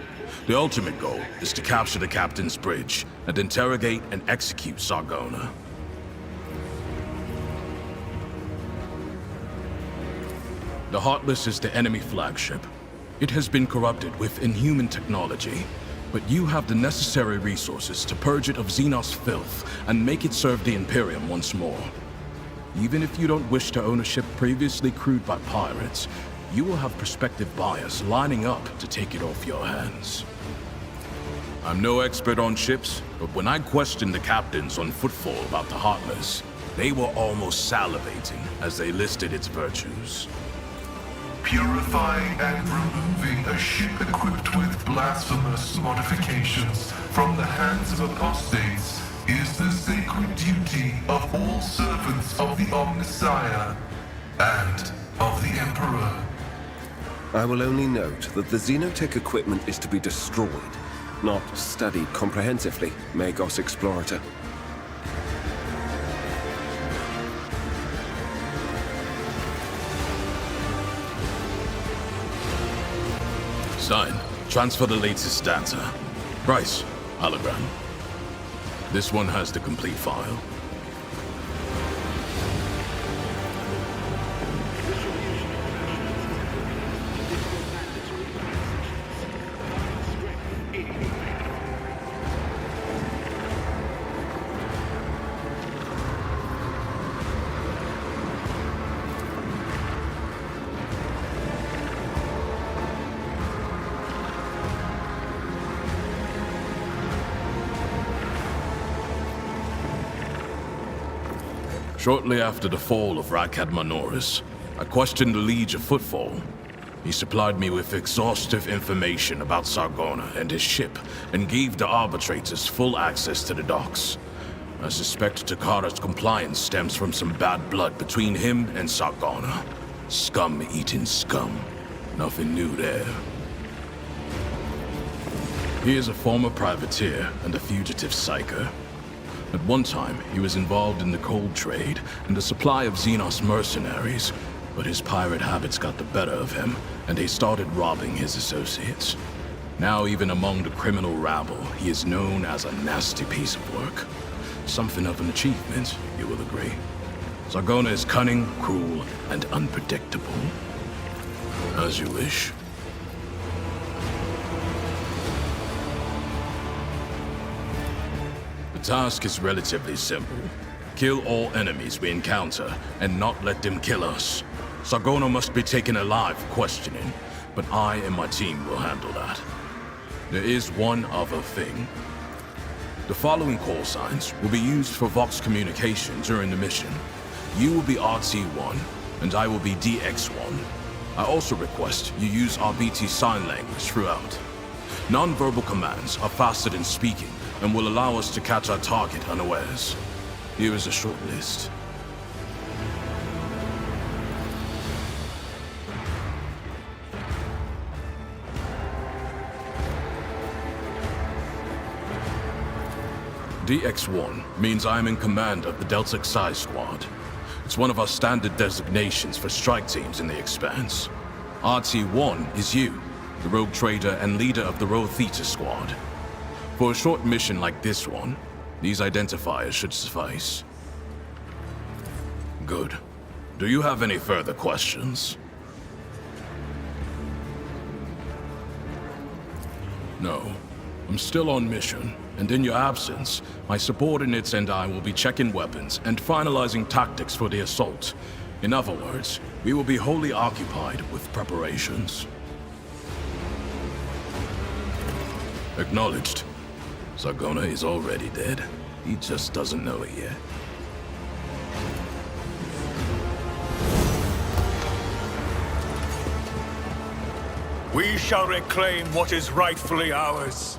N: The ultimate goal is to capture the captain's bridge and interrogate and execute Sargona. The Heartless is the enemy flagship. It has been corrupted with inhuman technology, but you have the necessary resources to purge it of Xenos filth and make it serve the Imperium once more. Even if you don't wish to own a ship previously crewed by pirates, you will have prospective buyers lining up to take it off your hands. I'm no expert on ships, but when I questioned the captains on Footfall about the Heartless, they were almost salivating as they listed its virtues.
J: Purifying and removing a ship equipped with blasphemous modifications from the hands of apostates is the sacred duty of all servants of the Omnissiah and of the Emperor.
B: I will only note that the Xenotech equipment is to be destroyed, not studied comprehensively, Magos Explorator.
N: Sign. Transfer the latest data. Price. Hologram. This one has the complete file. Shortly after the fall of Rakad Manoris, I questioned the Liege of Footfall. He supplied me with exhaustive information about Sargona and his ship, and gave the arbitrators full access to the docks. I suspect Takara's compliance stems from some bad blood between him and Sargona. Scum eating scum. Nothing new there. He is a former privateer and a fugitive psyker. At one time, he was involved in the cold trade and the supply of Xenos mercenaries, but his pirate habits got the better of him, and he started robbing his associates. Now, even among the criminal rabble, he is known as a nasty piece of work. Something of an achievement, you will agree. Sargona is cunning, cruel, and unpredictable. As you wish. The task is relatively simple. Kill all enemies we encounter, and not let them kill us. Sargona must be taken alive for questioning, but I and my team will handle that. There is one other thing. The following call signs will be used for Vox communication during the mission. You will be RT1, and I will be DX1. I also request you use RBT sign language throughout. Non-verbal commands are faster than speaking, and will allow us to catch our target unawares. Here is a short list. DX1 means I am in command of the Delta Xi Squad. It's one of our standard designations for strike teams in the Expanse. RT1 is you, the rogue trader and leader of the Rho Theta Squad. For a short mission like this one, these identifiers should suffice. Good. Do you have any further questions? No. I'm still on mission, and in your absence, my subordinates and I will be checking weapons and finalizing tactics for the assault. In other words, we will be wholly occupied with preparations. Acknowledged. Zargona is already dead. He just doesn't know it yet.
G: We shall reclaim what is rightfully ours.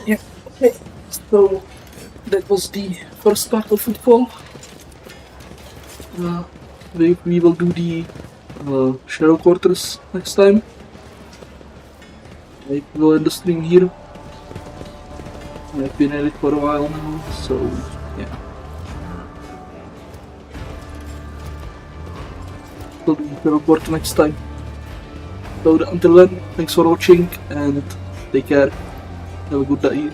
A: Yeah, okay. So that was the first part of Footfall. We will do the shadow quarters next time. I will end the stream here. I've been at it for a while now, so yeah. We'll do the report next time. So until then, thanks for watching and take care. Have a good day.